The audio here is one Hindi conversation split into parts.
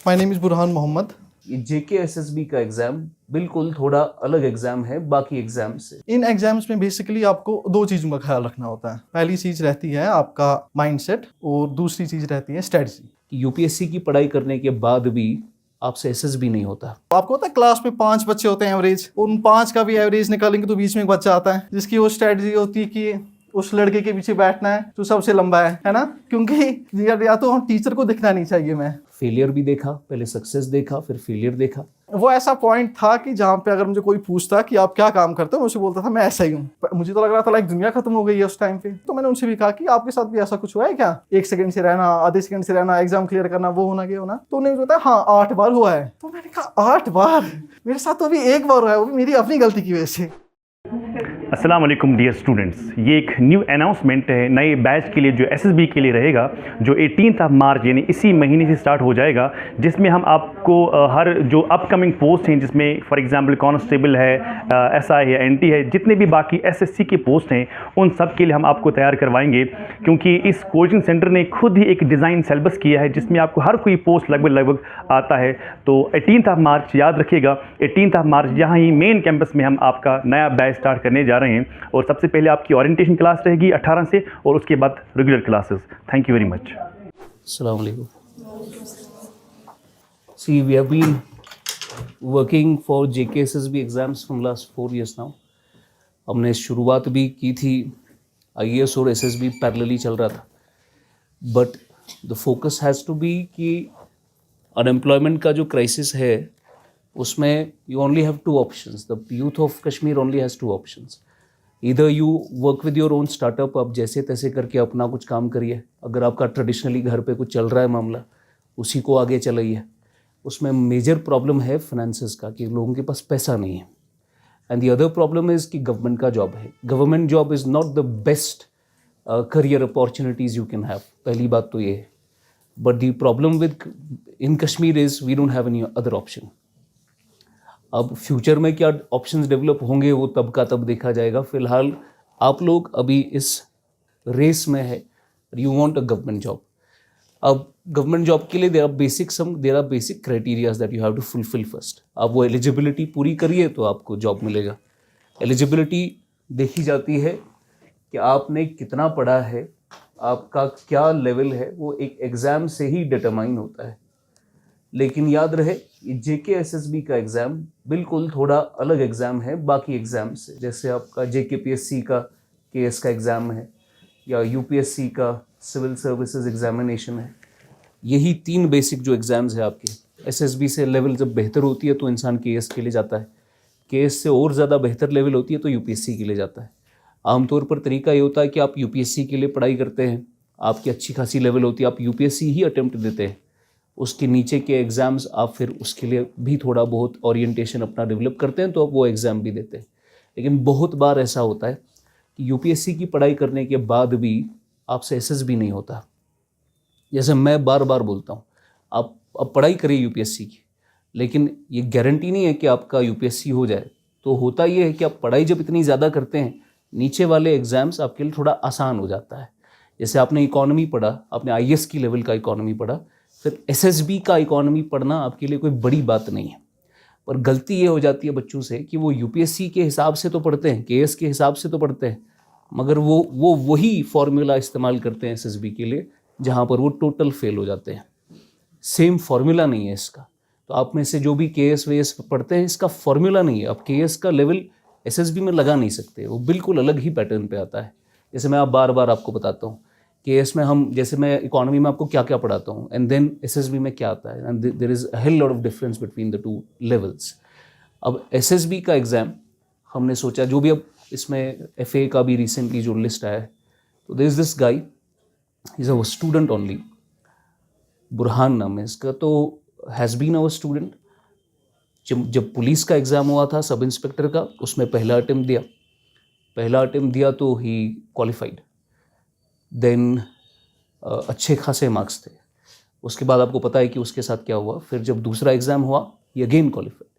My name is Burhan Mohammad. ये JKSSB का एग्ज़ाम बिल्कुल थोड़ा अलग एग्ज़ाम है बाकी एग्ज़ाम से। इन एग्जाम्स में बेसिकली आपको दो चीज़ों का ख्याल रखना होता है। पहली चीज़ रहती है आपका माइंडसेट और दूसरी चीज़ रहती है स्ट्रेटजी। यूपीएससी की पढ़ाई करने के बाद भी आपसे SSB नहीं होता। आपको पता है क्लास में 5 बच्चे होते हैं एवरेज, उन 5 का भी एवरेज निकालेंगे तो बीच में एक बच्चा आता है जिसकी वो स्ट्रेटजी होती है कि उस लड़के के पीछे बैठना है जो सबसे लंबा है ना, क्योंकि या तो हम टीचर को दिखना नहीं चाहिए। मैं फेलियर भी देखा, पहले सक्सेस देखा, फिर फेलियर देखा। वो ऐसा पॉइंट था कि जहाँ पे अगर मुझे कोई पूछता कि आप क्या काम करते हो, मैं उसे बोलता था मैं ऐसा ही हूँ। मुझे तो लग रहा था लाइक दुनिया खत्म हो गई है उस टाइम पे। तो मैंने उनसे भी कहा कि आपके साथ भी ऐसा कुछ हुआ है क्या, 1 सेकंड से रहना, आधे सेकंड से रहना, एग्जाम क्लियर करना, वो होना ये होना। तो उन्होंने बताया हाँ 8 बार हुआ है। तो मैंने कहा 8 बार, मेरे साथ तो अभी 1 बार हुआ है, वो भी मेरी अपनी गलती की वजह से। अस्सलाम वालेकुम डियर स्टूडेंट्स, ये एक न्यू अनाउंसमेंट है नए बैच के लिए जो एसएसबी के लिए रहेगा, जो 18 मार्च यानी इसी महीने से स्टार्ट हो जाएगा, जिसमें हम आपको हर जो अपकमिंग पोस्ट हैं, जिसमें फॉर एग्जांपल कांस्टेबल है, एसआई है, एनटी है, जितने भी बाकी एसएससी के पोस्ट हैं, उन सब के लिए हम आपको तैयार करवाएंगे। क्योंकि इस कोचिंग सेंटर ने खुद ही एक डिज़ाइन सिलेबस किया है जिसमें आपको हर कोई पोस्ट लगभग आता है। तो 18 मार्च याद रखिएगा, 18 मार्च यहाँ ही मेन कैंपस में हम आपका नया बैच स्टार्ट करने जा रहे हैं। और सबसे पहले आपकी ओरिएंटेशन क्लास रहेगी 18 से, और उसके बाद regular classes. Thank you very much. अस्सलाम वालेकुम। See, we have been working for JKSSB exams from last 4 years now. हमने शुरुआत भी की थी, IAS और SSB पैरेलली चल रहा था, but the focus has to be कि अनएम्प्लॉयमेंट का जो क्राइसिस है उसमें you only have 2 options. The youth of Kashmir only has 2 options. इधर you work with your own startup, आप जैसे तैसे करके अपना कुछ काम करिए। अगर आपका ट्रेडिशनली घर पे कुछ चल रहा है मामला, उसी को आगे चलाइए। उसमें मेजर प्रॉब्लम है फाइनेंसेस का, कि लोगों के पास पैसा नहीं है। And the other problem is कि गवर्नमेंट का जॉब है। Government job is not the best career opportunities you can have. पहली बात तो ये है। But the problem with in Kashmir is we don't have any other option. अब फ्यूचर में क्या ऑप्शंस डेवलप होंगे वो तब का तब देखा जाएगा। फिलहाल आप लोग अभी इस रेस में है, you want a government job. अब गवर्नमेंट जॉब के लिए there are basic criterias that you have to fulfil first. आप वो एलिजिबिलिटी पूरी करिए तो आपको जॉब मिलेगा। एलिजिबिलिटी देखी जाती है कि आपने कितना पढ़ा है, आपका क्या लेवल है, वो एक एग्ज़ाम से ही डिटरमाइन होता है। लेकिन याद रहे, ये JKSSB का एग्ज़ाम बिल्कुल थोड़ा अलग एग्ज़ाम है बाकी एग्ज़ाम से। जैसे आपका JKPSC का KS का एग्ज़ाम है, या UPSC का सिविल सर्विसेज एग्जामिनेशन है। यही 3 बेसिक जो एग्ज़ाम्स है आपके। SSB से लेवल जब बेहतर होती है तो इंसान KS के लिए जाता है, KS से और ज़्यादा बेहतर लेवल होती है तो UPSC के लिए जाता है। आमतौर पर तरीका ये होता है कि आप UPSC के लिए पढ़ाई करते हैं, आपकी अच्छी खासी लेवल होती है, आप UPSC ही अटेम्प्ट देते हैं। उसके नीचे के एग्ज़ाम्स आप फिर उसके लिए भी थोड़ा बहुत ओरिएंटेशन अपना डेवलप करते हैं तो आप वो एग्ज़ाम भी देते हैं। लेकिन बहुत बार ऐसा होता है कि UPSC की पढ़ाई करने के बाद भी आपसे SSB नहीं होता। जैसे मैं बार बार बोलता हूँ, आप पढ़ाई करिए UPSC की, लेकिन ये गारंटी नहीं है कि आपका UPSC हो जाए। तो होता ये है कि आप पढ़ाई जब इतनी ज़्यादा करते हैं, नीचे वाले एग्ज़ाम्स आपके लिए थोड़ा आसान हो जाता है। जैसे आपने इकोनॉमी पढ़ा, आपने IAS की लेवल का इकोनॉमी पढ़ा, फिर SSB का इकोनॉमी पढ़ना आपके लिए कोई बड़ी बात नहीं है। पर गलती ये हो जाती है बच्चों से कि वो UPSC के हिसाब से तो पढ़ते हैं, KS के हिसाब से तो पढ़ते हैं, मगर वो वही फॉर्मूला इस्तेमाल करते हैं SSB के लिए, जहाँ पर वो टोटल फेल हो जाते हैं। सेम फार्मूला नहीं है इसका। तो आप में से जो भी KS वेस पढ़ते हैं, इसका फार्मूला नहीं है। आप KS का लेवल SSB में लगा नहीं सकते, वो बिल्कुल अलग ही पैटर्न पे आता है। जैसे मैं बार बार आपको बताता हूँ, KS में हम, जैसे मैं इकोनॉमी में आपको क्या क्या पढ़ाता हूँ, एंड देन SSB में क्या आता है, and there is a hell lot of difference between the 2 levels. अब SSB का एग्ज़ाम हमने सोचा, जो भी अब इसमें FA का भी रिसेंटली जो लिस्ट आया है, तो there is this guy, he is a student only, Burhan नाम है इसका। तो हैज़ बीन अवर स्टूडेंट। जब पुलिस का एग्ज़ाम हुआ था सब इंस्पेक्टर का, उसमें पहला अटेम्प्ट दिया तो ही क्वालिफाइड। देन अच्छे खासे मार्क्स थे। उसके बाद आपको पता है कि उसके साथ क्या हुआ। फिर जब दूसरा एग्ज़ाम हुआ, ये अगेन क्वालिफाइड।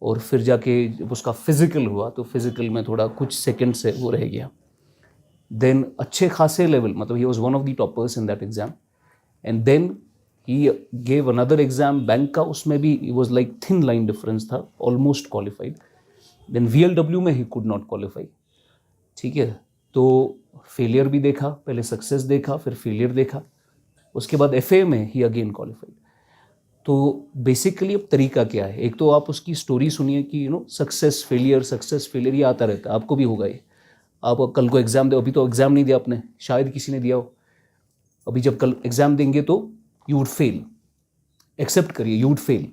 और फिर जाके जब उसका फिज़िकल हुआ तो फिज़िकल में थोड़ा कुछ सेकंड से वो रह गया। देन अच्छे खासे लेवल, मतलब he was one of the toppers in that exam, and then he gave another exam bank का, उसमें भी it was like thin line difference था, ऑलमोस्ट क्वालिफाइड. देन VLW में ही कुड नॉट क्वालिफाई. ठीक है, तो फेलियर भी देखा, पहले सक्सेस देखा, फिर फेलियर देखा, उसके बाद FA में ही अगेन क्वालिफाइड. तो बेसिकली अब तरीका क्या है, एक तो आप उसकी स्टोरी सुनिए कि सक्सेस फेलियर ये आता रहता है, आपको भी होगा ये. आप कल को एग्ज़ाम दो, अभी तो एग्ज़ाम नहीं दिया आपने, शायद किसी ने दिया हो, अभी जब कल एग्ज़ाम देंगे तो यू वुड फेल, एक्सेप्ट करिए you would fail,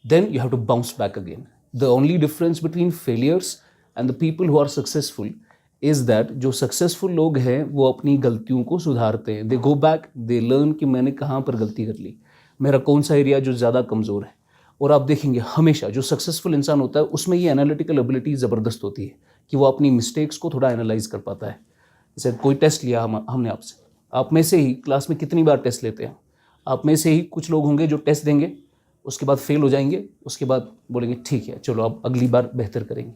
then you have to bounce back again. The only difference between failures and the people who are successful is that जो सक्सेसफुल लोग हैं वो अपनी गलतियों को सुधारते हैं. दे गो बैक, दे लर्न कि मैंने कहाँ पर गलती कर ली, मेरा कौन सा एरिया जो ज़्यादा कमज़ोर है. और आप देखेंगे हमेशा जो सक्सेसफुल इंसान होता है उसमें ये एनालिटिकल एबिलिटी ज़बरदस्त होती है कि वो अपनी मिस्टेक्स को थोड़ा एनालाइज कर पाता है. जैसे कोई टेस्ट लिया हमने आपसे, आप में से ही क्लास में कितनी बार टेस्ट लेते हैं, आप में से ही कुछ लोग होंगे जो टेस्ट देंगे, उसके बाद फेल हो जाएंगे, उसके बाद बोलेंगे ठीक है चलो अब अगली बार बेहतर करेंगे.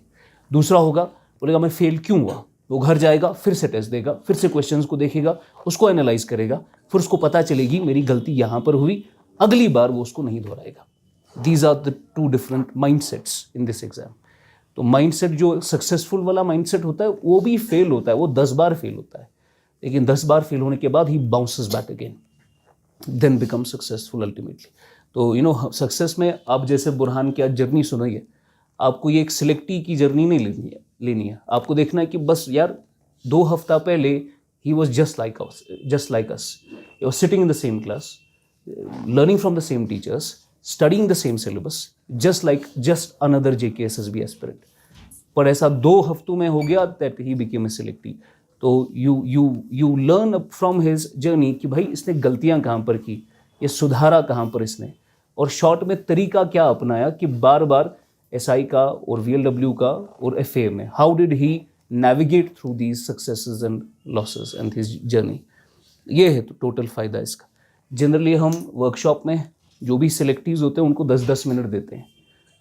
दूसरा होगा बोलेगा मैं फेल क्यों हुआ, वो घर जाएगा, फिर से टेस्ट देगा, फिर से क्वेश्चंस को देखेगा, उसको एनालाइज करेगा, फिर उसको पता चलेगी मेरी गलती यहाँ पर हुई, अगली बार वो उसको नहीं दोहराएगा. These are the two different mindsets in this exam. तो माइंडसेट जो सक्सेसफुल वाला माइंडसेट होता है वो भी फेल होता है, वो 10 बार फेल होता है, लेकिन 10 बार फेल होने के बाद ही bounces back again, then become successful ultimately. तो सक्सेस में आप जैसे बुरहान की आज जर्नी सुनाइए, आपको ये एक सिलेक्टी की जर्नी नहीं लेनी है. आपको देखना है कि बस यार 2 हफ्ता पहले he was just like us, he was sitting in the same class, learning from the same teachers, studying the same syllabus, just another JKSSB aspirant. पर ऐसा 2 हफ्तों में हो गया that he became a selectee. तो you learn from his journey कि भाई इसने गलतियां कहाँ पर की, ये सुधारा कहाँ पर इसने, और शॉर्ट में तरीका क्या अपनाया कि बार बार SI का और VLW का और FA में how did he navigate through these successes and losses and his journey. ये है तो टोटल फ़ायदा इसका. जनरली हम वर्कशॉप में जो भी सिलेक्टिव्स होते हैं उनको 10-10 मिनट देते हैं,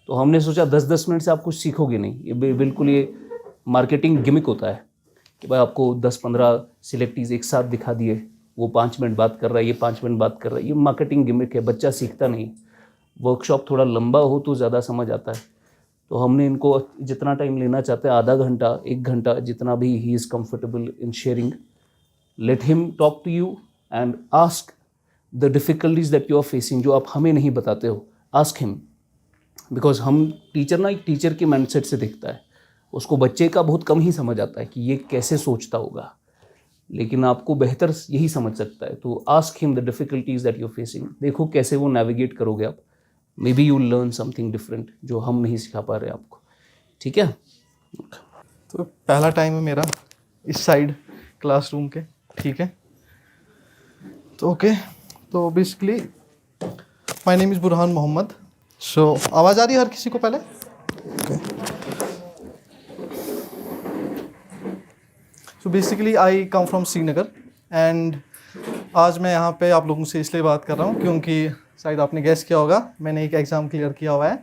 तो हमने सोचा 10-10 मिनट से आप कुछ सीखोगे नहीं. ये बिल्कुल ये मार्केटिंग गिमिक होता है कि भाई आपको 10-15 सिलेक्टिव्स एक साथ दिखा दिए, वो 5 मिनट बात कर रहा है, ये 5 मिनट बात कर रहा है, ये मार्केटिंग गिमिक है, बच्चा सीखता नहीं. वर्कशॉप थोड़ा लंबा हो तो ज़्यादा समझ आता है. तो हमने इनको जितना टाइम लेना चाहते हैं, आधा घंटा 1 घंटा जितना भी he is comfortable in sharing, let him talk to you and ask the difficulties that you are facing, जो आप हमें नहीं बताते हो, आस्क हिम. बिकॉज हम टीचर ना एक टीचर के माइंडसेट से देखता है, उसको बच्चे का बहुत कम ही समझ आता है कि ये कैसे सोचता होगा, लेकिन आपको बेहतर यही समझ सकता है. तो ask him the difficulties that you are facing, देखो कैसे वो नेविगेट करोगे आप. Maybe you learn something different जो हम नहीं सिखा पा रहे आपको. ठीक है, तो पहला टाइम है मेरा इस साइड क्लासरूम के. ठीक है, तो ओके, तो basically my name is Burhan Mohammad. So आवाज़ आ रही है हर किसी को पहले? Okay. So basically I come from Srinagar and आज मैं यहाँ पे आप लोगों से इसलिए बात कर रहा हूँ क्योंकि शायद आपने गैस किया होगा मैंने एक एग्ज़ाम क्लियर किया हुआ है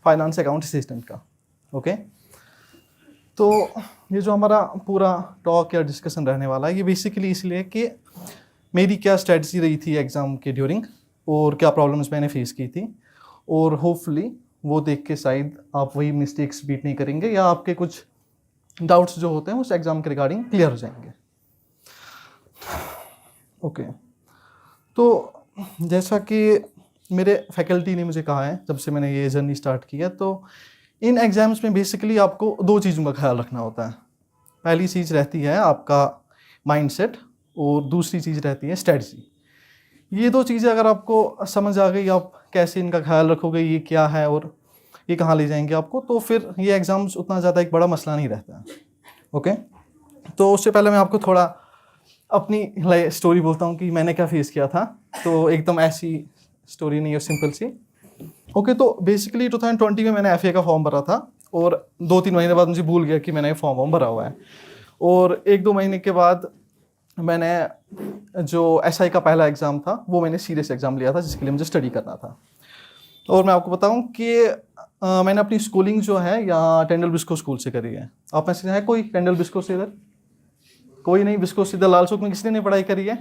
फाइनेंस अकाउंट असिस्टेंट का. ओके, तो ये जो हमारा पूरा टॉक या डिस्कशन रहने वाला है ये बेसिकली इसलिए कि मेरी क्या स्ट्रेटजी रही थी एग्ज़ाम के ड्यूरिंग और क्या प्रॉब्लम्स मैंने फेस की थी, और होपफुली वो देख के शायद आप वही मिस्टेक्स बीट नहीं करेंगे या आपके कुछ डाउट्स जो होते हैं उस एग्ज़ाम के रिगार्डिंग क्लियर हो जाएंगे. ओके, तो जैसा कि मेरे फैकल्टी ने मुझे कहा है जब से मैंने ये जर्नी स्टार्ट की है, तो इन एग्ज़ाम्स में बेसिकली आपको 2 चीज़ों का ख्याल रखना होता है. पहली चीज़ रहती है आपका माइंडसेट और दूसरी चीज़ रहती है स्ट्रेटजी. ये 2 चीज़ें अगर आपको समझ आ गई, आप कैसे इनका ख्याल रखोगे, ये क्या है और ये कहाँ ले जाएंगे आपको, तो फिर ये एग्ज़ाम्स उतना ज़्यादा एक बड़ा मसला नहीं रहता है. ओके, तो उससे पहले मैं आपको थोड़ा अपनी स्टोरी बोलता हूँ कि मैंने क्या फेस किया था. तो एकदम ऐसी स्टोरी नहीं है, सिंपल सी. ओके, तो बेसिकली 2020 में मैंने FA का फॉर्म भरा था और 2-3 महीने बाद मुझे भूल गया कि मैंने फॉर्म भरा हुआ है, और 1-2 महीने के बाद मैंने जो SI का पहला एग्ज़ाम था वो मैंने सीरियस एग्ज़ाम लिया था जिसके लिए मुझे स्टडी करना था. और मैं आपको बताऊं कि मैंने अपनी स्कूलिंग जो है यहाँ टेंडल बिस्को स्कूल से करी है. आप में से है कोई टेंडल बिस्को से? इधर कोई नहीं? बिस्को से इधर लाल चौक में किसी ने नहीं पढ़ाई करी है?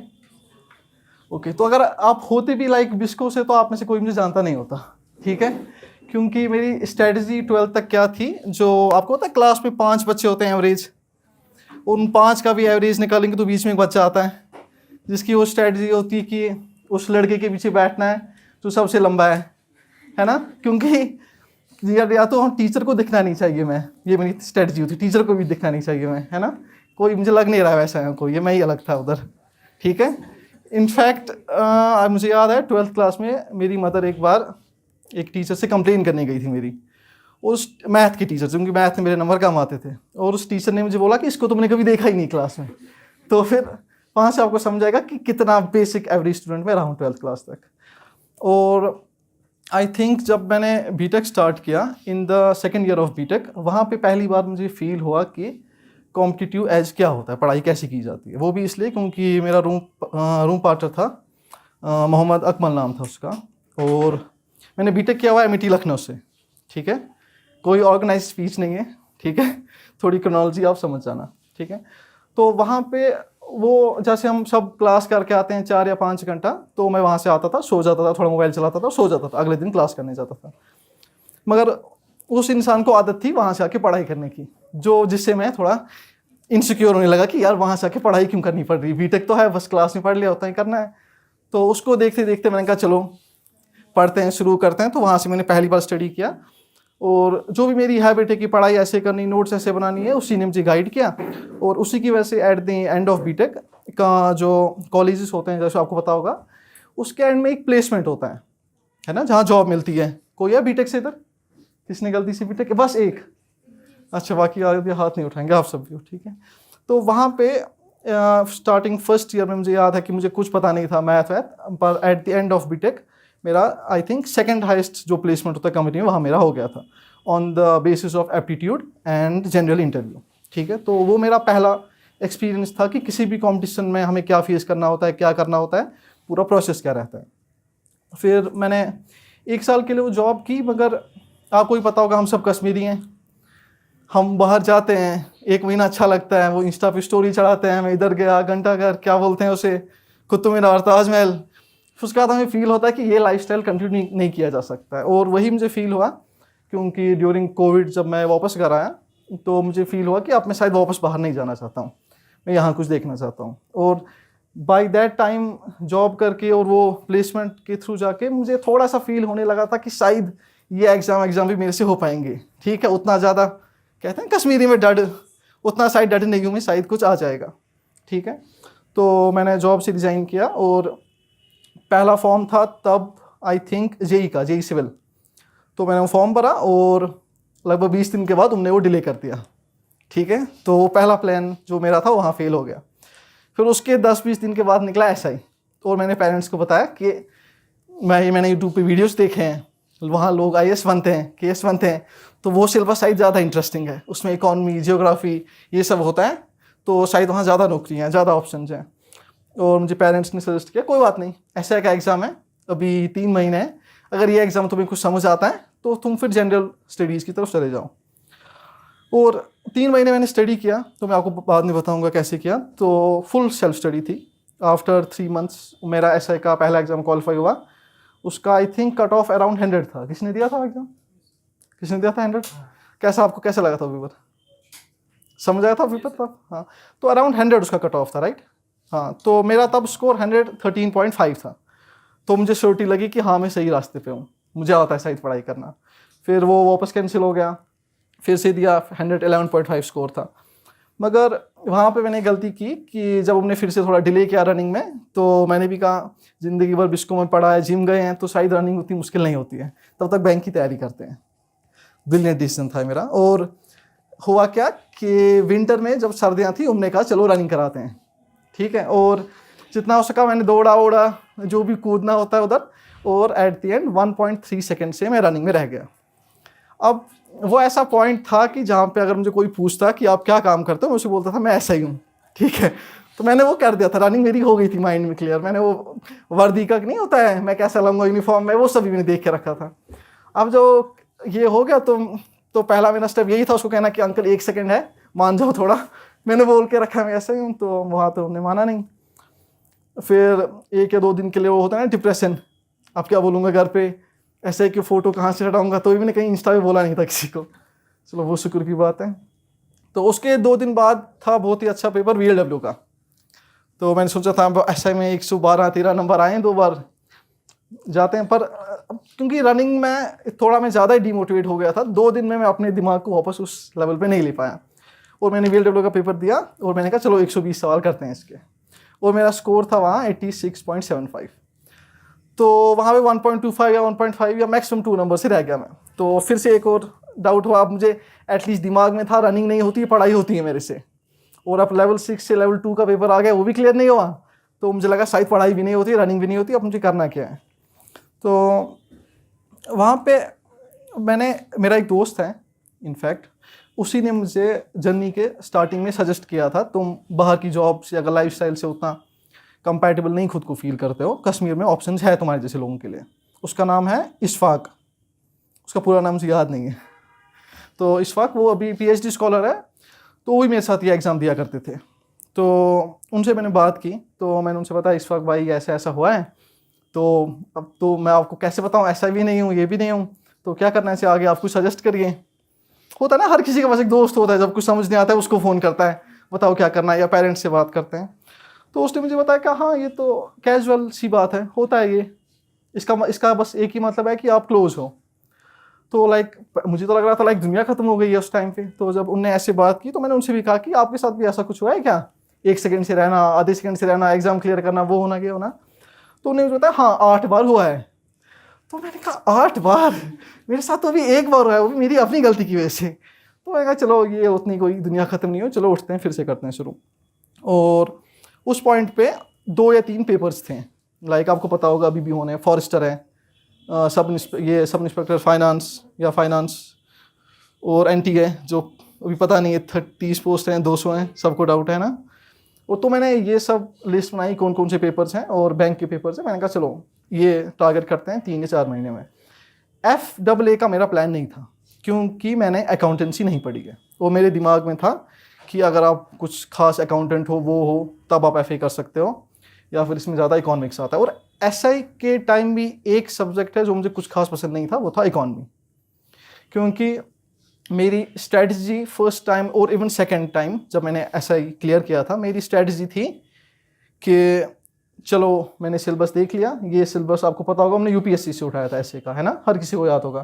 ओके, तो अगर आप होते भी लाइक बिस्को से तो आप में से कोई मुझे जानता नहीं होता, ठीक है, क्योंकि मेरी स्ट्रेटजी 12th तक क्या थी, जो आपको पता है क्लास में 5 बच्चे होते हैं एवरेज, उन 5 का भी एवरेज निकालेंगे तो बीच में एक बच्चा आता है जिसकी वो स्ट्रेटजी होती है कि उस लड़के के पीछे बैठना है जो सबसे लंबा है ना, क्योंकि या तो हम टीचर को दिखना नहीं चाहिए, मैं ये मेरी स्ट्रेटजी होती, टीचर को भी दिखना नहीं चाहिए मैं, है ना, कोई मुझे लग नहीं रहा वैसा है कोई, ये मैं ही अलग था उधर, ठीक है। इनफैक्ट मुझे याद है 12th क्लास में मेरी मदर एक बार एक टीचर से कंप्लेन करने गई थी मेरी, उस मैथ की टीचर, क्योंकि मैथ में मेरे नंबर कम आते थे, और उस टीचर ने मुझे बोला कि इसको तुमने कभी देखा ही नहीं क्लास में। तो फिर वहाँ से आपको समझ आएगा कि कितना बेसिक एवरेज स्टूडेंट मैं रहा हूँ 12th क्लास तक। और आई थिंक जब मैंने बीटेक स्टार्ट किया in the second year of BTech, वहाँ पे पहली बार मुझे फील हुआ कि कॉम्पिटिटिव एज क्या होता है, पढ़ाई कैसे की जाती है। वो भी इसलिए क्योंकि मेरा रूम पार्टनर था, मोहम्मद अकमल नाम था उसका, और मैंने बीटेक किया हुआ एमआईटी लखनऊ से, ठीक है, कोई ऑर्गेनाइज स्पीच नहीं है, ठीक है, थोड़ी क्रोनोलॉजी आप समझ जाना, ठीक है। तो वहाँ पे वो जैसे हम सब क्लास करके आते हैं 4 या 5 घंटा, तो मैं वहाँ से आता था, सो जाता था, थोड़ा मोबाइल चलाता था, सो जाता था, अगले दिन क्लास करने जाता था। मगर उस इंसान को आदत थी वहाँ से आके पढ़ाई करने की, जो जिससे मैं थोड़ा इनसिक्योर होने लगा कि यार वहाँ से आके पढ़ाई क्यों करनी पड़ रही, बीटेक तो है, बस क्लास में पढ़ लिया होता ही करना है। तो उसको देखते देखते मैंने कहा चलो पढ़ते हैं, शुरू करते हैं। तो वहाँ से मैंने पहली बार स्टडी किया, और जो भी मेरी हैबिट है कि पढ़ाई ऐसे करनी, नोट्स ऐसे बनानी है, उसी ने मुझे गाइड किया। और उसी की वजह से at the end of BTech का जो कॉलेजेस होते हैं, जैसे आपको पता होगा, उसके एंड में एक प्लेसमेंट होता है ना, जहाँ जॉब मिलती है। कोई है बीटेक से इधर? किसने गलती से बीटेक? बस एक, अच्छा, बाकी आगे हाथ नहीं उठाएंगे, आप सब भी हो, ठीक है। तो वहाँ पे स्टार्टिंग फर्स्ट ईयर में मुझे याद है कि मुझे कुछ पता नहीं था मैथ वैथ, पर at the end of B Tech मेरा आई थिंक सेकंड हाईएस्ट जो प्लेसमेंट होता है कंपनी में, वहाँ मेरा हो गया था on the basis of aptitude and general interview, ठीक है। तो वो मेरा पहला एक्सपीरियंस था कि किसी भी कंपटीशन में हमें क्या फेस करना होता है, क्या करना होता है, पूरा प्रोसेस क्या रहता है। फिर मैंने 1 साल के लिए वो जॉब की, मगर आपको ही पता होगा हम सब कश्मीरी हैं, हम बाहर जाते हैं 1 महीना अच्छा लगता है, वो इंस्टा पे स्टोरी चढ़ाते हैं, मैं इधर गया, घंटा घर, क्या बोलते हैं उसे, कुतुब मीनार, ताजमहल। उसके बाद हमें फील होता है कि ये लाइफस्टाइल कंटिन्यू नहीं किया जा सकता है। और वही मुझे फील हुआ क्योंकि ड्यूरिंग कोविड जब मैं वापस घर आया, तो मुझे फील हुआ कि अब मैं शायद वापस बाहर नहीं जाना चाहता हूँ, मैं यहाँ कुछ देखना चाहता हूँ। और बाय दैट टाइम जॉब करके और वो प्लेसमेंट के थ्रू जाके मुझे थोड़ा सा फील होने लगा था कि शायद ये एग्ज़ाम भी मेरे से हो पाएंगे, ठीक है। उतना ज़्यादा कहते हैं कश्मीरी में डर, उतना शायद डर नहीं हूँ मैं, शायद कुछ आ जाएगा, ठीक है। तो मैंने जॉब से रिज़ाइन किया, और पहला फॉर्म था तब आई थिंक जेई सिविल। तो मैंने वो फॉर्म भरा, और लगभग 20 दिन के बाद उन्होंने वो डिले कर दिया, ठीक है। तो वो पहला प्लान जो मेरा था वहाँ फेल हो गया। फिर उसके 10-20 दिन के बाद निकला एसआई, और मैंने पेरेंट्स को बताया कि मैंने यूट्यूब पे वीडियोस देखे हैं, वहाँ लोग आईएएस बनते हैं, केएस बनते हैं, तो वो सिलेबस शायद ज़्यादा इंटरेस्टिंग है, उसमें इकॉनमी, जियोग्राफी ये सब होता है, तो शायद वहाँ ज़्यादा नौकरियाँ हैं, ज़्यादा ऑप्शन हैं। और मुझे पेरेंट्स ने सजेस्ट किया कोई बात नहीं, एसआई का एग्ज़ाम है, अभी 3 महीने हैं, अगर ये एग्ज़ाम तुम्हें कुछ समझ आता है तो तुम फिर जनरल स्टडीज़ की तरफ चले जाओ। और 3 महीने मैंने स्टडी किया, तो मैं आपको बाद में बताऊंगा कैसे किया। तो फुल सेल्फ स्टडी थी। आफ्टर 3 मंथ्स मेरा एसआई का पहला एग्ज़ाम क्वालिफाई हुआ। उसका I think cut off around 100 था। किसने दिया था एग्ज़ाम? किसने दिया था 100? कैसा, आपको कैसा लगा था पेपर? समझ आया था पेपर तब? हाँ, तो अराउंड 100 उसका कट ऑफ था, राइट। हाँ, तो मेरा तब स्कोर 113.5 था। तो मुझे श्योरिटी लगी कि हाँ मैं सही रास्ते पे हूँ, मुझे आता है शायद पढ़ाई करना। फिर वो वापस कैंसिल हो गया, फिर से दिया, 111.5 स्कोर था। मगर वहाँ पे मैंने गलती की कि जब हमने फिर से थोड़ा डिले किया रनिंग में, तो मैंने भी कहा ज़िंदगी भर बिस्को में पढ़ा है, जिम गए हैं, तो शायद रनिंग उतनी मुश्किल नहीं होती है, तब तक बैंक की तैयारी करते हैं। ब्रिलियंट डिसीजन था मेरा। और हुआ क्या कि विंटर में जब सर्दियाँ थी, हमने कहा चलो रनिंग कराते हैं, ठीक है। और जितना हो सका मैंने दौड़ा, जो भी कूदना होता है उधर, और एट द एंड 1.3 सेकेंड से मैं रनिंग में रह गया। अब वो ऐसा पॉइंट था कि जहाँ पे अगर मुझे कोई पूछता कि आप क्या काम करते हो, मैं उसे बोलता था मैं ऐसा ही हूँ, ठीक है। तो मैंने वो कर दिया था, रनिंग मेरी हो गई थी माइंड में क्लियर। मैंने वो वर्दी का नहीं होता है, मैं कैसा लाऊंगा यूनिफॉर्म में, वो सभी मैंने देख के रखा था। अब जो ये हो गया, तो पहला मेरा स्टेप यही था उसको कहना कि अंकल 1 सेकेंड है, मान जाओ थोड़ा। मैंने बोल के रखा मैं ऐसा ही हूँ, तो वहाँ तो उन्होंने माना नहीं। फिर 1 या 2 दिन के लिए वो होता है ना डिप्रेशन, अब क्या बोलूँगा घर पे, ऐसे कि फ़ोटो कहाँ से हटाऊँगा, तो भी मैंने कहीं इंस्टा पे बोला नहीं था किसी को। चलो वो शुक्र की बात है। तो उसके 2 दिन बाद था बहुत ही अच्छा पेपर VLW का। तो मैंने सोचा था ऐसा में 112-13 नंबर आए 2 बार जाते हैं, पर क्योंकि रनिंग में थोड़ा मैं ज़्यादा ही डिमोटिवेट हो गया था, 2 दिन में मैं अपने दिमाग को वापस उस लेवल पे नहीं ले पाया। और मैंने VLW का पेपर दिया और मैंने कहा चलो 120 सवाल करते हैं इसके, और मेरा स्कोर था वहाँ 86.75। तो वहाँ पे 1.25 या 1.5 या मैक्सिमम 2 नंबर से रह गया मैं। तो फिर से एक और डाउट हुआ, अब मुझे एटलीस्ट दिमाग में था रनिंग नहीं होती, पढ़ाई होती है मेरे से, और अब लेवल 6 से लेवल 2 का पेपर आ गया, वो भी क्लियर नहीं हुआ। तो मुझे लगा शायद पढ़ाई भी नहीं होती, रनिंग भी नहीं होती, अब मुझे करना क्या है। तो वहाँ पे मेरा एक दोस्त है इनफैक्ट, उसी ने मुझे जर्नी के स्टार्टिंग में सजेस्ट किया था, तुम बाहर की जॉब से अगर लाइफस्टाइल से उतना कंपैटिबल नहीं खुद को फील करते हो, कश्मीर में ऑप्शंस है तुम्हारे जैसे लोगों के लिए। उसका नाम है इशफाक, उसका पूरा नाम मुझे याद नहीं है। तो इशफाक वो अभी PhD स्कॉलर है, तो वही मेरे साथ ये एग्ज़ाम दिया करते थे। तो उनसे मैंने बात की, तो मैंने उनसे बताया इशफाक भाई ऐसा ऐसा हुआ है, तो अब तो मैं आपको कैसे बताऊँ, ऐसा भी नहीं हूँ ये भी नहीं हूँ, तो क्या करना है इसे आगे, आप कुछ सजेस्ट करिए। होता है ना हर किसी के पास एक दोस्त होता है, जब कुछ समझ नहीं आता है उसको फ़ोन करता है, बताओ क्या करना है, या पेरेंट्स से बात करते हैं। तो उसने मुझे बताया कि हाँ ये तो कैजुअल सी बात है, होता है ये, इसका बस एक ही मतलब है कि आप क्लोज हो। तो मुझे तो लग रहा था दुनिया खत्म हो गई है उस टाइम पे। तो जब उनने ऐसे बात की तो मैंने उनसे भी कहा कि आपके साथ भी ऐसा कुछ हुआ है क्या, 1 सेकंड से रहना, आधे सेकंड से रहना, एग्जाम क्लियर करना, वो होना ये होना। तो उन्होंने मुझे बताया हाँ 8 बार हुआ है। तो मैंने कहा 8 बार, मेरे साथ तो अभी 1 बार हुआ है, वो भी मेरी अपनी गलती की वजह से। तो मैंने कहा चलो ये उतनी कोई दुनिया ख़त्म नहीं हो, चलो उठते हैं फिर से करते हैं शुरू। और उस पॉइंट पे 2 या 3 पेपर्स थे, आपको पता होगा अभी भी होने, फॉरेस्टर है, सब इंस्पेक्टर फाइनेंस या फाइनेंस, और NT है जो अभी पता नहीं है 30 पोस्ट हैं 200 हैं, सबको डाउट है ना। और तो मैंने ये सब लिस्ट बनाई कौन कौन से पेपर्स हैं और बैंक के पेपर्स हैं। मैंने कहा चलो ये टारगेट करते हैं 3 या 4 महीने में। FAA का मेरा प्लान नहीं था, क्योंकि मैंने अकाउंटेंसी नहीं पढ़ी है, वो मेरे दिमाग में था कि अगर आप कुछ खास अकाउंटेंट हो वो हो तब आप FA कर सकते हो, या फिर इसमें ज़्यादा इकोनॉमिक्स आता है। और SI के टाइम भी एक सब्जेक्ट है जो मुझे कुछ खास पसंद नहीं था, वो था इकोनॉमी, क्योंकि मेरी स्ट्रेटजी फर्स्ट टाइम और इवन सेकंड टाइम जब मैंने SI क्लियर किया था, मेरी स्ट्रेटजी थी कि चलो मैंने सिलेबस देख लिया, ये सिलेबस आपको पता होगा हमने UPSC से उठाया था SI का, है ना, हर किसी को याद होगा।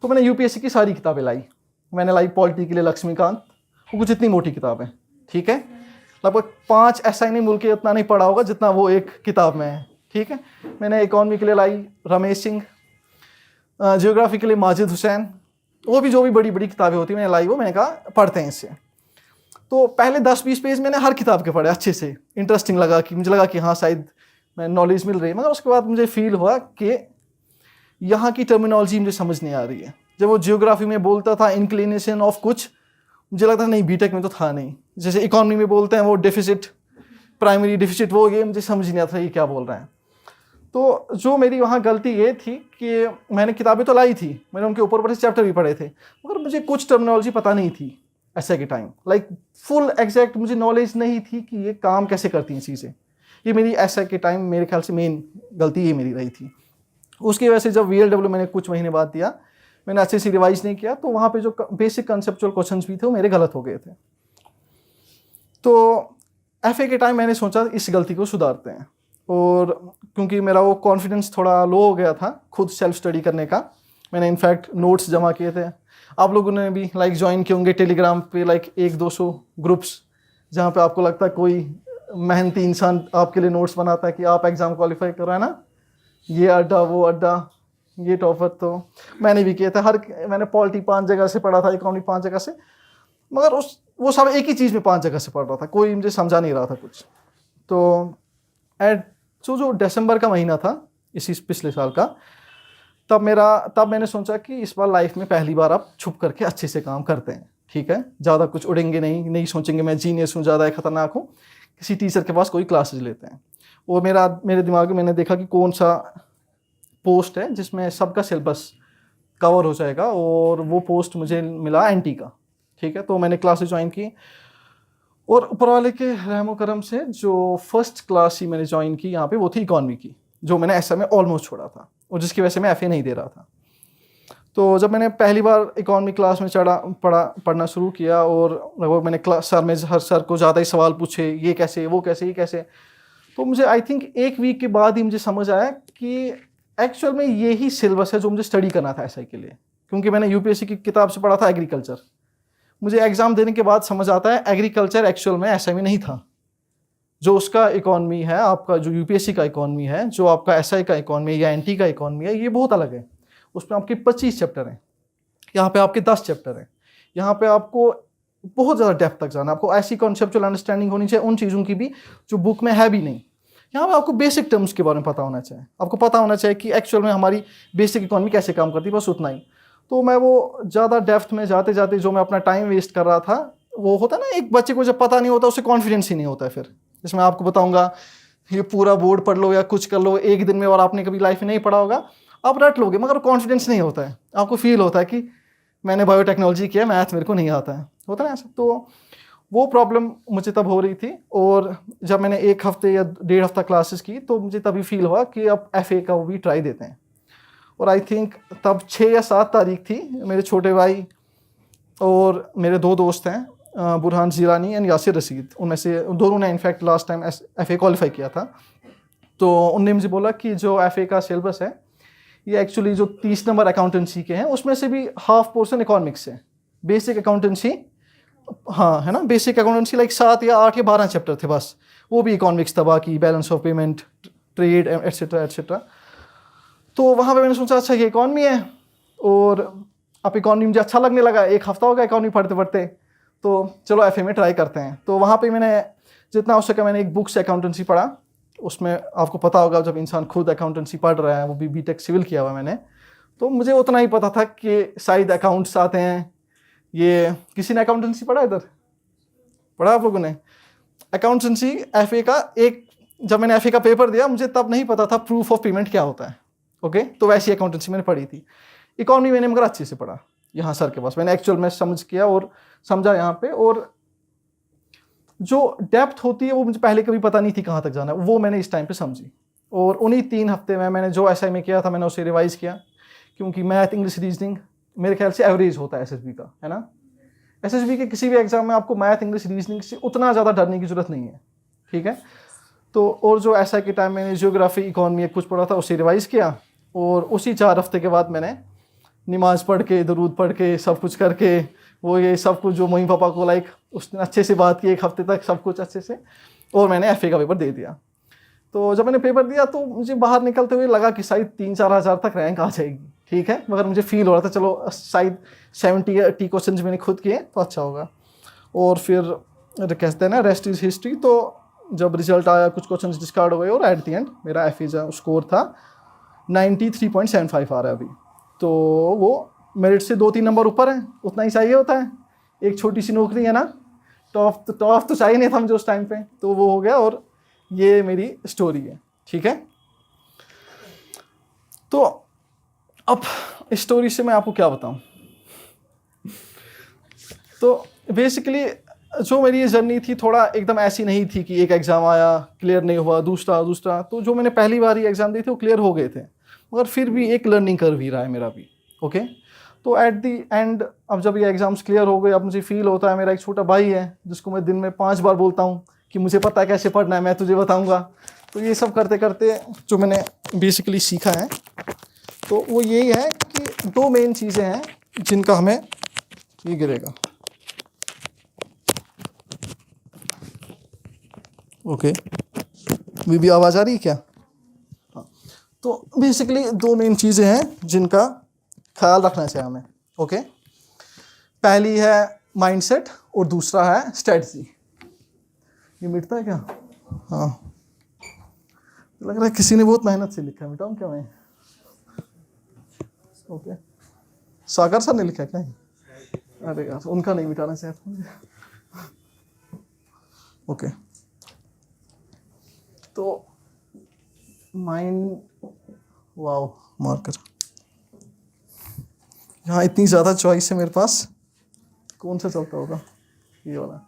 तो मैंने UPSC की सारी किताबें लाई, मैंने लाई पॉलिटी के लिए लक्ष्मीकांत, वो कुछ इतनी मोटी किताब है, ठीक है, लगभग 5 SI ने मिल के उतना नहीं पढ़ा होगा जितना वो एक किताब में है, ठीक है। मैंने इकोनॉमी के लिए लाई रमेश सिंह, जियोग्राफी के लिए माजिद हुसैन, वो भी जो भी बड़ी बड़ी किताबें होती मैंने लाई, वो मैंने कहा पढ़ते हैं इससे। तो पहले 10-20 पेज मैंने हर किताब के पढ़े अच्छे से, इंटरेस्टिंग लगा, कि मुझे लगा कि हाँ शायद मैं नॉलेज मिल रही है। मगर उसके बाद मुझे फील हुआ कि यहाँ की टर्मिनोलॉजी मुझे समझ नहीं आ रही है। जब वो जियोग्राफी में बोलता था इंक्लिनेशन ऑफ कुछ, मुझे लगता था नहीं बीटेक में तो था नहीं। जैसे इकोनॉमी में बोलते हैं वो डेफिसिट, प्राइमरी डेफिसिट, वो ये मुझे समझ नहीं आता ये क्या बोल रहे हैं। तो जो मेरी वहाँ गलती ये थी कि मैंने किताबें तो लाई थी, मैंने उनके ऊपर बड़े चैप्टर भी पढ़े थे, मगर मुझे कुछ टर्मिनोलॉजी पता नहीं थी ऐसे के टाइम, फुल एग्जैक्ट मुझे नॉलेज नहीं थी कि ये काम कैसे करती हैं चीज़ें। ये मेरी ऐसे के टाइम मेरे ख्याल से मेन गलती ये मेरी रही थी। उसकी वजह से जब VLW मैंने कुछ महीने बाद दिया, मैंने अच्छे से रिवाइज नहीं किया, तो वहाँ पे जो बेसिक कंसेप्चुअल क्वेश्चंस भी थे वो मेरे गलत हो गए थे। तो FA के टाइम मैंने सोचा इस गलती को सुधारते हैं, और क्योंकि मेरा वो कॉन्फिडेंस थोड़ा लो हो गया था खुद सेल्फ स्टडी करने का, मैंने इनफैक्ट नोट्स जमा किए थे। आप लोगों ने भी ज्वाइन किए होंगे टेलीग्राम पे 100-200 ग्रुप्स, जहाँ पे आपको लगता है कोई मेहनती इंसान आपके लिए नोट्स बनाता है कि आप एग्ज़ाम क्वालिफाई करो, है ना, ये अड्डा वो अड्डा, ये टॉपर। तो मैंने भी किया था, मैंने पॉलिटी 5 जगह से पढ़ा था, इकोनॉमी 5 जगह से, मगर वो सब एक ही चीज़ में 5 जगह से पढ़ रहा था, कोई मुझे समझा नहीं रहा था कुछ। तो जो दिसंबर का महीना था इसी पिछले साल का, तब मैंने सोचा कि इस बार लाइफ में पहली बार आप छुप करके अच्छे से काम करते हैं, ठीक है, ज़्यादा कुछ उड़ेंगे नहीं सोचेंगे मैं जीनियस हूँ, ज़्यादा खतरनाक हूँ, किसी टीचर के पास कोई क्लासेज लेते हैं। और मेरे दिमाग में मैंने देखा कि कौन सा पोस्ट है जिसमें सबका सिलेबस कवर हो जाएगा, और वो पोस्ट मुझे मिला NT का, ठीक है। तो मैंने क्लासेस ज्वाइन की, और ऊपर वाले के रहमो करम से जो फर्स्ट क्लास ही मैंने ज्वाइन की यहाँ पे वो थी इकॉनमी की, जो मैंने ऐसा में ऑलमोस्ट छोड़ा था और जिसकी वजह से मैं एफए नहीं दे रहा था। तो जब मैंने पहली बार इकॉनमी क्लास में पढ़ना शुरू किया और लगभग मैंने क्लास सर में हर सर को ज़्यादा ही सवाल पूछे, ये कैसे, वो कैसे, ये कैसे, तो मुझे आई थिंक एक वीक के बाद ही मुझे समझ आया कि एक्चुअल में ये ही सिलेबस है जो मुझे स्टडी करना था एसआई के लिए। क्योंकि मैंने यूपीएससी की किताब से पढ़ा था एग्रीकल्चर, मुझे एग्ज़ाम देने के बाद समझ आता है एग्रीकल्चर एक्चुअल में एसआई में नहीं था। जो उसका इकॉनमी है, आपका जो यूपीएससी का इकॉनमी है, जो आपका एसआई का इकॉनमी है या एनटी का इकॉनमी है, ये बहुत अलग है। उसमें आपके 25 चैप्टर हैं, यहाँ पे आपके 10 चैप्टर हैं। यहाँ पे आपको बहुत ज़्यादा डेप्थ तक जाना है, आपको ऐसी कॉन्सेप्चुअल अंडरस्टैंडिंग होनी चाहिए उन चीज़ों की भी जो बुक में है भी नहीं। यहाँ पे आपको बेसिक टर्म्स के बारे में पता होना चाहिए, आपको पता होना चाहिए कि एक्चुअल में हमारी बेसिक इकॉनमी कैसे काम करती है, बस उतना ही। तो मैं वो ज़्यादा डेप्थ में जाते जाते जो मैं अपना टाइम वेस्ट कर रहा था, वो होता है ना एक बच्चे को जब पता नहीं होता उसे कॉन्फिडेंस ही नहीं होता है। फिर जिसमें आपको बताऊँगा ये पूरा बोर्ड पढ़ लो या कुछ कर लो एक दिन में और आपने कभी लाइफ में नहीं पढ़ा होगा, आप रट लोगे मगर कॉन्फिडेंस नहीं होता है। आपको फील होता है कि मैंने बायोटेक्नोलॉजी किया, मैथ मेरे को नहीं आता है, होता है ना ऐसा। तो वो प्रॉब्लम मुझे तब हो रही थी और जब मैंने 1 हफ्ते या 1.5 हफ्ता क्लासेस की तो मुझे तभी फील हुआ कि अब एफए का वो भी ट्राई देते हैं। और आई थिंक तब 6 या 7 तारीख थी। मेरे छोटे भाई और मेरे 2 दोस्त हैं, बुरहान जीलानी एंड यासिर रशीद, उनमें से दोनों ने in fact last time FA qualify किया था। तो उनने मुझे बोला कि जो एफए का सिलेबस है ये एक्चुअली जो 30 नंबर अकाउंटेंसी के हैं उसमें से भी हाफ पोर्शन इकोनॉमिक्स है। बेसिक अकाउंटेंसी, हाँ है ना, बेसिक अकाउंटेंसी लाइक 7 या 8 या 12 चैप्टर थे बस, वो भी इकोनॉमिक्स था, बाकी balance of payment, trade etcetera etcetera. तो वहाँ पे मैंने सोचा अच्छा ये इकॉनमी है, और अब इकॉनमी मुझे अच्छा लगने लगा। 1 हफ्ता हो गया इकॉनमी पढ़ते पढ़ते, तो चलो एफए में ट्राई करते हैं। तो वहाँ पे मैंने जितना हो सका मैंने एक बुक से अकाउंटेंसी पढ़ा। उसमें आपको पता होगा जब इंसान खुद अकाउंटेंसी पढ़ रहा है, वो भी बीटेक सिविल किया हुआ मैंने, तो मुझे उतना ही पता था कि शायद अकाउंट्स आते हैं। ये किसी ने अकाउंटेंसी पढ़ा इधर? पढ़ा आप लोगों ने? अकाउंटेंसी एफए का एक, जब मैंने एफए का पेपर दिया मुझे तब नहीं पता था प्रूफ ऑफ पेमेंट क्या होता है। ओके, तो वैसी अकाउंटेंसी मैंने पढ़ी थी। इकॉनमी मैंने मगर अच्छे से पढ़ा यहाँ सर के पास, मैंने एक्चुअल में समझ किया और समझा यहाँ पे। और जो डेप्थ होती है वो मुझे पहले कभी पता नहीं थी कहाँ तक जाना है, वो मैंने इस टाइम पे समझी। और उन्हीं 3 हफ्ते में मैंने जो एसआई में किया था मैंने उसे रिवाइज़ किया, क्योंकि मैथ, इंग्लिश, रीजनिंग मेरे ख्याल से एवरेज होता है एसएसबी का, है ना। एसएसबी के किसी भी एग्जाम में आपको मैथ, इंग्लिश, रीजनिंग से उतना ज़्यादा डरने की जरूरत नहीं है, ठीक है। तो और जो एसआई के टाइम मैंने जियोग्राफी, इकॉनमी कुछ पढ़ा था उसे रिवाइज़ किया, और उसी 4 हफ्ते के बाद मैंने नमाज़ पढ़ के, दरूद पढ़ के, सब कुछ करके, वो ये सब कुछ जो मम्मी पापा को लाइक उसने अच्छे से बात की 1 हफ्ते तक सब कुछ अच्छे से, और मैंने एफए का पेपर दे दिया। तो जब मैंने पेपर दिया तो मुझे बाहर निकलते हुए लगा कि शायद 3-4 हज़ार तक रैंक आ जाएगी, ठीक है। मगर मुझे फील हो रहा था चलो शायद 70 या 80 क्वेश्चन मैंने खुद किए तो अच्छा होगा। और फिर कहते हैं ना रेस्ट इज़ हिस्ट्री, तो जब रिजल्ट आया कुछ क्वेश्चन डिस्कार्ड हो गए और एट द एंड मेरा एफए स्कोर था 93.75 आ रहा है अभी। तो वो मेरिट से 2-3 नंबर ऊपर है, उतना ही चाहिए होता है। एक छोटी सी नौकरी है ना, टॉप तो चाहिए नहीं था मुझे उस टाइम पे, तो वो हो गया। और ये मेरी स्टोरी है, ठीक है। तो अब इस स्टोरी से मैं आपको क्या बताऊं। तो बेसिकली जो मेरी ये जर्नी थी थोड़ा एकदम ऐसी नहीं थी कि एक एग्ज़ाम आया क्लियर नहीं हुआ, दूसरा। तो जो मैंने पहली बार ही एग्ज़ाम दिए थे वो क्लियर हो गए थे, मगर फिर भी एक लर्निंग कर्व ही रहा है मेरा भी, ओके। तो एट दी एंड अब जब ये एग्ज़ाम्स क्लियर हो गए, अब मुझे फील होता है मेरा एक छोटा भाई है जिसको मैं दिन में 5 बार बोलता हूँ कि मुझे पता है कैसे पढ़ना है, मैं तुझे बताऊँगा। तो ये सब करते करते जो मैंने बेसिकली सीखा है तो वो यही है कि 2 मेन चीज़ें हैं जिनका हमें, ये गिरेगा, ओके, भी आवाज़ आ रही है क्या? हाँ, तो बेसिकली 2 मेन चीज़ें हैं जिनका ख्याल रखना चाहिए हमें, ओके। पहली है माइंडसेट और दूसरा है स्ट्रेटजी। ये मिटता है क्या? हाँ, लग रहा है किसी ने बहुत मेहनत से लिखा है, मिटाऊँ क्या मैं? ओके, सागर सर ने लिखा है क्या? अरे यार उनका नहीं मिटाना चाहिए था मुझे। ओके, तो माइंड, वाओ मार्कर, यहाँ इतनी ज़्यादा चॉइस है मेरे पास, कौन सा चलता होगा? ये वाला,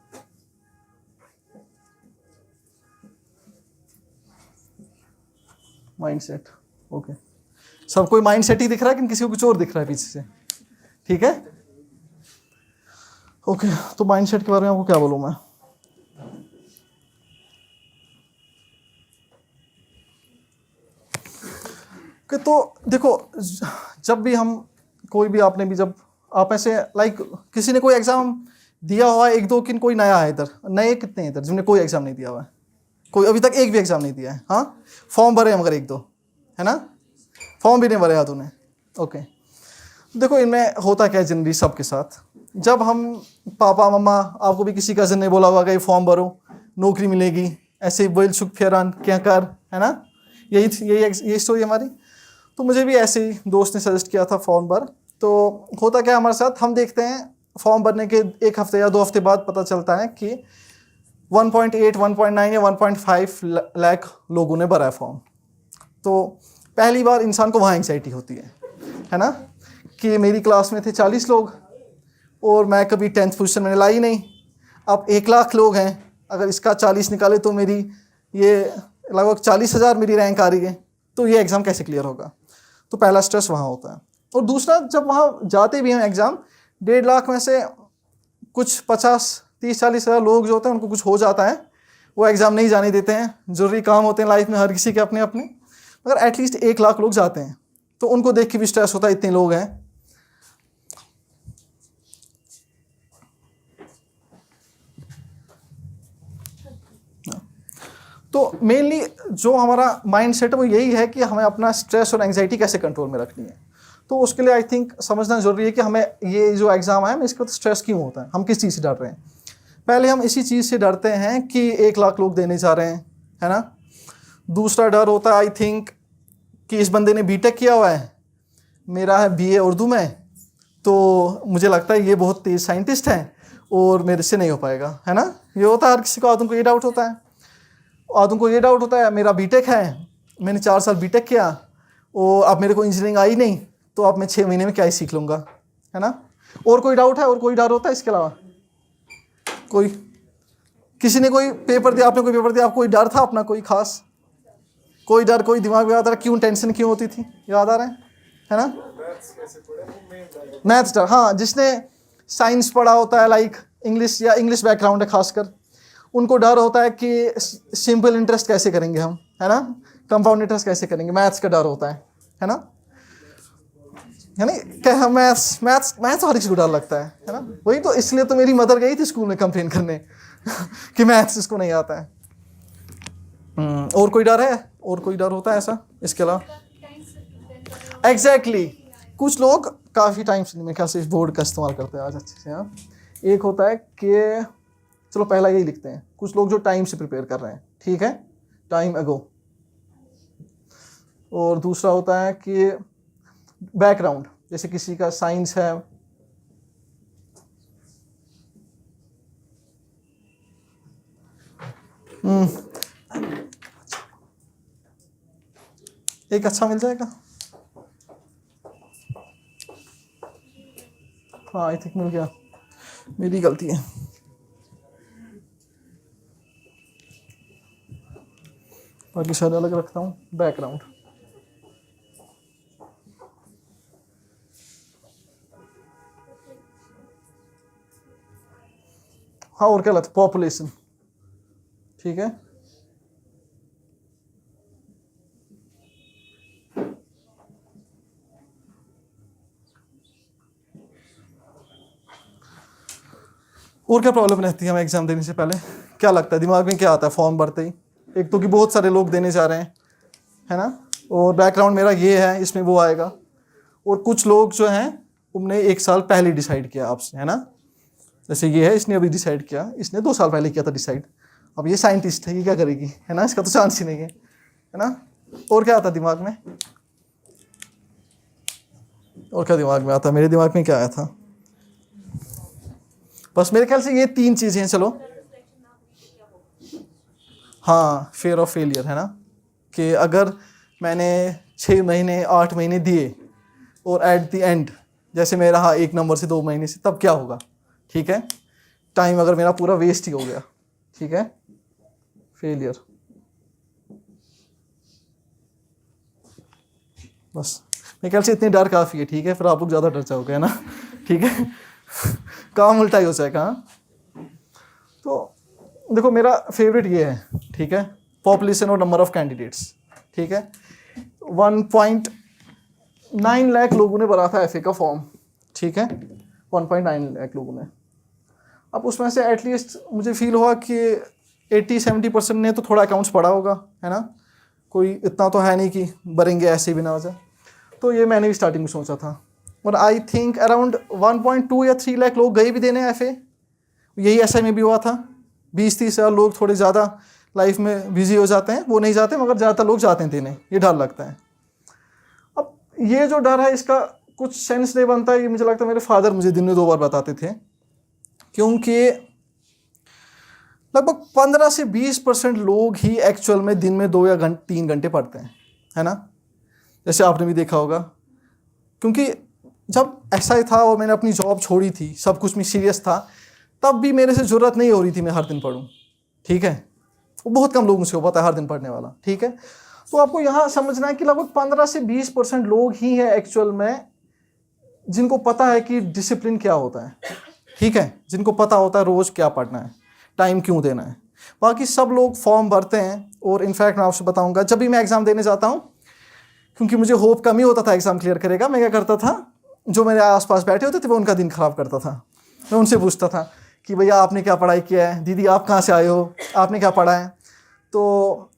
माइंडसेट, ओके। सब कोई माइंडसेट ही दिख रहा है कि किसी को कुछ और दिख रहा है पीछे से? ठीक है, ओके। तो माइंडसेट के बारे में आपको क्या बोलूँ मैं? कि तो देखो, जब भी हम कोई भी, आपने भी, जब आप ऐसे लाइक किसी ने कोई एग्जाम दिया हुआ है, एक दो किन कोई नया है इधर, नए कितने हैं इधर जिन्होंने कोई एग्जाम नहीं दिया हुआ है? कोई अभी तक एक भी एग्जाम नहीं दिया है? हाँ, फॉर्म भरे हैं मगर एक दो, है ना? फॉर्म भी नहीं भरे याद उन्हें, ओके। देखो इनमें होता क्या है जनरली सबके साथ, जब हम पापा मम्मा, आपको भी किसी कज़न ने बोला होगा कि फॉर्म भरो नौकरी मिलेगी, ऐसे बोल सुख फेरान क्या कर, है ना? यही स्टोरी हमारी। तो मुझे भी ऐसे ही दोस्त ने सजेस्ट किया था फॉर्म भर। तो होता क्या हमारे साथ, हम देखते हैं फॉर्म भरने के 1 हफ्ते या 2 हफ्ते बाद पता चलता है कि 1.8, 1.9 या 1.5 लाख लोगों ने भरा है फॉर्म। तो पहली बार इंसान को वहाँ एंग्जाइटी होती है ना? कि मेरी क्लास में थे 40 लोग और मैं कभी 10th पोजीशन मैंने लाई नहीं। अब 1 लाख लोग हैं, अगर इसका 40 निकाले तो मेरी ये लगभग 40,000 मेरी रैंक आ रही है, तो ये एग्ज़ाम कैसे क्लियर होगा? तो पहला स्ट्रेस वहाँ होता है। और दूसरा, जब वहाँ जाते भी हैं एग्ज़ाम, 1.5 लाख में से कुछ 50, 30, 40,000 लोग जो होते हैं उनको कुछ हो जाता है, वो एग्ज़ाम नहीं जाने देते हैं। ज़रूरी काम होते हैं लाइफ में हर किसी के अपने अपने, मगर एटलीस्ट 1 लाख लोग जाते हैं, तो उनको देख के भी स्ट्रेस होता है, इतने लोग हैं। तो मेनली जो हमारा माइंड सेट है वो यही है कि हमें अपना स्ट्रेस और एंग्जाइटी कैसे कंट्रोल में रखनी है। तो उसके लिए आई थिंक समझना ज़रूरी है कि हमें ये जो एग्ज़ाम है इसका स्ट्रेस क्यों होता है, हम किस चीज़ से डर रहे हैं। पहले हम इसी चीज़ से डरते हैं कि 1 लाख लोग देने जा रहे हैं, है ना? दूसरा डर होता है आई थिंक कि इस बंदे ने बीटेक किया हुआ है, मेरा है बीए उर्दू में, तो मुझे लगता है ये बहुत तेज साइंटिस्ट है और मेरे से नहीं हो पाएगा, है ना? ये होता है हर किसी को, आदम को ये डाउट होता है। आदम को ये डाउट होता है मेरा बीटेक है, मैंने 4 साल बीटेक किया और अब मेरे को इंजीनियरिंग आई नहीं, तो अब मैं 6 महीने में क्या ही सीख लूँगा, है ना? और कोई डाउट है, और कोई डर होता है इसके अलावा? कोई, किसी ने कोई पेपर दिया, आपने कोई पेपर दिया, आपको कोई डर था अपना कोई खास? कोई डर, कोई दिमाग में याद आ रहा, क्यों टेंशन क्यों होती थी, याद आ रहा है ना? मैथ्स डर, हाँ। जिसने साइंस पढ़ा होता है, लाइक इंग्लिश या इंग्लिश बैकग्राउंड है खासकर, उनको डर होता है कि सिंपल इंटरेस्ट कैसे करेंगे हम, है ना? कंपाउंड इंटरेस्ट कैसे करेंगे, मैथ्स का डर होता है ना? यानी क्या, मैथ्स हर किसी को डर लगता है ना? वही तो, इसलिए तो मेरी मदर गई थी स्कूल में कंप्लेन करने कि मैथ्स इसको नहीं आता है। और कोई डर है? और कोई डर होता है ऐसा इसके अलावा? एग्जैक्टली, कुछ लोग काफ़ी टाइम से, मेरे ख्याल से इस बोर्ड का इस्तेमाल करते हैं आज अच्छे से। हाँ, एक होता है कि चलो पहला यही लिखते हैं, कुछ लोग जो टाइम से प्रिपेयर कर रहे हैं, ठीक है, टाइम अगो। और दूसरा होता है कि बैकग्राउंड, जैसे किसी का साइंस है, एक अच्छा मिल जाएगा। हाँ, आई थिंक मिल गया, मेरी गलती है। बाकी शायद अलग रखता हूँ, बैकग्राउंड। हाँ, और क्या लगता है, पॉपुलेशन, ठीक है। और क्या प्रॉब्लम रहती है हमें एग्जाम देने से पहले? क्या लगता है दिमाग में, क्या आता है फॉर्म भरते ही? एक तो कि बहुत सारे लोग देने जा रहे हैं, है ना? और बैकग्राउंड मेरा ये है, इसमें वो आएगा। और कुछ लोग जो हैं उनने 1 साल पहले डिसाइड किया आपसे, है ना? जैसे ये है, इसने अभी डिसाइड किया, इसने 2 साल पहले किया था डिसाइड। अब ये साइंटिस्ट है, ये क्या करेगी, है ना? इसका तो चांस ही नहीं है ना? और क्या आता दिमाग में? और क्या दिमाग में आता? मेरे दिमाग में क्या आया था, बस मेरे ख्याल से ये 3 चीज़ें हैं। चलो, हाँ, फेयर ऑफ फेलियर, है ना? कि अगर मैंने 6 महीने 8 महीने दिए और एट द एंड जैसे मैं रहा 1 नंबर से 2 महीने से, तब क्या होगा? ठीक है, टाइम अगर मेरा पूरा वेस्ट ही हो गया, ठीक है, फेलियर। बस मेरे ख्याल से इतनी डर काफ़ी है, ठीक है, फिर आप लोग ज़्यादा डर जाओगे, है ना, ठीक है। काम उल्टा ही हो जाएगा। हाँ, तो देखो मेरा फेवरेट ये है, ठीक है, पॉपुलेशन और नंबर ऑफ कैंडिडेट्स, ठीक है। 1.9 लाख लोगों ने भरा था एफए का फॉर्म, ठीक है, 1.9 लाख लोगों ने। अब उसमें से एटलीस्ट मुझे फील हुआ कि 80-70% ने तो थोड़ा अकाउंट्स पढ़ा होगा, है ना, कोई इतना तो है नहीं कि भरेंगे ऐसे ही बिना वजह। तो ये मैंने भी स्टार्टिंग में सोचा था, और आई थिंक अराउंड 1.2 या 3 लाख लोग गए भी देने एफए। यही एसआई में भी हुआ था, 20-30 हज़ार लोग थोड़े ज़्यादा लाइफ में बिजी हो जाते हैं, वो नहीं जाते, मगर ज़्यादातर लोग जाते हैं देने, ये डर लगता है। अब ये जो डर है इसका कुछ सेंस नहीं बनता है, ये मुझे लगता है मेरे फादर मुझे दिन में 2 बार बताते थे, क्योंकि लगभग 15 से 20% लोग ही एक्चुअल में दिन में 2 या 3 घंटे पढ़ते हैं, है ना, जैसे आपने भी देखा होगा। क्योंकि जब ऐसा ही था और मैंने अपनी जॉब छोड़ी थी, सब कुछ में सीरियस था, तब भी मेरे से ज़रूरत नहीं हो रही थी मैं हर दिन पढूं, ठीक है, वो बहुत कम लोगों से हो पाता है हर दिन पढ़ने वाला, ठीक है। तो आपको यहाँ समझना है कि लगभग 15 से 20% लोग ही हैं एक्चुअल में जिनको पता है कि डिसिप्लिन क्या होता है, ठीक है, जिनको पता होता है रोज़ क्या पढ़ना है, टाइम क्यों देना है। बाकी सब लोग फॉर्म भरते हैं, और इनफैक्ट मैं आपसे बताऊंगा, जब भी मैं एग्ज़ाम देने जाता हूँ, क्योंकि मुझे होप कम ही होता था एग्ज़ाम क्लियर करेगा, मैं क्या करता था, जो मेरे आसपास बैठे होते थे वो उनका दिन ख़राब करता था। मैं उनसे पूछता था कि भैया आपने क्या पढ़ाई किया है, दीदी आप कहाँ से आए हो, आपने क्या पढ़ा है। तो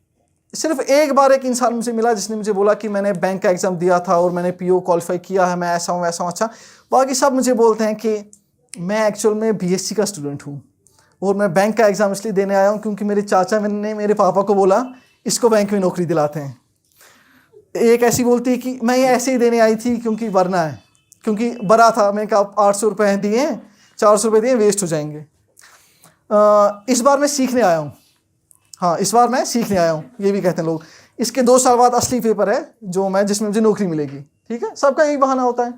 सिर्फ एक बार एक इंसान मुझे मिला जिसने मुझे बोला कि मैंने बैंक का एग्ज़ाम दिया था और मैंने पीओ क्वालिफाई किया है, मैं ऐसा हूँ वैसा हूँ। अच्छा, बाकी सब मुझे बोलते हैं कि मैं एक्चुअल में बीएससी का स्टूडेंट हूँ, और मैं बैंक का एग्ज़ाम इसलिए देने आया हूँ क्योंकि मेरे चाचा ने मेरे पापा को बोला इसको बैंक में नौकरी दिलाते हैं। एक ऐसी बोलती है कि मैं ये ऐसे ही देने आई थी क्योंकि भरना है, क्योंकि भरा था, मैंने कहा 800 रुपये दिए, 400 रुपये दिए, वेस्ट हो जाएंगे। इस बार मैं सीखने आया हूँ, हाँ इस बार मैं सीखने आया हूँ, ये भी कहते हैं लोग। इसके 2 साल बाद असली पेपर है जिसमें मुझे नौकरी मिलेगी, ठीक है, सबका यही बहाना होता है।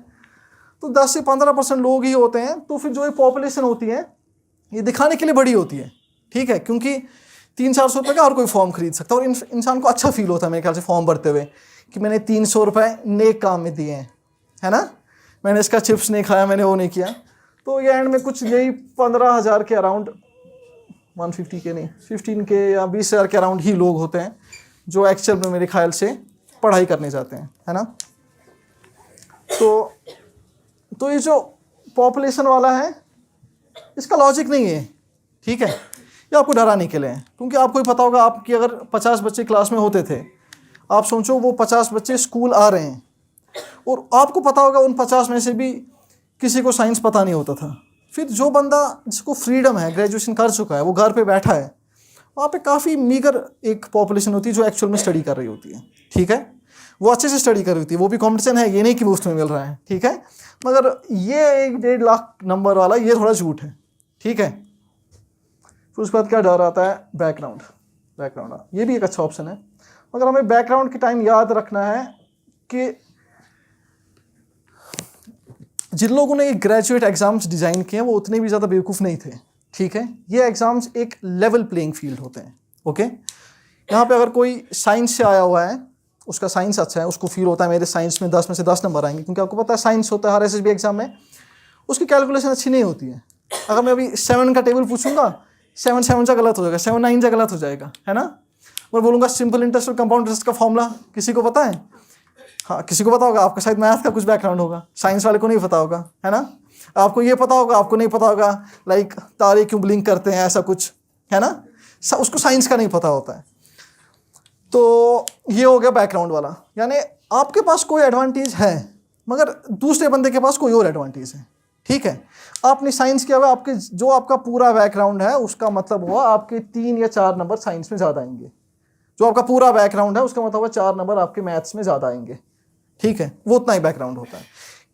तो 10 से 15% लोग ही होते हैं। तो फिर जो ये पॉपुलेशन होती है ये दिखाने के लिए बड़ी होती है, ठीक है, क्योंकि 300-400 रुपये का हर कोई फॉर्म खरीद सकता है, और इंसान को अच्छा फील होता है मेरे ख्याल से फॉर्म भरते हुए कि मैंने 300 रुपये नेक काम में दिए हैं, है ना, मैंने इसका चिप्स नहीं खाया, मैंने वो नहीं किया। तो ये एंड में कुछ यही 15,000 के अराउंड, 150 के नहीं, 15 के या 20,000 के अराउंड ही लोग होते हैं जो एक्चुअल में मेरे ख्याल से पढ़ाई करने जाते हैं, है ना। तो ये जो पॉपुलेशन वाला है इसका लॉजिक नहीं है, ठीक है, ये आपको डराने के लिए है। क्योंकि आपको ही पता होगा, आपकी अगर 50 बच्चे क्लास में होते थे, आप सोचो वो 50 बच्चे स्कूल आ रहे हैं, और आपको पता होगा उन 50 में से भी किसी को साइंस पता नहीं होता था। फिर जो बंदा जिसको फ्रीडम है, ग्रेजुएशन कर चुका है, वो घर पे बैठा है, वहाँ पे काफ़ी मीगर एक पॉपुलेशन होती है जो एक्चुअल में स्टडी कर रही होती है, ठीक है, वो अच्छे से स्टडी कर रही होती है, वो भी कंपटीशन है, ये नहीं कि मुफ्त में मिल रहा है, ठीक है। मगर ये 1-1.5 लाख नंबर वाला ये थोड़ा झूठ है, ठीक है। फिर उसके बाद क्या डर आता है, बैकग्राउंड, ये भी एक अच्छा ऑप्शन है। मगर हमें बैकग्राउंड के टाइम याद रखना है कि जिन लोगों ने ग्रेजुएट एग्ज़ाम्स डिज़ाइन किए हैं वो उतने भी ज़्यादा बेवकूफ़ नहीं थे, ठीक है। ये एग्ज़ाम्स एक लेवल प्लेइंग फील्ड होते हैं, ओके। यहाँ पे अगर कोई साइंस से आया हुआ है, उसका साइंस अच्छा है, उसको फील होता है मेरे साइंस में 10 में से 10 नंबर आएंगे, क्योंकि आपको पता है साइंस होता है हर एसएसबी एग्ज़ाम में, उसकी कैलकुलेशन अच्छी नहीं होती है। अगर मैं अभी 7 का टेबल पूछूंगा, 7 जा गलत हो जाएगा, 7 9 जा गलत हो जाएगा, है ना। मैं बोलूँगा सिंपल इंटरेस्ट और कंपाउंड इंटरेस्ट का फॉर्मूला किसी को पता है? हाँ, किसी को पता होगा, आपका शायद मैथ का कुछ बैकग्राउंड होगा, साइंस वाले को नहीं पता होगा, है ना। आपको ये पता होगा, आपको नहीं पता होगा, लाइक तारे क्यों ब्लिंक करते हैं, ऐसा कुछ, है ना, उसको साइंस का नहीं पता होता है। तो ये हो गया बैकग्राउंड वाला, यानी आपके पास कोई एडवांटेज है मगर दूसरे बंदे के पास कोई और एडवांटेज है, ठीक है। आपने साइंस किया हुआ, आपके जो आपका पूरा बैकग्राउंड है उसका मतलब हुआ आपके 3 या 4 नंबर साइंस में ज़्यादा आएंगे। जो आपका पूरा बैकग्राउंड है उसका मतलब हुआ 4 नंबर आपके मैथ्स में ज़्यादा आएंगे, ठीक है। वो उतना ही बैकग्राउंड होता है,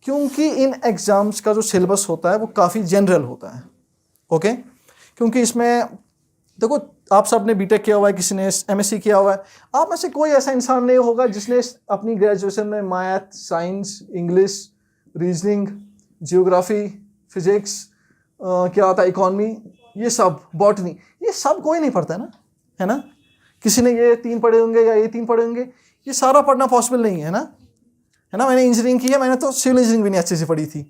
क्योंकि इन एग्ज़ाम्स का जो सिलेबस होता है वो काफ़ी जनरल होता है, ओके। क्योंकि इसमें देखो, आप सब ने बीटेक किया हुआ है, किसी ने एमएससी किया हुआ है, आप में से कोई ऐसा इंसान नहीं होगा जिसने अपनी ग्रेजुएशन में math, science, English, reasoning, geography, physics, क्या आता है, इकॉनमी, ये सब, बॉटनी, ये सब कोई नहीं पढ़ता है ना, है ना। किसी ने ये 3 पढ़े होंगे या ये 3 पढ़े होंगे, ये सारा पढ़ना पॉसिबल नहीं है ना। है ना। मैंने इंजीनियरिंग की है, मैंने तो सिविल इंजीनियरिंग भी नहीं अच्छे से पढ़ी थी,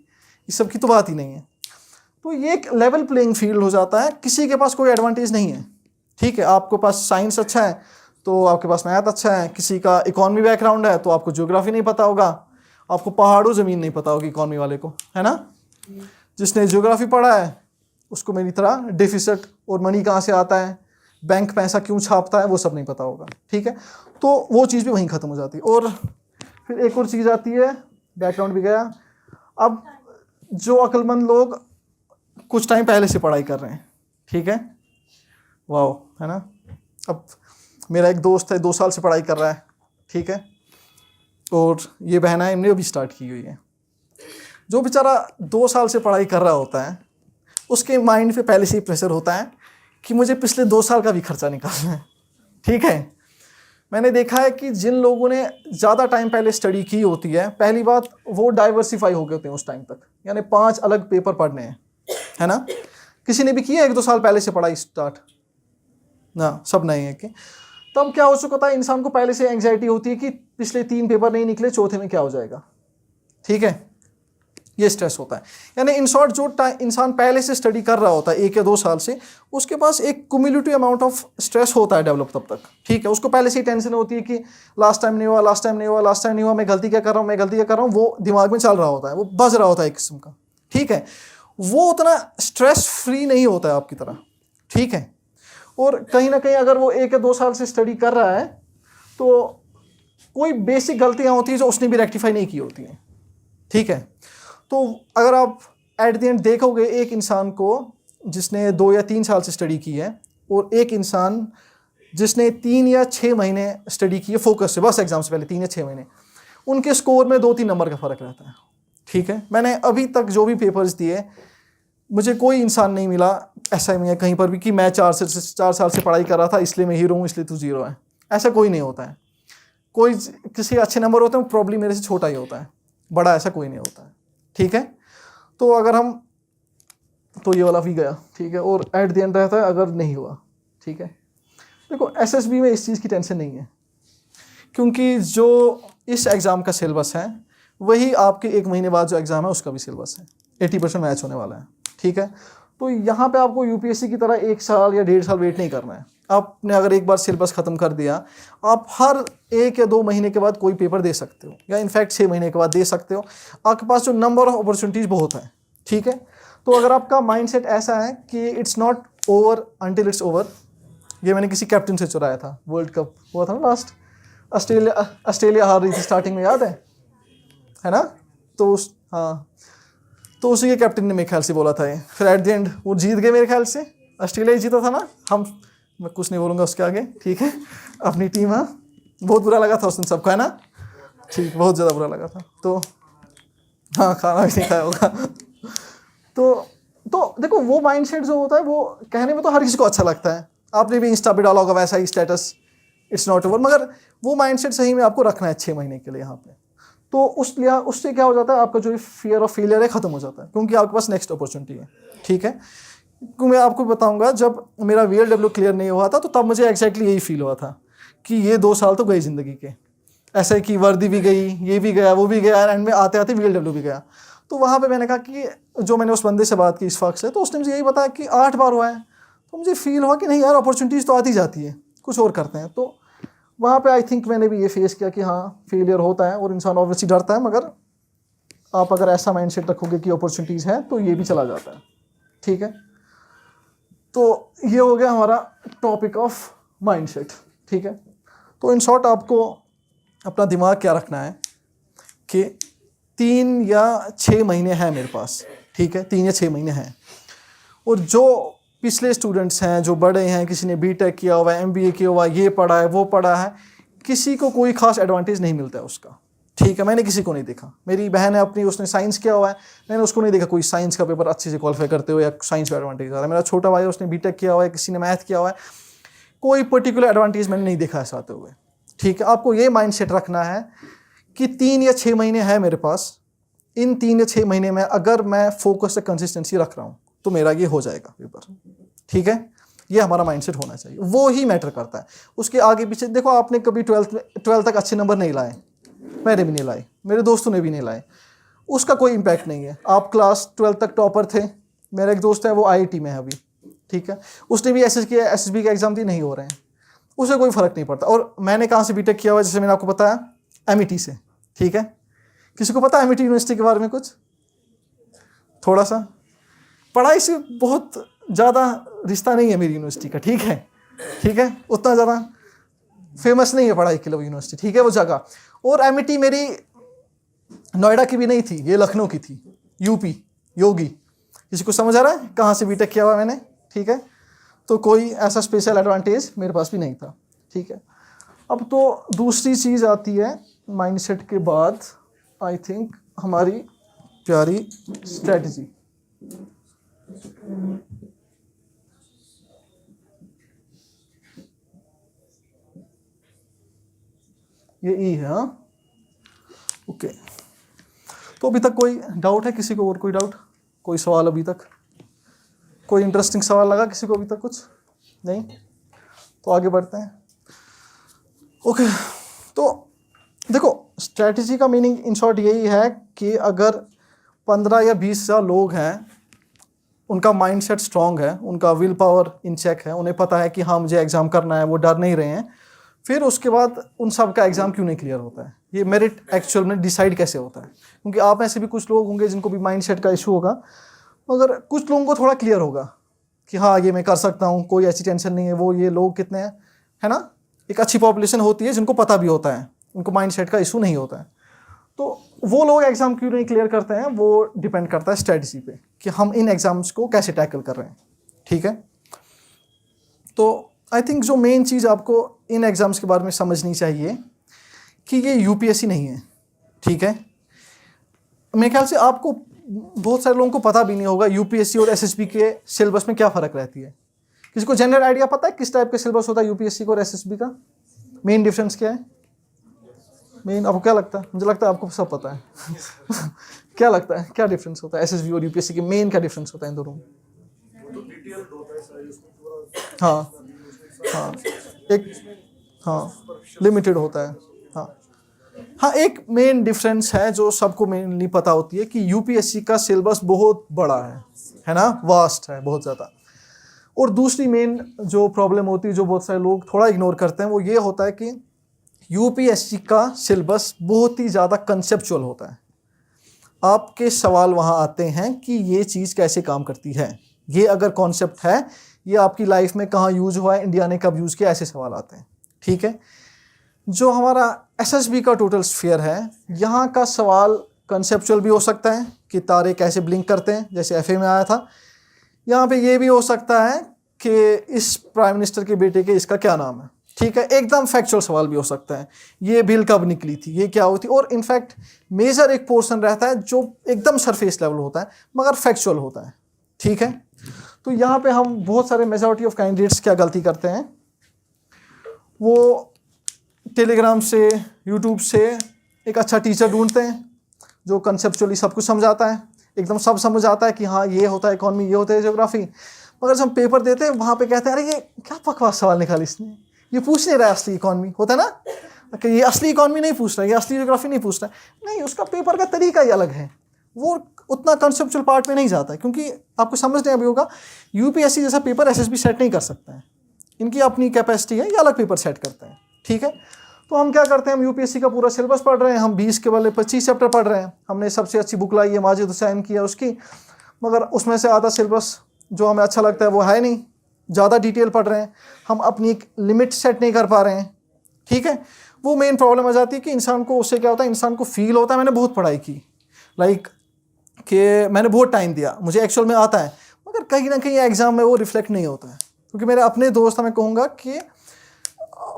इस सब की तो बात ही नहीं है। तो ये एक लेवल प्लेइंग फील्ड हो जाता है, किसी के पास कोई एडवांटेज नहीं है, ठीक है। आपके पास साइंस अच्छा है तो आपके पास मैथ अच्छा है, किसी का इकोनॉमी बैकग्राउंड है तो आपको ज्योग्राफी नहीं पता होगा, आपको पहाड़ों ज़मीन नहीं पता होगी इकोनॉमी वाले को, है ना। जिसने ज्योग्राफी पढ़ा है उसको मेरी तरह डेफिसिट और मनी कहाँ से आता है, बैंक पैसा क्यों छापता है, वो सब नहीं पता होगा, ठीक है। तो वो चीज़ भी वहीं ख़त्म हो जाती है। और फिर एक और चीज़ आती है, बैकग्राउंड भी गया। अब जो अक्लमंद लोग कुछ टाइम पहले से पढ़ाई कर रहे हैं, ठीक है, वाह, है ना। अब मेरा एक दोस्त है 2 साल से पढ़ाई कर रहा है, ठीक है, और ये बहना है इन्हें अभी स्टार्ट की हुई है। जो बेचारा 2 साल से पढ़ाई कर रहा होता है उसके माइंड पे पहले से ही प्रेशर होता है कि मुझे पिछले 2 साल का भी खर्चा निकालना है, ठीक है। मैंने देखा है कि जिन लोगों ने ज़्यादा टाइम पहले स्टडी की होती है, पहली बात वो डाइवर्सिफाई हो गए होते हैं उस टाइम तक, यानी 5 अलग पेपर पढ़ने हैं, है ना। किसी ने भी किया 1-2 साल पहले से पढ़ाई स्टार्ट ना, सब नहीं है कि तब क्या हो चुका था, इंसान को पहले से एंग्जाइटी होती है कि पिछले 3 पेपर नहीं निकले, चौथे में क्या हो जाएगा, ठीक है। ये स्ट्रेस होता है। यानी इन शॉर्ट जो इंसान पहले से स्टडी कर रहा होता है 1 या 2 साल से, उसके पास एक क्यूमुलेटिव अमाउंट ऑफ स्ट्रेस होता है डेवलप तब तक, ठीक है। उसको पहले से ही टेंशन होती है कि लास्ट टाइम नहीं हुआ, लास्ट टाइम नहीं हुआ, लास्ट टाइम नहीं हुआ, मैं गलती क्या कर रहा हूँ, मैं गलती क्या कर रहा हूँ, वो दिमाग में चल रहा होता है, वो बज रहा होता है एक किस्म का, ठीक है। वो उतना स्ट्रेस फ्री नहीं होता है आपकी तरह, ठीक है। और कहीं ना कहीं अगर वो 1 या 2 साल से स्टडी कर रहा है तो कोई बेसिक गलतियाँ होती हैं जो उसने भी रेक्टिफाई नहीं की होती हैं, ठीक है। तो अगर आप एट द एंड देखोगे एक इंसान को जिसने 2 या 3 साल से स्टडी की है और एक इंसान जिसने 3 या 6 महीने स्टडी की है फोकस से, बस एग्जाम से पहले 3 या 6 महीने, उनके स्कोर में 2-3 नंबर का फ़र्क रहता है, ठीक है। मैंने अभी तक जो भी पेपर्स दिए, मुझे कोई इंसान नहीं मिला ऐसा में कहीं पर भी कि मैं 4 साल से पढ़ाई कर रहा था इसलिए मैं हीरो हूँ इसलिए तू जीरो है, ऐसा कोई नहीं होता है। कोई किसी अच्छे नंबर होते हैं प्रॉब्लम मेरे से छोटा ही होता है, बड़ा ऐसा कोई नहीं होता है, ठीक है। तो अगर हम तो ये वाला भी गया, ठीक है, और एट द एंड रहता है अगर नहीं हुआ, ठीक है। देखो एसएसबी में इस चीज़ की टेंशन नहीं है क्योंकि जो इस एग्ज़ाम का सिलेबस है वही आपके 1 महीने बाद जो एग्ज़ाम है उसका भी सिलेबस है, 80% मैच होने वाला है, ठीक है। तो यहाँ पे आपको यूपीएससी की तरह 1 साल या 1.5 साल वेट नहीं करना है। आपने अगर एक बार सिलेबस ख़त्म कर दिया, आप हर 1 या 2 महीने के बाद कोई पेपर दे सकते हो या इनफैक्ट 6 महीने के बाद दे सकते हो। आपके पास जो नंबर ऑफ अपॉर्चुनिटीज़ बहुत है, ठीक है। तो अगर आपका माइंडसेट ऐसा है कि it's not over until it's over, ये मैंने किसी कैप्टन से चुराया था, वर्ल्ड कप हुआ था ना लास्ट, ऑस्ट्रेलिया हार रही थी स्टार्टिंग में, याद है ना। तो हाँ, तो उसी के कैप्टन ने मेरे ख्याल से बोला था ये, फिर एट द एंड वो जीत गए मेरे ख्याल से, ऑस्ट्रेलिया ही जीता था ना। मैं कुछ नहीं बोलूँगा उसके आगे, ठीक है, अपनी टीम। हाँ, बहुत बुरा लगा था उस दिन सबको, है ना, ठीक, बहुत ज़्यादा बुरा लगा था। तो हाँ, खाना भी नहीं खाया होगा। तो देखो वो माइंडसेट जो होता है वो कहने में तो हर किसी को अच्छा लगता है, आपने भी इंस्टा पे डाला होगा वैसा ही स्टेटस, इट्स नॉट ओवर, मगर वो माइंडसेट सही में आपको रखना है 6 महीने के लिए यहाँ पे। तो उससे क्या हो जाता है, आपका जो फियर ऑफ फेलियर है ख़त्म हो जाता है क्योंकि आपके पास नेक्स्ट अपॉर्चुनिटी है, ठीक है। क्योंकि मैं आपको बताऊंगा जब मेरा VLW क्लियर नहीं हुआ था तो तब मुझे एग्जैक्टली यही फील हुआ था कि ये 2 साल तो गई ज़िंदगी के, ऐसा है कि वर्दी भी गई, ये भी गया, वो भी गया, एंड में आते आते VLW भी गया। तो वहाँ पे मैंने कहा कि जो मैंने उस बंदे से बात की इशफाक से, तो उसने मुझे यही बताया कि 8 बार हुआ है। तो मुझे फील हुआ कि नहीं यार, अपॉर्चुनिटीज़ तो आती जाती है, कुछ और करते हैं। तो वहाँ पे आई थिंक मैंने भी ये फेस किया कि हाँ, फेलियर होता है और इंसान ऑब्वियसली डरता है, मगर आप अगर ऐसा माइंडसेट रखोगे कि अपॉर्चुनिटीज़ हैं तो ये भी चला जाता है, ठीक है। तो ये हो गया हमारा टॉपिक ऑफ माइंडसेट, ठीक है। तो इन शॉर्ट आपको अपना दिमाग क्या रखना है कि 3 या 6 महीने हैं मेरे पास, ठीक है, 3 या 6 महीने हैं। और जो पिछले स्टूडेंट्स हैं जो बड़े हैं, किसी ने बीटेक किया हुआ है, MBA किया हुआ है, ये पढ़ा है, वो पढ़ा है, किसी को कोई ख़ास एडवांटेज नहीं मिलता है उसका, ठीक है। मैंने किसी को नहीं देखा, मेरी बहन है अपनी, उसने साइंस किया हुआ है, मैंने उसको नहीं देखा कोई साइंस का पेपर अच्छे से क्वालिफाई करते हुए या साइंस में एडवांटेज आ रहा है। मेरा छोटा भाई है, उसने बीटेक किया हुआ है, किसी ने मैथ किया हुआ है, कोई पर्टिकुलर एडवांटेज मैंने नहीं देखा ऐसा आते हुए, ठीक है। आपको ये माइंडसेट रखना है कि 3 या 6 महीने हैं मेरे पास, इन 3 या 6 महीने में अगर मैं फोकस से कंसिस्टेंसी रख रहा हूँ तो मेरा ये हो जाएगा पेपर, ठीक है। ये हमारा माइंडसेट होना चाहिए, वो ही मैटर करता है। उसके आगे पीछे देखो, आपने कभी 12th तक अच्छे नंबर नहीं लाए, मैंने भी नहीं लाए, मेरे दोस्तों ने भी नहीं लाए, उसका कोई इम्पैक्ट नहीं है। आप क्लास 12 तक टॉपर थे, मेरा एक दोस्त है वो IIT में है अभी, ठीक है, उसने भी SSB के एग्ज़ाम दिए, नहीं हो रहे हैं, उसे कोई फ़र्क नहीं पड़ता। और मैंने कहाँ से बीटेक किया हुआ, जैसे मैंने आपको बताया MIT से, ठीक है। किसी को पता है MIT यूनिवर्सिटी के बारे में कुछ? थोड़ा सा, पढ़ाई से बहुत ज़्यादा रिश्ता नहीं है मेरी यूनिवर्सिटी का, ठीक है, ठीक है, उतना ज़्यादा फेमस नहीं है पढ़ाई के लिए वो यूनिवर्सिटी, ठीक है, वो जगह। और MIT मेरी नोएडा की भी नहीं थी, ये लखनऊ की थी, UP योगी। किसी को समझ आ रहा है कहाँ से बीटेक किया हुआ मैंने, ठीक है। तो कोई ऐसा स्पेशल एडवांटेज मेरे पास भी नहीं था, ठीक है। अब तो दूसरी चीज़ आती है माइंडसेट के बाद, आई थिंक हमारी प्यारी स्ट्रेटजी। ये ई है, हाँ, ओके। तो अभी तक कोई डाउट है किसी को? और कोई डाउट, कोई सवाल अभी तक? कोई इंटरेस्टिंग सवाल लगा किसी को अभी तक? कुछ नहीं? तो आगे बढ़ते हैं। ओके, तो देखो स्ट्रैटेजी का मीनिंग इन शॉर्ट यही है कि अगर 15 या 20 हज़ार लोग हैं, उनका माइंडसेट स्ट्रांग है, उनका विल पावर इन चेक है, उन्हें पता है कि हाँ मुझे एग्ज़ाम करना है, वो डर नहीं रहे हैं, फिर उसके बाद उन सब का एग्ज़ाम क्यों नहीं क्लियर होता है? ये मेरिट एक्चुअल में डिसाइड कैसे होता है? क्योंकि आप ऐसे भी कुछ लोग होंगे जिनको भी माइंडसेट का इशू होगा, मगर कुछ लोगों को थोड़ा क्लियर होगा कि हाँ ये मैं कर सकता हूँ, कोई ऐसी टेंशन नहीं है। वो ये लोग कितने हैं, है ना, एक अच्छी पॉपुलेशन होती है जिनको पता भी होता है, उनको माइंडसेट का इशू नहीं होता है। तो वो लोग एग्ज़ाम क्यों नहीं क्लियर करते हैं, वो डिपेंड करता है स्ट्रेटजी पे कि हम इन एग्ज़ाम्स को कैसे टैकल कर रहे हैं, ठीक है। तो आई थिंक जो मेन चीज़ आपको इन एग्ज़ाम्स के बारे में समझनी चाहिए कि ये UPSC नहीं है, ठीक है। मेरे ख्याल से आपको बहुत सारे लोगों को पता भी नहीं होगा UPSC और SSB के सिलेबस में क्या फ़र्क रहती है। किसी को जनरल आइडिया पता है किस टाइप का सिलेबस होता है UPSC का और SSB का? मेन डिफरेंस क्या है? मेन आपको क्या लगता है? मुझे लगता है आपको सब पता है। क्या लगता है क्या डिफरेंस होता है SSB और UPSC के? मेन क्या डिफरेंस होता है इन दोनों में? हाँ हाँ, एक हाँ लिमिटेड होता है। हाँ हाँ, एक मेन डिफरेंस है जो सबको मेनली पता होती है कि UPSC का सिलेबस बहुत बड़ा है ना, वास्ट है बहुत ज़्यादा। और दूसरी मेन जो प्रॉब्लम होती है जो बहुत सारे लोग थोड़ा इग्नोर करते हैं, वो ये होता है कि UPSC का सिलेबस बहुत ही ज़्यादा कंसेप्चुअल होता है। आपके सवाल वहाँ आते हैं कि ये चीज़ कैसे काम करती है, ये अगर कॉन्सेप्ट है ये आपकी लाइफ में कहाँ यूज हुआ है, इंडिया ने कब यूज़ किया, ऐसे सवाल आते हैं, ठीक है। जो हमारा SSB का टोटल स्फीयर है, यहाँ का सवाल कंसेप्चुअल भी हो सकता है कि तारे कैसे ब्लिंक करते हैं, जैसे FA में आया था। यहाँ पे ये भी हो सकता है कि इस प्राइम मिनिस्टर के बेटे के इसका क्या नाम है, ठीक है। एकदम फैक्चुअल सवाल भी हो सकता है, ये बिल कब निकली थी, ये क्या होती। और इनफैक्ट मेजर एक पोर्शन रहता है जो एकदम सरफेस लेवल होता है मगर फैक्चुअल होता है, ठीक है। तो यहाँ पे हम बहुत सारे मेजॉरिटी ऑफ कैंडिडेट्स क्या गलती करते हैं, वो टेलीग्राम से यूट्यूब से एक अच्छा टीचर ढूंढते हैं जो कंसेप्चुअली सब कुछ समझाता है, एकदम सब समझ आता है कि हाँ ये होता है इकॉनमी, ये होता है ज्योग्राफी। मगर जब हम पेपर देते हैं वहाँ पे कहते हैं अरे ये क्या बकवास सवाल निकाली इसने, ये पूछ नहीं रहा है असली इकॉनमी, होता है ना कि ये असली इकॉनमी नहीं पूछ रहा है, ये असली ज्योग्राफी नहीं पूछ रहा है। नहीं, उसका पेपर का तरीका ही अलग है, वो उतना कंसेप्चुअल पार्ट में नहीं जाता है। क्योंकि आपको समझने अभी होगा UPSC जैसा पेपर SSB सेट नहीं कर सकता है, इनकी अपनी कैपेसिटी है, ये अलग पेपर सेट करते हैं, ठीक है। तो हम क्या करते हैं, हम UPSC का पूरा सिलेबस पढ़ रहे हैं, हम 20 के वाले 25 चैप्टर पढ़ रहे हैं, हमने सबसे अच्छी बुक लाई है माजिद हुसैन की है उसकी, मगर उसमें से आधा सिलेबस जो हमें अच्छा लगता है वो है नहीं, ज़्यादा डिटेल पढ़ रहे हैं, हम अपनी एक लिमिट सेट नहीं कर पा रहे हैं, ठीक है। वो मेन प्रॉब्लम आ जाती है कि इंसान को उससे क्या होता है, इंसान को फील होता है मैंने बहुत पढ़ाई की, लाइक कि मैंने बहुत टाइम दिया, मुझे एक्चुअल में आता है, मगर कहीं ना कहीं एग्ज़ाम में वो रिफ्लेक्ट नहीं होता है। क्योंकि मेरे अपने दोस्त मैं कहूँगा कि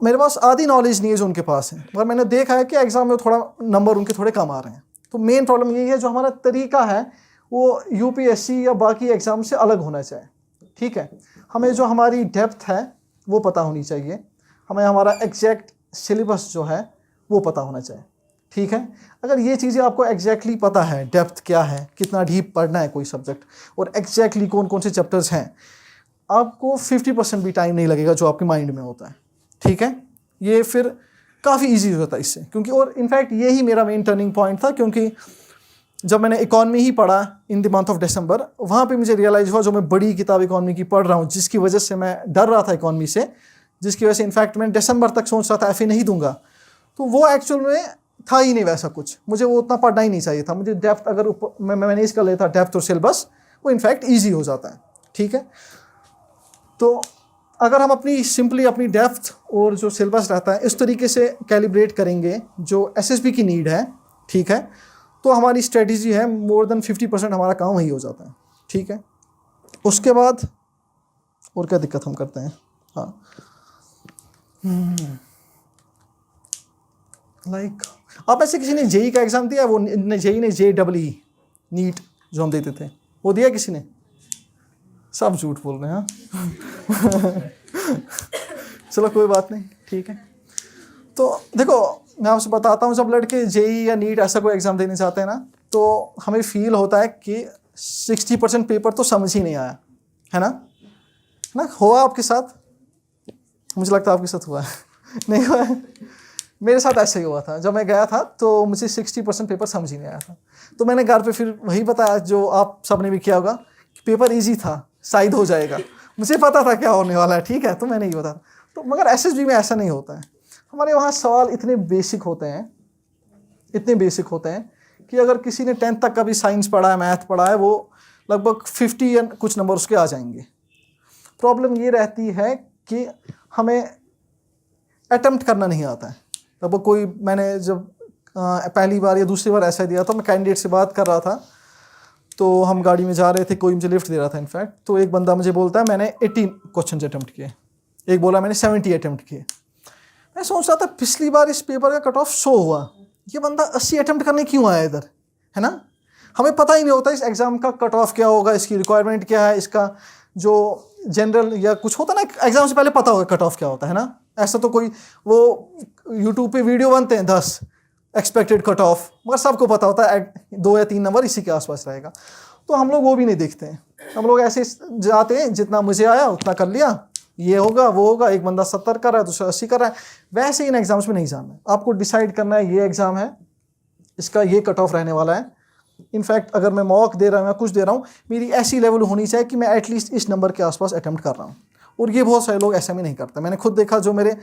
मेरे पास आधी नॉलेज नहीं है जो उनके पास है, मगर मैंने देखा है कि एग्ज़ाम में थोड़ा नंबर उनके थोड़े कम आ रहे हैं। तो मेन प्रॉब्लम यही है, जो हमारा तरीका है वो UPSC या बाकी एग्ज़ाम से अलग होना चाहिए, ठीक है। हमें जो हमारी डेप्थ है वो पता होनी चाहिए, हमें हमारा एग्जैक्ट सिलेबस जो है वो पता होना चाहिए, ठीक है। अगर ये चीज़ें आपको एग्जैक्टली पता है, डेप्थ क्या है, कितना डीप पढ़ना है कोई सब्जेक्ट, और एग्जैक्टली कौन कौन से चैप्टर्स हैं, आपको 50% भी टाइम नहीं लगेगा जो आपके माइंड में होता है, ठीक है। ये फिर काफ़ी ईजी हो जाता है इससे, क्योंकि और इनफैक्ट यही मेरा मेन टर्निंग पॉइंट था, क्योंकि जब मैंने इकॉनमी ही पढ़ा in the month of December, वहाँ पे मुझे रियलाइज़ हुआ जो मैं बड़ी किताब इकॉनमी की पढ़ रहा हूँ, जिसकी वजह से मैं डर रहा था इकॉनमी से, जिसकी वजह से इनफैक्ट मैं दिसंबर तक सोच रहा था FA नहीं दूंगा, तो वो एक्चुअल में था ही नहीं वैसा कुछ, मुझे वो उतना पढ़ना ही नहीं चाहिए था। मुझे डेप्थ अगर मैं मैनेज कर लेता डेप्थ और सिलेबस, वो इनफैक्ट ईजी हो जाता है। ठीक है, तो अगर हम सिंपली अपनी डेप्थ और जो सिलेबस रहता है इस तरीके से कैलिब्रेट करेंगे जो SSB की नीड है, ठीक है, तो हमारी स्ट्रेटजी है मोर देन 50% हमारा काम वही हो जाता है। ठीक है, उसके बाद और क्या दिक्कत हम करते हैं, हाँ लाइक आप ऐसे किसी ने JEE का एग्ज़ाम दिया है? वो JEE ने JEE नीट जो हम देते थे वो दिया किसी ने? सब झूठ बोल रहे हैं हाँ। चलो कोई बात नहीं, ठीक है। तो देखो मैं आपसे बताता हूँ, जब लड़के JEE या नीट ऐसा कोई एग्ज़ाम देने जाते हैं ना, तो हमें फील होता है कि 60% पेपर तो समझ ही नहीं आया, है ना? हुआ आपके साथ? मुझे लगता है आपके साथ हुआ है। नहीं हुआ है? मेरे साथ ऐसे ही हुआ था। जब मैं गया था तो मुझे 60% पेपर समझ ही नहीं आया था। तो मैंने घर पे फिर वही बताया जो आप सब ने भी किया होगा कि पेपर इजी था, शायद हो जाएगा। मुझे पता था क्या होने वाला है, ठीक है, तो मैंने ये बताया। तो मगर SSB में ऐसा नहीं होता है। हमारे वहाँ सवाल इतने बेसिक होते हैं कि अगर किसी ने 10th तक का भी साइंस पढ़ा है, मैथ पढ़ा है, वो लगभग 50 या कुछ नंबर उसके आ जाएंगे। प्रॉब्लम ये रहती है कि हमें अटेम्प्ट करना नहीं आता है। लगभग कोई मैंने जब पहली बार या दूसरी बार ऐसा दिया था, मैं कैंडिडेट से बात कर रहा था, तो हम गाड़ी में जा रहे थे, कोई मुझे लिफ्ट दे रहा था इनफैक्ट, तो एक बंदा मुझे बोलता है मैंने 18 क्वेश्चन अटैम्प्ट किए, एक बोला मैंने 70 अटैम्प्ट किए। मैं सोच रहा था पिछली बार इस पेपर का कट ऑफ 100 हुआ, ये बंदा 80 अटैम्प्ट करने क्यों आया इधर, है ना? हमें पता ही नहीं होता इस एग्ज़ाम का कट ऑफ क्या होगा, इसकी रिक्वायरमेंट क्या है, इसका जो जनरल या कुछ होता है ना, एग्ज़ाम से पहले पता होगा कट ऑफ क्या होता है ना? ऐसा तो कोई वो यूट्यूब पे वीडियो बनते हैं 10 एक्सपेक्टेड कट ऑफ, मगर सबको पता होता है 2 या 3 नंबर इसी के आसपास रहेगा। तो हम लोग वो भी नहीं देखते हैं, हम लोग ऐसे जाते हैं जितना मुझे आया उतना कर लिया, ये होगा वो होगा, एक बंदा 70 कर रहा है दूसरा 80 कर रहा है। वैसे इन एग्जाम्स में नहीं जानना है, आपको डिसाइड करना है ये एग्ज़ाम है, इसका ये कट ऑफ रहने वाला है। इनफैक्ट अगर मैं मॉक दे रहा हूँ या कुछ दे रहा हूँ, मेरी ऐसी लेवल होनी चाहिए कि मैं एटलीस्ट इस नंबर के आसपास अटैम्प्ट कर रहा हूँ। और ये बहुत सारे लोग ऐसा भी नहीं करते। मैंने खुद देखा, जो मेरे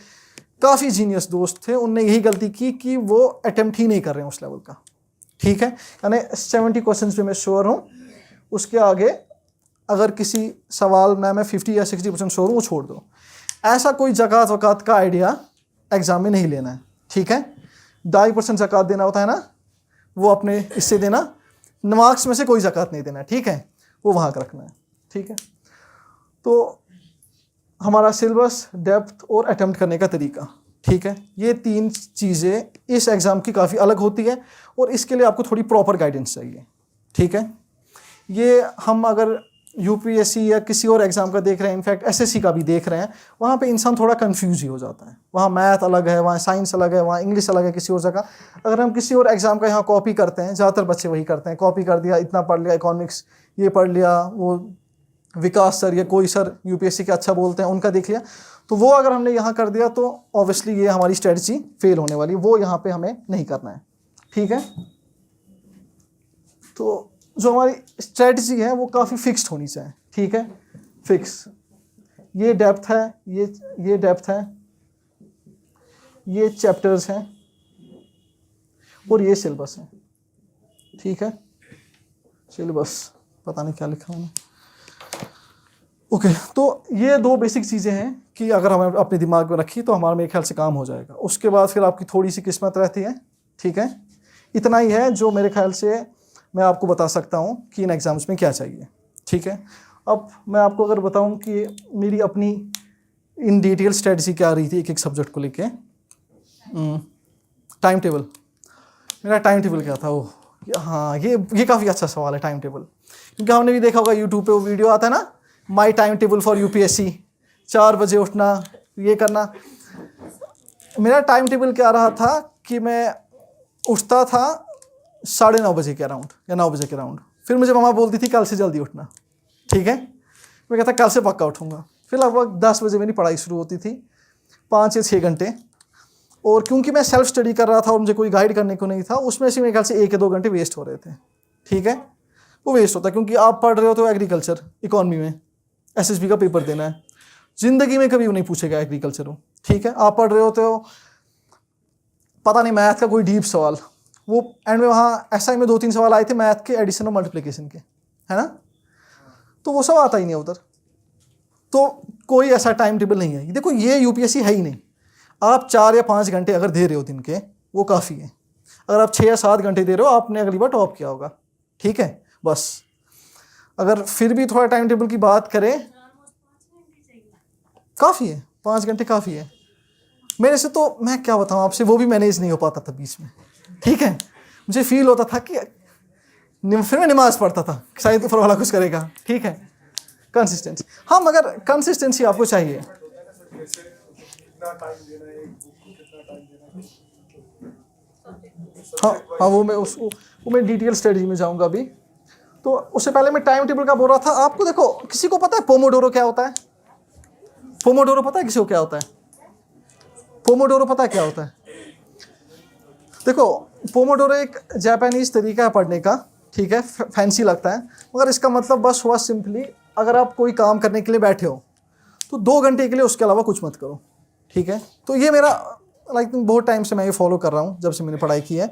काफ़ी जीनियस दोस्त थे उनने यही गलती की कि वो अटैम्प्ट ही नहीं कर रहे हैं उस लेवल का। ठीक है, यानी 70 क्वेश्चन पे मैं श्योर हूँ, उसके आगे अगर किसी सवाल में मैं 50 या 60% श्योर हूँ, वो छोड़ दो। ऐसा कोई ज़कात वक़ात का आइडिया एग्ज़ाम में नहीं लेना है। ठीक है, 2.5% ज़कात देना होता है ना, वो अपने इससे देना, मार्क्स में से कोई ज़कात नहीं देना है। ठीक है, वो वहाँ का रखना है। ठीक है, तो हमारा सिलेबस, डेप्थ और अटेम्प्ट करने का तरीका, ठीक है, ये 3 चीज़ें इस एग्ज़ाम की काफ़ी अलग होती है और इसके लिए आपको थोड़ी प्रॉपर गाइडेंस चाहिए। ठीक है, ये हम अगर UPSC या किसी और एग्ज़ाम का देख रहे हैं, इनफैक्ट SSC का भी देख रहे हैं, वहाँ पे इंसान थोड़ा कंफ्यूज ही हो जाता है। वहाँ मैथ अलग है, वहाँ साइंस अलग है, वहाँ इंग्लिश अलग है किसी और जगह। अगर हम किसी और एग्ज़ाम का यहाँ कॉपी करते हैं, ज़्यादातर बच्चे वही करते हैं, कॉपी कर दिया, इतना पढ़ लिया, इकोनॉमिक्स ये पढ़ लिया, वो विकास सर या कोई सर UPSC के अच्छा बोलते हैं उनका देख लिया, तो वो अगर हमने यहाँ कर दिया तो ऑब्वियसली ये हमारी स्ट्रेटजी फेल होने वाली, वो यहाँ पे हमें नहीं करना है। ठीक है, तो जो हमारी स्ट्रेटजी है वो काफ़ी फिक्स्ड होनी चाहिए। ठीक है, फिक्स, ये डेप्थ है, ये डेप्थ है, ये चैप्टर्स हैं और ये सिलेबस है। ठीक है, सिलेबस पता नहीं क्या लिखा मैंने। ओके, तो ये 2 बेसिक चीज़ें हैं कि अगर हमें अपने दिमाग में रखी तो हमारा मेरे ख्याल से काम हो जाएगा। उसके बाद फिर आपकी थोड़ी सी किस्मत रहती है। ठीक है, इतना ही है जो मेरे ख्याल से मैं आपको बता सकता हूँ कि इन एग्ज़ाम्स में क्या चाहिए। ठीक है, अब मैं आपको अगर बताऊँ कि मेरी अपनी इन डिटेल स्ट्रेटजी क्या रही थी एक एक सब्जेक्ट को लेके। टाइम टेबल, मेरा टाइम टेबल क्या था? वो हाँ, ये काफ़ी अच्छा सवाल है, टाइम टेबल, क्योंकि हमने भी देखा होगा यूट्यूब पे वो वीडियो आता है ना, my time table for UPSC, 4 बजे उठना, ये करना। मेरा टाइम टेबल क्या रहा था कि मैं उठता था 9:30 बजे के अराउंड या 9 बजे के अराउंड। फिर मुझे मम्मा बोलती थी कल से जल्दी उठना। ठीक है, मैं कहता कल से पक्का उठूँगा। फिर लगभग 10 बजे मेरी पढ़ाई शुरू होती थी, 5 या 6 घंटे। और क्योंकि मैं सेल्फ स्टडी कर रहा था और मुझे कोई गाइड करने को नहीं था, उसमें से मेरे ख्याल से 1 या 2 घंटे वेस्ट हो रहे थे। ठीक है, वो वेस्ट होता है क्योंकि आप पढ़ रहे हो तो एग्रीकल्चर इकोनॉमी में एसएसबी का पेपर देना है, ज़िंदगी में कभी वो नहीं पूछेगा एग्रीकल्चर हो। ठीक है, आप पढ़ रहे होते हो पता नहीं मैथ का कोई डीप सवाल, वो एंड में वहाँ एसआई में 2-3 सवाल आए थे मैथ के एडिशन और मल्टीप्लिकेशन के, है ना, तो वो सब आता ही नहीं उधर। तो कोई ऐसा टाइम टेबल नहीं है। देखो ये यूपीएससी है ही नहीं। आप 4 या 5 घंटे अगर दे रहे हो दिन के वो काफ़ी है। अगर आप 6 या 7 घंटे दे रहे हो आपने अगली बार टॉप किया होगा। ठीक है, बस अगर फिर भी थोड़ा टाइम टेबल की बात करें काफ़ी है, 5 घंटे काफ़ी है मेरे से। तो मैं क्या बताऊँ आपसे, वो भी मैनेज नहीं हो पाता था बीच में। ठीक है, मुझे फील होता था कि फिर मैं नमाज़ पढ़ता था शायद ऊपर वाला कुछ करेगा। ठीक है, कंसिस्टेंसी, हाँ मगर कंसिस्टेंसी आपको चाहिए। हाँ वो मैं डिटेल स्टडी में जाऊंगा अभी। तो उससे पहले मैं टाइम टेबल का बोल रहा था आपको। देखो किसी को पता है पोमोडोरो क्या होता है? पोमोडोरो पता है किसी को क्या होता है? पोमोडोरो पता है क्या होता है? देखो पोमोडोरो एक जापानीज तरीका है पढ़ने का। ठीक है, फैंसी लगता है मगर इसका मतलब बस हुआ सिंपली, अगर आप कोई काम करने के लिए बैठे हो तो 2 घंटे के लिए उसके अलावा कुछ मत करो। ठीक है, तो ये मेरा बहुत टाइम से मैं ये फॉलो कर रहा हूँ जब से मैंने पढ़ाई की है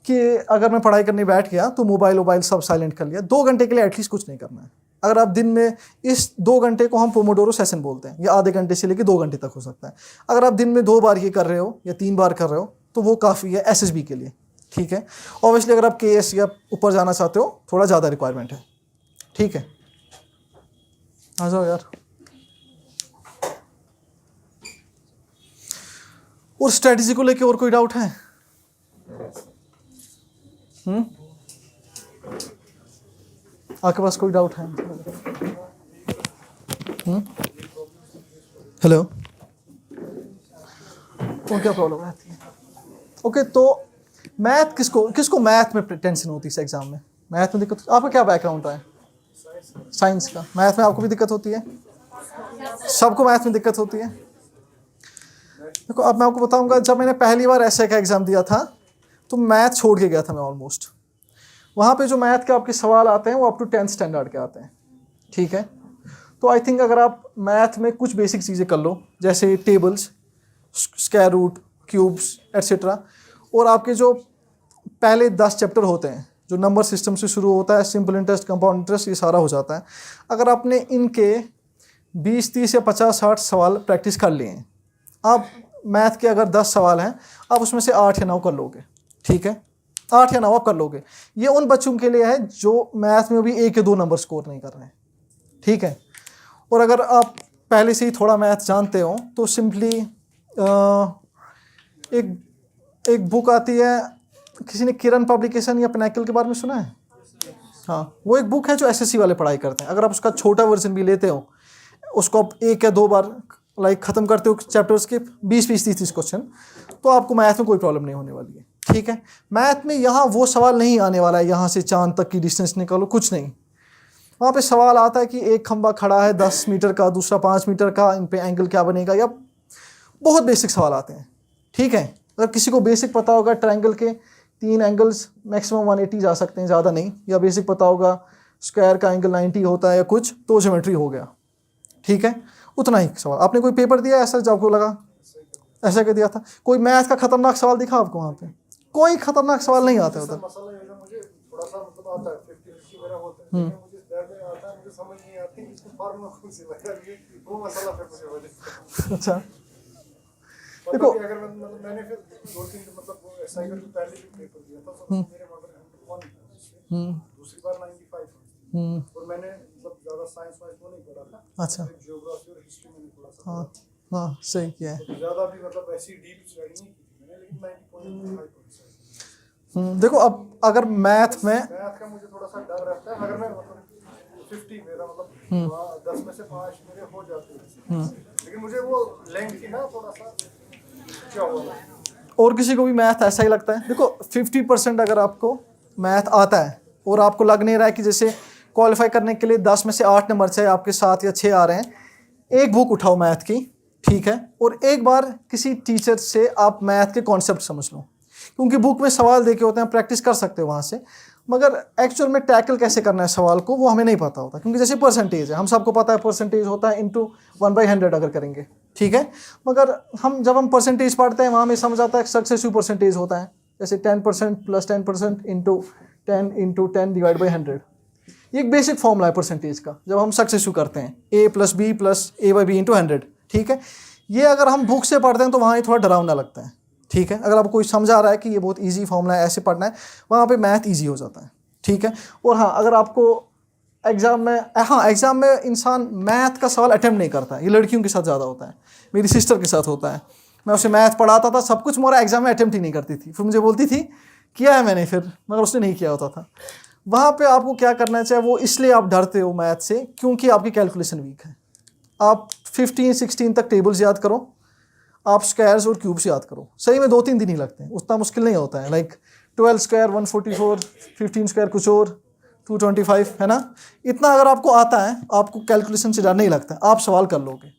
कि अगर मैं पढ़ाई करने बैठ गया तो मोबाइल सब साइलेंट कर लिया। 2 घंटे के लिए एटलीस्ट कुछ नहीं करना है। अगर आप दिन में इस 2 घंटे को हम पोमोडोरो सेशन बोलते हैं, या आधे घंटे से लेकर 2 घंटे तक हो सकता है। अगर आप दिन में 2 बार ये कर रहे हो या 3 बार कर रहे हो तो वो काफ़ी है एसएसबी के लिए। ठीक है, ऑब्वियसली अगर आप केएस या ऊपर जाना चाहते हो थोड़ा ज़्यादा रिक्वायरमेंट है। ठीक है, आ जाओ यार। और स्ट्रेटजी को लेके और कोई डाउट है? आपके पास कोई डाउट है? हेलो, और क्या प्रॉब्लम रहती है? ओके, तो मैथ किसको मैथ में टेंशन होती है इस एग्जाम में? मैथ में दिक्कत? आपका क्या बैकग्राउंड है? साइंस का। मैथ में आपको भी दिक्कत होती है? सबको मैथ में दिक्कत होती है। देखो अब मैं आपको बताऊंगा, जब मैंने पहली बार एसए का एग्ज़ाम दिया था तो मैथ छोड़ के गया था मैं ऑलमोस्ट। वहाँ पे जो मैथ के आपके सवाल आते हैं वो अप टू 10th स्टैंडर्ड के आते हैं। ठीक है, तो आई थिंक अगर आप मैथ में कुछ बेसिक चीज़ें कर लो जैसे tables, square root, cubes etcetera, और आपके जो पहले 10 चैप्टर होते हैं जो नंबर सिस्टम से शुरू होता है, सिंपल इंटरेस्ट, कंपाउंड इंटरेस्ट, ये सारा हो जाता है। अगर आपने इनके 20, 30 या 50, 60 सवाल प्रैक्टिस कर लिए हैं, आप मैथ के अगर 10 सवाल हैं आप उसमें से 8 या 9 कर लोगे। ठीक है, 8 या 9 आप कर लोगे। ये उन बच्चों के लिए है जो मैथ में भी 1 या 2 नंबर स्कोर नहीं कर रहे हैं। ठीक है, और अगर आप पहले से ही थोड़ा मैथ जानते हो तो सिंपली एक बुक आती है, किसी ने किरण पब्लिकेशन या पिनैकल के बारे में सुना है? हाँ, वो एक बुक है जो एसएससी वाले पढ़ाई करते हैं। अगर आप उसका छोटा वर्जन भी लेते हो, उसको आप 1 या 2 बार ख़त्म करते हो चैप्टर्स के 20, 30 क्वेश्चन, तो आपको मैथ में कोई प्रॉब्लम नहीं होने वाली है। ठीक है, मैथ में यहाँ वो सवाल नहीं आने वाला है यहाँ से चांद तक की डिस्टेंस निकालो, कुछ नहीं। वहाँ पे सवाल आता है कि एक खंबा खड़ा है 10 मीटर का, दूसरा 5 मीटर का, इन पे एंगल क्या बनेगा, या बहुत बेसिक सवाल आते हैं। ठीक है, अगर किसी को बेसिक पता होगा ट्रायंगल के 3 एंगल्स मैक्सिमम 180 जा सकते हैं, ज़्यादा नहीं, या बेसिक पता होगा स्क्वायर का एंगल 90 होता है या कुछ, तो ज्योमेट्री हो गया। ठीक है, उतना ही सवाल। आपने कोई पेपर दिया ऐसा जो आपको लगा ऐसा क्या दिया था? कोई मैथ का खतरनाक सवाल दिखा आपको वहाँ पे? कोई खतरनाक सवाल नहीं आता उधर। अच्छा, देखो अगर मैंने फिर 2-3 मतलब एसआई का पहले भी पेपर दिया था तो मेरे मगर दूसरी बार 95 और मैंने मतलब ज़्यादा साइंस वाइंस वो नहीं पढ़ा था। अच्छा, ज्योग्राफी और हिस्ट्री मैंने थोड़ा सा हाँ हाँ सही किया है। ज़्यादा भी मतलब ऐसी डीप स्टडी नहीं की थी मैंने, लेकिन 90.5%। देखो अब अगर मैथ का मुझे थोड़ा सा डर रहता है। अगर मैं मतलब 50 मेरा मतलब 10 में से 5 मेरे हो जाते हैं, लेकिन मुझे वो लेंथ की ना थोड़ा सा क्या हुआ। और किसी को भी मैथ ऐसा ही लगता है? देखो 50% अगर आपको मैथ आता है और आपको लग नहीं रहा है कि जैसे क्वालिफाई करने के लिए 10 में से 8 नंबर चाहिए, आपके 7 या 6 आ रहे हैं, एक बुक उठाओ मैथ की, ठीक है, और एक बार किसी टीचर से आप मैथ के कॉन्सेप्ट समझ लो, क्योंकि बुक में सवाल देखे होते हैं, प्रैक्टिस कर सकते हो वहाँ से, मगर एक्चुअल में टैकल कैसे करना है सवाल को वो हमें नहीं पता होता। क्योंकि जैसे परसेंटेज है, हम सबको पता है परसेंटेज होता है इंटू 1/100 अगर करेंगे, ठीक है, मगर जब हम परसेंटेज पढ़ते हैं वहाँ हमें समझ आता है सक्सेसिव परसेंटेज होता है, जैसे 10% + 10% इंटू 10 डिवाइड बाई 100। ये एक बेसिक फॉर्मूला है परसेंटेज का, जब हम सक्सेसिव करते हैं A + B + A/B इंटू 100, ठीक है। ये अगर हम बुक से पढ़ते हैं तो वहाँ ये थोड़ा डरावना लगता है, ठीक है। अगर आपको कोई समझा रहा है कि ये बहुत इजी फॉर्मूला है, ऐसे पढ़ना है, वहाँ पे मैथ इजी हो जाता है, ठीक है। और हाँ, अगर आपको एग्ज़ाम में इंसान मैथ का सवाल अटैम्प्ट नहीं करता है, ये लड़कियों के साथ ज़्यादा होता है, मेरी सिस्टर के साथ होता है। मैं उसे मैथ पढ़ाता था, सब कुछ, मेरा एग्ज़ाम में अटैम्प्ट ही नहीं करती थी, फिर मुझे बोलती थी किया है मैंने, फिर मगर उसने नहीं किया होता था। वहाँ पे आपको क्या करना चाहिए, वो इसलिए आप डरते हो मैथ से क्योंकि आपकी कैलकुलेशन वीक है। आप 15-16 तक टेबल्स याद करो, आप स्क्वायर्स और क्यूब्स याद करो, सही में 2-3 दिन ही लगते हैं, उतना मुश्किल नहीं होता है। लाइक 12 स्क्वायर 144, 15 स्क्वायर कुछ और 225, है ना। इतना अगर आपको आता है, आपको कैलकुलेशन से डर नहीं लगता है, आप सवाल कर लोगे।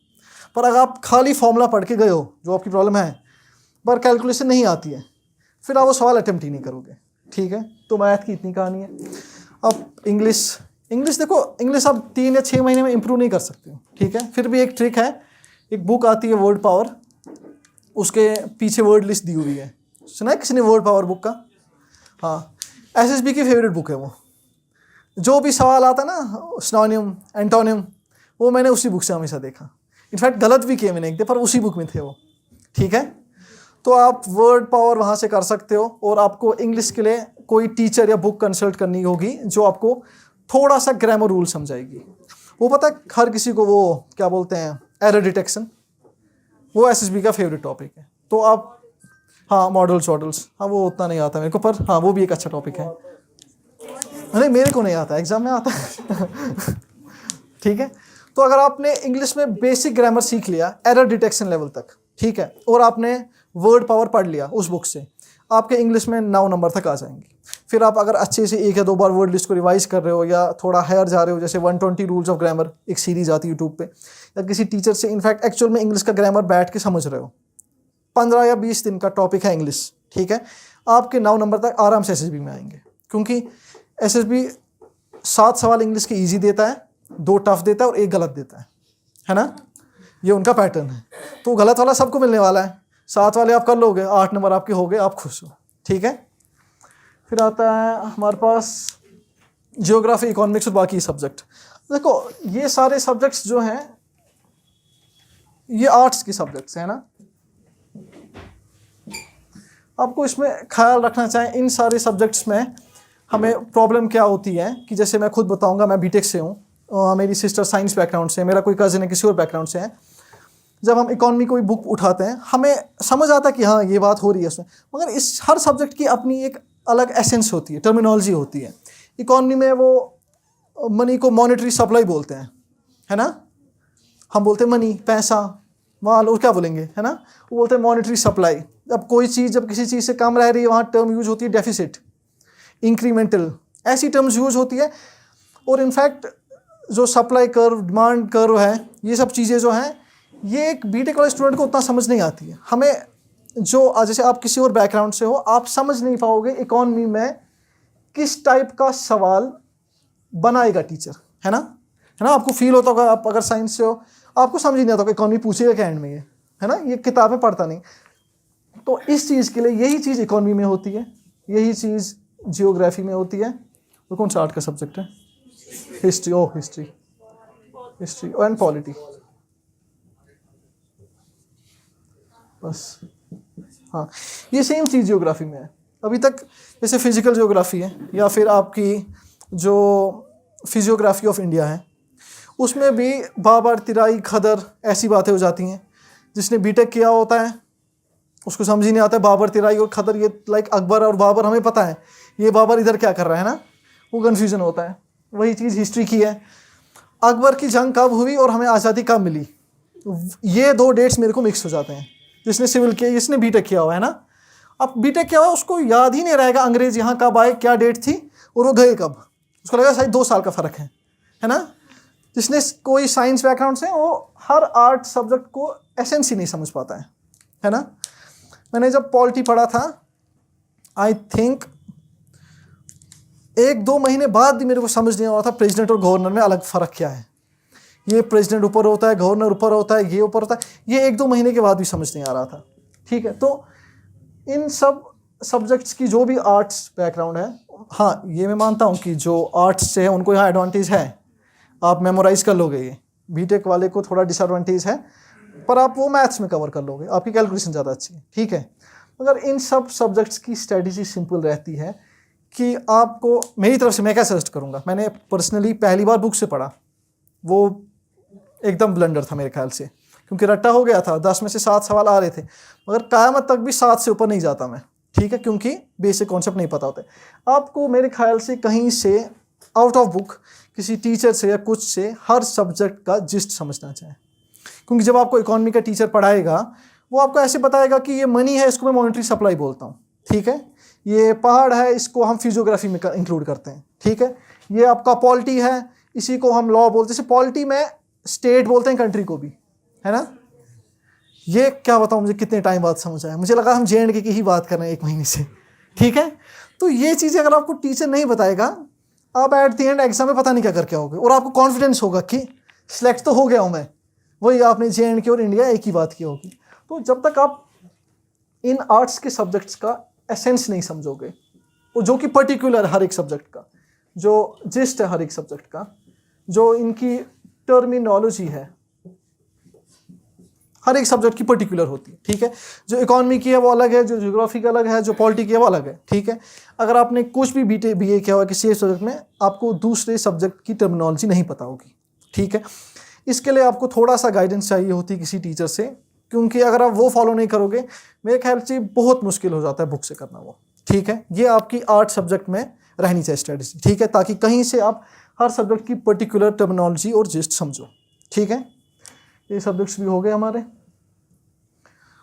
पर अगर आप खाली फॉर्मूला पढ़ के गए हो, जो आपकी प्रॉब्लम है, पर कैलकुलेशन नहीं आती है, फिर आप वो सवाल अटेम्प्ट ही नहीं करोगे, ठीक है। तो मैथ की इतनी कहानी है। अब इंग्लिश देखो, इंग्लिश आप 3 या 6 महीने में इंप्रूव नहीं कर सकते हो, ठीक है। फिर भी एक ट्रिक है, एक बुक आती है वर्ड पावर, उसके पीछे वर्ड लिस्ट दी हुई है, सुना है किसी ने वर्ड पावर बुक का? हाँ, एसएसबी की फेवरेट बुक है वो। जो भी सवाल आता है ना, सिनोनिम, एंटोनिम, वो मैंने उसी बुक से हमेशा देखा। इनफैक्ट गलत भी किए मैंने एक दे, पर उसी बुक में थे वो, ठीक है। तो आप वर्ड पावर वहाँ से कर सकते हो, और आपको इंग्लिश के लिए कोई टीचर या बुक कंसल्ट करनी होगी जो आपको थोड़ा सा ग्रामर रूल समझाएगी। वो पता है हर किसी को, वो क्या बोलते हैं, एरर डिटेक्शन, वो एसएसबी का फेवरेट टॉपिक है। तो आप, हाँ, मॉडल्स, हाँ, वो उतना नहीं आता मेरे को, पर हाँ, वो भी एक अच्छा टॉपिक है। नहीं, मेरे को नहीं आता, एग्जाम में आता है ठीक है। तो अगर आपने इंग्लिश में बेसिक ग्रामर सीख लिया एरर डिटेक्शन लेवल तक, ठीक है, और आपने वर्ड पावर पढ़ लिया उस बुक से, आपके इंग्लिश में 9 नंबर तक आ जाएंगे। फिर आप अगर अच्छे से 1 या 2 बार वर्ड लिस्ट को रिवाइज कर रहे हो, या थोड़ा हायर जा रहे हो, जैसे 120 रूल्स ऑफ ग्रामर एक सीरीज आती है यूट्यूब पे, या किसी टीचर से इनफैक्ट एक्चुअल में इंग्लिश का ग्रामर बैठ के समझ रहे हो, 15 या 20 दिन का टॉपिक है इंग्लिश, ठीक है, आपके 9 नंबर तक आराम से एसएसबी में आएंगे। क्योंकि एसएसबी 7 सवाल इंग्लिश के ईजी देता है, 2 टफ देता है और 1 गलत देता है ना, ये उनका पैटर्न है। तो गलत वाला सबको मिलने वाला है, 7 वाले आप कर लोगे, 8 नंबर आपके हो गए, आप खुश हो, ठीक है। फिर आता है हमारे पास जियोग्राफी, इकोनॉमिक्स और बाकी सब्जेक्ट। देखो, ये सारे सब्जेक्ट्स जो हैं, ये आर्ट्स की सब्जेक्ट्स हैं ना। आपको इसमें ख्याल रखना चाहिए, इन सारे सब्जेक्ट्स में हमें प्रॉब्लम क्या होती है कि जैसे मैं खुद बताऊंगा, मैं बीटेक से हूँ, मेरी सिस्टर साइंस बैकग्राउंड से है, मेरा कोई कज़न है किसी और बैकग्राउंड से है। जब हम इकोनॉमी कोई बुक उठाते हैं, हमें समझ आता है कि हाँ, ये बात हो रही है उसमें, मगर इस हर सब्जेक्ट की अपनी एक अलग एसेंस होती है, टर्मिनोलॉजी होती है। इकोनॉमी में वो मनी को मॉनेटरी सप्लाई बोलते हैं, है ना, हम बोलते हैं मनी, पैसा, माल, और क्या बोलेंगे, है ना, वो बोलते हैं मॉनेटरी सप्लाई। अब कोई चीज़ जब किसी चीज़ से कम रह रही है, वहाँ टर्म यूज होती है डेफिसिट, इंक्रीमेंटल, ऐसी टर्म्स यूज होती है। और इनफैक्ट जो सप्लाई कर्व, डिमांड कर्व है, ये सब चीज़ें जो हैं, ये एक बीटेक वाले स्टूडेंट को उतना समझ नहीं आती है। हमें जो, जैसे आप किसी और बैकग्राउंड से हो, आप समझ नहीं पाओगे इकोनॉमी में किस टाइप का सवाल बनाएगा टीचर, है ना, आपको फील होता होगा, आप अगर साइंस से हो, आपको समझ ही नहीं आता होगा इकोनॉमी पूछेगा क्या एंड में, ये है ना, ये किताबें पढ़ता नहीं। तो इस चीज़ के लिए यही चीज़ इकोनॉमी में होती है, यही चीज़ जियोग्राफी में होती है। और कौन सा आर्ट का सब्जेक्ट है? हिस्ट्री एंड पॉलिटी, बस। हाँ, ये सेम चीज़ जियोग्राफी में है अभी तक। जैसे फिजिकल जियोग्राफी है, या फिर आपकी जो फिजियोग्राफी ऑफ इंडिया है, उसमें भी बाबर, तिराई, खदर, ऐसी बातें हो जाती हैं। जिसने बीटेक किया होता है उसको समझ ही नहीं आता है बाबर, तिराई और खदर, ये लाइक अकबर और बाबर हमें पता है, ये बाबर इधर क्या कर रहा है ना, वो कन्फ्यूज़न होता है। वही चीज़ हिस्ट्री की है, अकबर की जंग कब हुई और हमें आज़ादी कब मिली, ये 2 डेट्स मेरे को मिक्स हो जाते हैं। जिसने सिविल किया, जिसने बीटेक किया हुआ है ना, अब बीटेक किया हुआ उसको याद ही नहीं रहेगा अंग्रेज़ यहाँ कब आए, क्या डेट थी और वो गए कब, उसको लगेगा शायद 2 साल का फ़र्क है ना। जिसने कोई साइंस बैकग्राउंड से, वो हर आर्ट सब्जेक्ट को एसेंस ही नहीं समझ पाता है ना। मैंने जब पॉलिटी पढ़ा था, आई थिंक 1-2 महीने बाद भी मेरे को समझ नहीं आ रहा था प्रेसिडेंट और गवर्नर में अलग फ़र्क क्या है। ये प्रेसिडेंट ऊपर होता है, गवर्नर ऊपर होता है, ये ऊपर होता है, ये 1-2 महीने के बाद भी समझ नहीं आ रहा था। ठीक है, तो इन सब सब्जेक्ट्स की जो भी आर्ट्स बैकग्राउंड है, हाँ ये मैं मानता हूँ कि जो आर्ट्स से है उनको यहाँ एडवांटेज है, आप मेमोराइज कर लोगे। ये बीटेक वाले को थोड़ा डिसएडवांटेज है, पर आप वो मैथ्स में कवर कर लोगे, आपकी कैलकुलेशन ज़्यादा अच्छी है। ठीक है, मगर इन सब सब्जेक्ट्स की स्ट्रेटजी सिंपल रहती है कि आपको, मेरी तरफ से मैं क्या सजेस्ट करूँगा, मैंने पर्सनली पहली बार बुक से पढ़ा, वो एकदम ब्लंडर था मेरे ख्याल से, क्योंकि रट्टा हो गया था, 10 में से 7 सवाल आ रहे थे, मगर क़यामत तक भी 7 से ऊपर नहीं जाता मैं। ठीक है, क्योंकि बेसिक कॉन्सेप्ट नहीं पता होते। आपको मेरे ख्याल से कहीं से आउट ऑफ बुक, किसी टीचर से या कुछ से, हर सब्जेक्ट का जिस्ट समझना चाहिए। क्योंकि जब आपको इकोनॉमी का टीचर पढ़ाएगा, वो आपको ऐसे बताएगा कि ये मनी है, इसको मैं मॉनेटरी सप्लाई बोलता हूँ। ठीक है, ये पहाड़ है, इसको हम फिजियोग्राफी में इंक्लूड करते हैं। ठीक है, ये आपका पॉलिटी है, इसी को हम लॉ बोलते हैं। जैसे पॉलिटी में स्टेट बोलते हैं कंट्री को भी, है ना। ये क्या बताऊँ, मुझे कितने टाइम बाद समझ आया, मुझे लगा हम JNK की ही बात कर रहे हैं 1 महीने से। ठीक है, तो ये चीज़ें अगर आपको टीचर नहीं बताएगा, आप एट द एंड एग्जाम में पता नहीं क्या करके आओगे, और आपको कॉन्फिडेंस होगा कि सिलेक्ट तो हो गया हूँ मैं, वही आपने JNK और इंडिया एक ही बात की होगी। तो जब तक आप इन आर्ट्स के सब्जेक्ट्स का एसेंस नहीं समझोगे, और जो कि पर्टिकुलर हर एक सब्जेक्ट का, जो जिस्ट है हर एक सब्जेक्ट का, जो इनकी टर्मिनोलॉजी है हर एक सब्जेक्ट की पर्टिकुलर होती है। ठीक है, जो इकोनॉमी की है वो अलग है, जो ज्योग्राफी का अलग है, जो पॉलिटी की है वो अलग है। ठीक है, अगर आपने कुछ भी BA किया हुआ किसी एक सब्जेक्ट में, आपको दूसरे सब्जेक्ट की टर्मिनोलॉजी नहीं पता होगी। ठीक है, इसके लिए आपको थोड़ा सा गाइडेंस चाहिए होती है किसी टीचर से, क्योंकि अगर आप वो फॉलो नहीं करोगे, मेरे ख्याल से बहुत मुश्किल हो जाता है बुक से करना वो। ठीक है, ये आपकी आर्ट सब्जेक्ट में रहनी चाहिए स्ट्रेटजी। ठीक है, ताकि कहीं से आप हर सब्जेक्ट की पर्टिकुलर टर्मिनोलॉजी और जिस्ट समझो। ठीक है, ये सब्जेक्ट्स भी हो गए हमारे।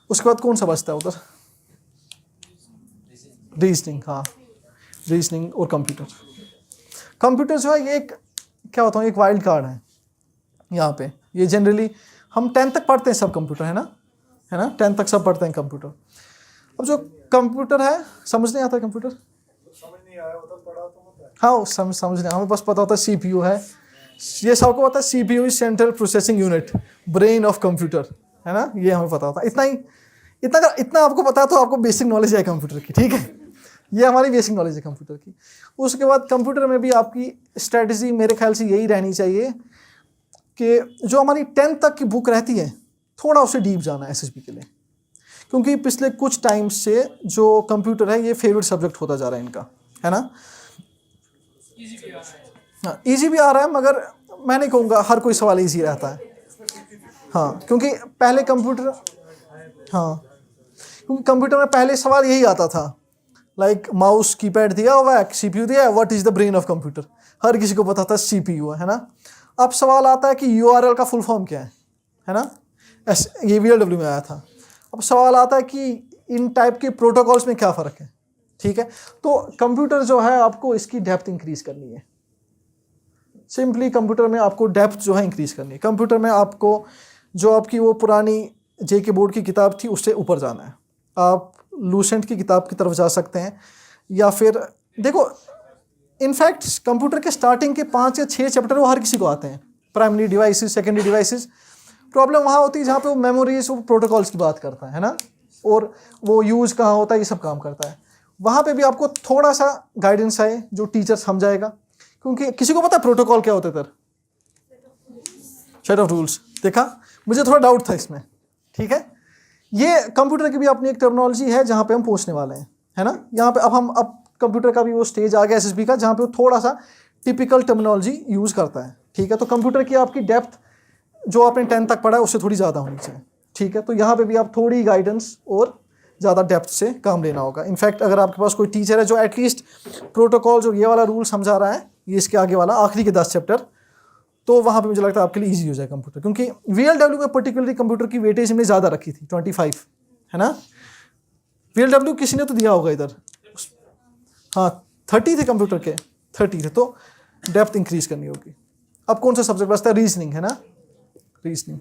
उसके बाद कौन सा बचता है उधर? रीजनिंग। हाँ, रीजनिंग और कंप्यूटर। कंप्यूटर जो है ये एक, क्या बताऊँ, एक वाइल्ड कार्ड है यहाँ पे। ये जनरली हम 10th तक पढ़ते हैं सब कंप्यूटर, है ना 10th तक सब पढ़ते हैं कंप्यूटर। अब जो कंप्यूटर है, समझ नहीं आता कंप्यूटर, समझ नहीं आया होता, पढ़ा तो होता है। हाँ, समझ नहीं, हमें बस पता होता है CPU है, ये सबको पता है। CPU is central processing unit, brain of computer, है ना, ये हमें पता होता है। इतना ही, इतना आपको पता है तो आपको बेसिक नॉलेज है कंप्यूटर की। ठीक है, ये हमारी बेसिक नॉलेज है कंप्यूटर की। उसके बाद कंप्यूटर में भी आपकी स्ट्रेटजी मेरे ख्याल से यही रहनी चाहिए कि जो हमारी 10th तक की बुक रहती है, थोड़ा उसे डीप जाना है SSB के लिए, क्योंकि पिछले कुछ टाइम से जो कंप्यूटर है ये फेवरेट सब्जेक्ट होता जा रहा है इनका, है ना। हाँ, ईजी भी आ रहा है, मगर मैं नहीं कहूँगा हर कोई सवाल ईजी रहता है। हाँ, क्योंकि पहले कंप्यूटर, हाँ, क्योंकि कंप्यूटर में पहले सवाल यही आता था, लाइक माउस कीपैड दिया हुआ है, CPU दिया है, what is the brain of computer, हर किसी को पता था CPU है ना। अब सवाल आता है कि URL का फुल फॉर्म क्या है ना, ये VLW में आया था। अब सवाल आता है कि इन टाइप के प्रोटोकॉल्स में क्या फ़र्क है। ठीक है, तो कंप्यूटर जो है आपको इसकी डेप्थ इंक्रीज करनी है। सिंपली कंप्यूटर में आपको डेप्थ जो है इंक्रीज करनी है। कंप्यूटर में आपको जो आपकी वो पुरानी JK बोर्ड की किताब थी उससे ऊपर जाना है। आप लूसेंट की किताब की तरफ जा सकते हैं, या फिर देखो, इनफैक्ट कंप्यूटर के स्टार्टिंग के 5 या 6 चैप्टर वो हर किसी को आते हैं, primary devices, secondary devices. Problem वहाँ होती है जहाँ पे वो मेमोरीज, वो प्रोटोकॉल्स की बात करता है ना, और वो यूज़ कहाँ होता है, ये सब काम करता है। वहाँ पे भी आपको थोड़ा सा गाइडेंस आए जो टीचर समझाएगा, क्योंकि किसी को पता है प्रोटोकॉल क्या होता है? Set of rules. देखा, मुझे थोड़ा डाउट था इसमें। ठीक है, ये कंप्यूटर की भी अपनी एक टर्मिनोलॉजी है जहाँ पे हम पहुँचने वाले हैं, है ना। यहाँ पे अब कंप्यूटर का भी वो स्टेज आ गया SSB का, जहाँ पे वो थोड़ा सा टिपिकल टर्मिनोलॉजी यूज़ करता है। ठीक है, तो कंप्यूटर की आपकी डेप्थ जो आपने 10th तक पढ़ा है उससे थोड़ी ज़्यादा होनी चाहिए। ठीक है, तो यहाँ पे भी आप थोड़ी गाइडेंस और ज़्यादा डेप्थ से काम लेना होगा। इनफैक्ट अगर आपके पास कोई टीचर है जो एटलीस्ट प्रोटोकॉल जो ये वाला रूल समझा रहा है, ये इसके आगे वाला आखिरी के 10 चैप्टर, तो वहाँ पे मुझे लगता है आपके लिए ईजी हो जाए कंप्यूटर। क्योंकि VLW में पर्टिकुलरली कंप्यूटर की वेटेज हमने ज़्यादा रखी थी, 25, है ना। VLW किसी ने तो दिया होगा इधर, हाँ 30 थे कंप्यूटर के, 30 थे, तो डेप्थ इंक्रीज करनी होगी। अब कौन सा सब्जेक्ट बचता है? रीजनिंग है ना, रीजनिंग।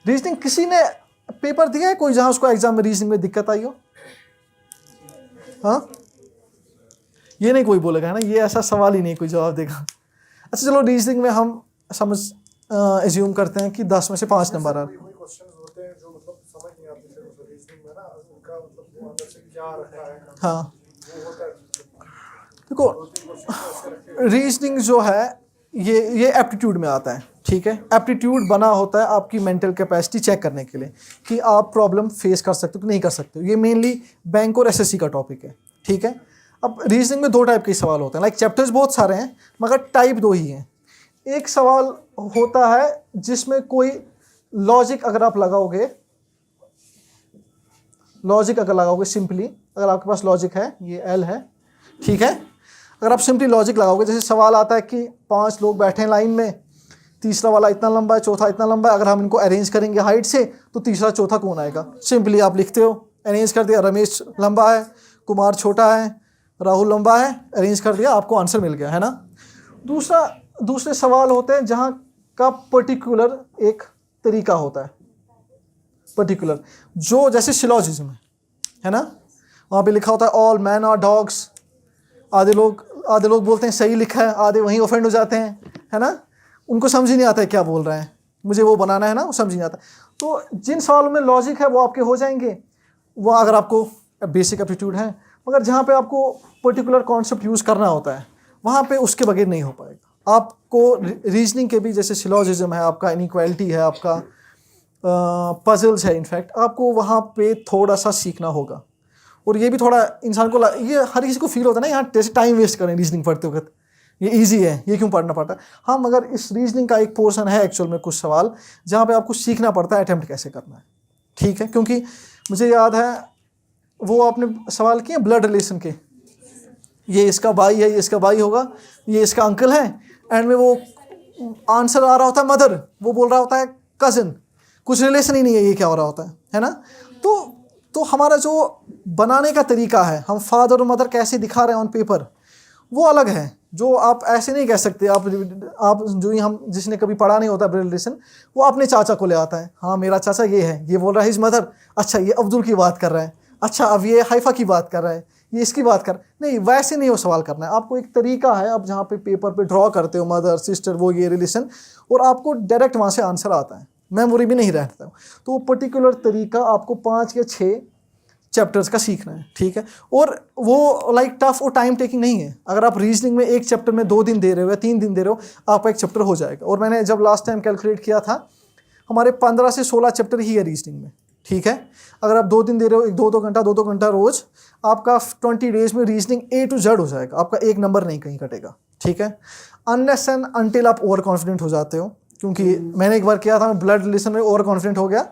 रीजनिंग किसी ने पेपर दिया है कोई जहां उसको एग्जाम में रीजनिंग में दिक्कत आई हो? हाँ, ये नहीं कोई बोलेगा है ना, ये ऐसा सवाल ही नहीं कोई जवाब देगा। अच्छा चलो, रीजनिंग में हम समझ एज्यूम करते हैं कि 10 में से 5 नंबर आ रहे हैं। कोई क्वेश्चंस होते हैं जो मतलब समझ नहीं आते फिर उस रीजनिंग में ना, उनका मतलब वो अंदर से क्या रखा है हाँ वो होता है। देखो, रीजनिंग जो है ये एप्टीट्यूड में आता है, ठीक है। एप्टीट्यूड बना होता है आपकी मेंटल कैपेसिटी चेक करने के लिए कि आप प्रॉब्लम फेस कर सकते हो कि नहीं कर सकते हो। ये मेनली बैंक और एसएससी का टॉपिक है, ठीक है। अब रीजनिंग में 2 टाइप के सवाल होते हैं, लाइक चैप्टर्स बहुत सारे हैं मगर टाइप 2 ही हैं। एक सवाल होता है जिसमें कोई लॉजिक अगर आप लगाओगे, सिंपली अगर आपके पास लॉजिक है, ये एल है, ठीक है। अगर आप सिंपली लॉजिक लगाओगे, जैसे सवाल आता है कि 5 लोग बैठे हैं लाइन में, तीसरा वाला इतना लंबा है, चौथा इतना लंबा है, अगर हम इनको अरेंज करेंगे हाइट से तो तीसरा चौथा कौन आएगा? सिंपली आप लिखते हो, अरेंज कर दिया, रमेश लंबा है, कुमार छोटा है, राहुल लंबा है, अरेंज कर दिया, आपको आंसर मिल गया, है ना। दूसरे सवाल होते हैं जहाँ का पर्टिकुलर एक तरीका होता है, पर्टिकुलर, जो जैसे सिलॉजिज्म है ना, वहाँ पे लिखा होता है ऑल मैन आर डॉग्स। आधे लोग बोलते हैं सही लिखा है, आधे वहीं ऑफेंड हो जाते हैं, है ना। उनको समझ ही नहीं आता है क्या बोल रहे हैं, मुझे वो बनाना है ना, वो समझ नहीं आता। तो जिन सवालों में लॉजिक है वो आपके हो जाएंगे, वो अगर आपको बेसिक एप्टीट्यूड है, मगर जहाँ पे आपको पर्टिकुलर कॉन्सेप्ट यूज़ करना होता है वहाँ पे उसके बगैर नहीं हो पाएगा। आपको रीजनिंग के भी जैसे सिलॉजिज्म है, आपका इनइक्वालिटी है, आपका पजल्स है, इनफैक्ट आपको वहाँ पे थोड़ा सा सीखना होगा। और ये भी थोड़ा इंसान को ये हर किसी को फील होता है ना, यहाँ जैसे टाइम वेस्ट करें रीजनिंग पढ़ते वक्त, ये इजी है, ये क्यों पढ़ना पड़ता है। हाँ, मगर इस रीजनिंग का एक पोर्शन है एक्चुअल में, कुछ सवाल जहाँ पे आपको सीखना पड़ता है अटेम्प्ट कैसे करना है, ठीक है। क्योंकि मुझे याद है वो आपने सवाल किए ब्लड रिलेशन के, ये इसका भाई है, ये इसका भाई होगा, ये इसका अंकल है, एंड में वो आंसर आ रहा होता है मदर, वो बोल रहा होता है कज़न, कुछ रिलेशन ही नहीं है, ये क्या हो रहा होता है ना। तो हमारा जो बनाने का तरीका है, हम फादर और मदर कैसे दिखा रहे हैं ऑन पेपर, वो अलग है। जो आप ऐसे नहीं कह सकते, आप जो ही हम जिसने कभी पढ़ा नहीं होता ब्लड रिलेशन, वो अपने चाचा को ले आता है, हाँ मेरा चाचा ये है, ये बोल रहा है हिज मदर, अच्छा ये अब्दुल की बात कर रहा है, अच्छा अब ये हाइफा की बात कर रहा है, ये इसकी बात कर, नहीं वैसे नहीं वो सवाल करना है। आपको एक तरीका है, आप जहाँ पे पेपर पे ड्रॉ करते हो मदर सिस्टर वो ये रिलेशन, और आपको डायरेक्ट वहाँ से आंसर आता है, मेमोरी भी नहीं रहता। तो वो पर्टिकुलर तरीका आपको 5 या 6 चैप्टर्स का सीखना है, ठीक है। और वो लाइक टफ और टाइम टेकिंग नहीं है। अगर आप रीजनिंग में एक चैप्टर में 2 दिन दे रहे हो या 3 दिन दे रहे हो, आपका एक चैप्टर हो जाएगा। और मैंने जब लास्ट टाइम कैलकुलेट किया था, हमारे 15 से 16 चैप्टर ही है रीजनिंग में, ठीक है। अगर आप 2 दिन दे रहे हो, 2-2 घंटा रोज, आपका 20 डेज में रीजनिंग A to Z हो जाएगा, आपका एक नंबर नहीं कहीं कटेगा, ठीक है। अनलेस एंड अनटिल आप ओवर कॉन्फिडेंट हो जाते हो, क्योंकि मैंने एक बार किया था, मैं ब्लड रिलेशन में ओवर कॉन्फिडेंट हो गया,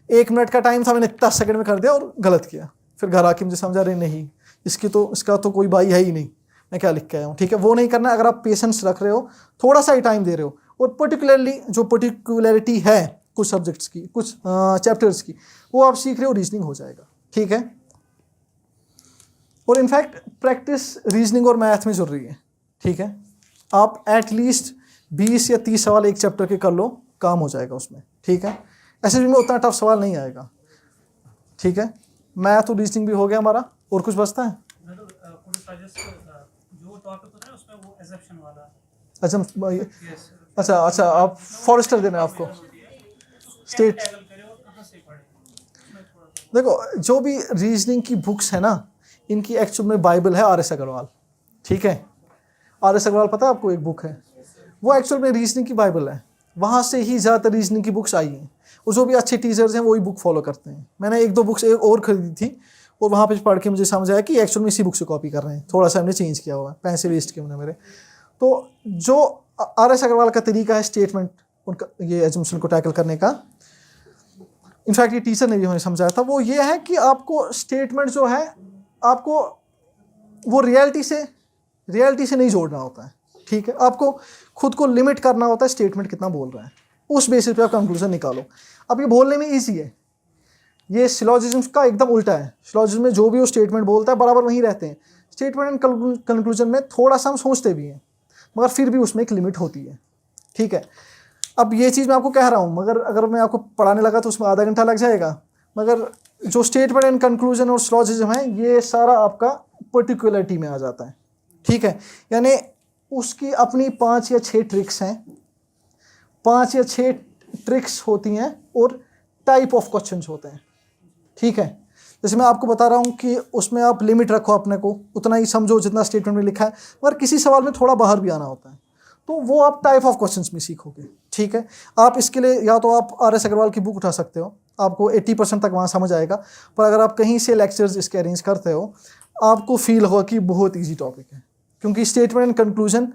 1 मिनट का टाइम था, मैंने 10 सेकंड में कर दिया और गलत किया। फिर घर आके मुझे समझा रहे नहीं इसका तो कोई भाई है ही नहीं, मैं क्या लिख के आया हूँ, ठीक है। वो नहीं करना। अगर आप पेशेंस रख रहे हो, थोड़ा सा ही टाइम दे रहे हो, और पर्टिकुलरली जो पर्टिकुलरिटी है कुछ सब्जेक्ट्स की, कुछ चैप्टर्स की, वो आप सीख रहे हो, रीजनिंग हो जाएगा, ठीक है। और इनफैक्ट प्रैक्टिस रीजनिंग और मैथ में जरूरी है, ठीक है। आप एटलीस्ट 20 या 30 सवाल एक चैप्टर के कर लो, काम हो जाएगा उसमें, ठीक है। एसएसबी में उतना टफ सवाल नहीं आएगा, ठीक है। मैथ और रीजनिंग भी हो गया हमारा, और कुछ बचता है? अच्छा आप फॉरेस्टर देना है आपको स्टेट। देखो, जो भी रीजनिंग की बुक्स है ना, इनकी एक्चुअल में बाइबल है RS अग्रवाल, ठीक है। RS अग्रवाल पता है आपको, एक बुक है, वो एक्चुअल में रीजनिंग की बाइबल है। वहाँ से ही ज़्यादातर रीजनिंग की बुक्स आई हैं, और जो भी अच्छे टीचर्स हैं वही बुक फॉलो करते हैं। मैंने 1-2 बुक्स एक और खरीदी थी, और वहाँ पे पढ़ के मुझे समझ आया कि एक्चुअल में इसी बुक से कॉपी कर रहे हैं, थोड़ा सा हमने चेंज किया हुआ है, पैसे वेस्ट किए हमने मेरे। तो जो RS अग्रवाल का तरीका है स्टेटमेंट, उनका ये एजम्पशन को टैकल करने का, इनफैक्ट ये टीचर ने भी हमें समझाया था, वो ये है कि आपको स्टेटमेंट जो है, आपको वो रियलिटी से नहीं जोड़ना होता है, ठीक है। आपको खुद को लिमिट करना होता है, स्टेटमेंट कितना बोल रहा है, उस बेसिस पे आप कंक्लूजन निकालो। अब ये बोलने में ईजी है, ये सिलॉजिज्म का एकदम उल्टा है। सिलॉजिज्म में जो भी वो स्टेटमेंट बोलता है बराबर वहीं रहते हैं। स्टेटमेंट एंड कंक्लूजन में थोड़ा सा हम सोचते भी हैं, मगर फिर भी उसमें एक लिमिट होती है, ठीक है। अब ये चीज़ मैं आपको कह रहा हूँ, मगर अगर मैं आपको पढ़ाने लगा तो उसमें आधा घंटा लग जाएगा। मगर जो स्टेटमेंट एंड कंक्लूजन और सिलोजिज्म है ये सारा आपका पर्टिकुलरिटी में आ जाता है, ठीक है। यानी उसकी अपनी 5 या 6 ट्रिक्स हैं, 5 या 6 ट्रिक्स होती हैं और टाइप ऑफ क्वेश्चंस होते हैं, ठीक है। जैसे मैं आपको बता रहा हूँ कि उसमें आप लिमिट रखो अपने को, उतना ही समझो जितना स्टेटमेंट में लिखा है, मगर किसी सवाल में थोड़ा बाहर भी आना होता है, तो वो आप टाइप ऑफ क्वेश्चंस में सीखोगे, ठीक है। आप इसके लिए या तो आप RS अग्रवाल की बुक उठा सकते हो, आपको 80% तक वहाँ समझ आएगा। पर अगर आप कहीं से लेक्चर्स इसके अरेंज करते हो, आपको फील होगा कि बहुत ईजी टॉपिक है, क्योंकि स्टेटमेंट एंड कंक्लूजन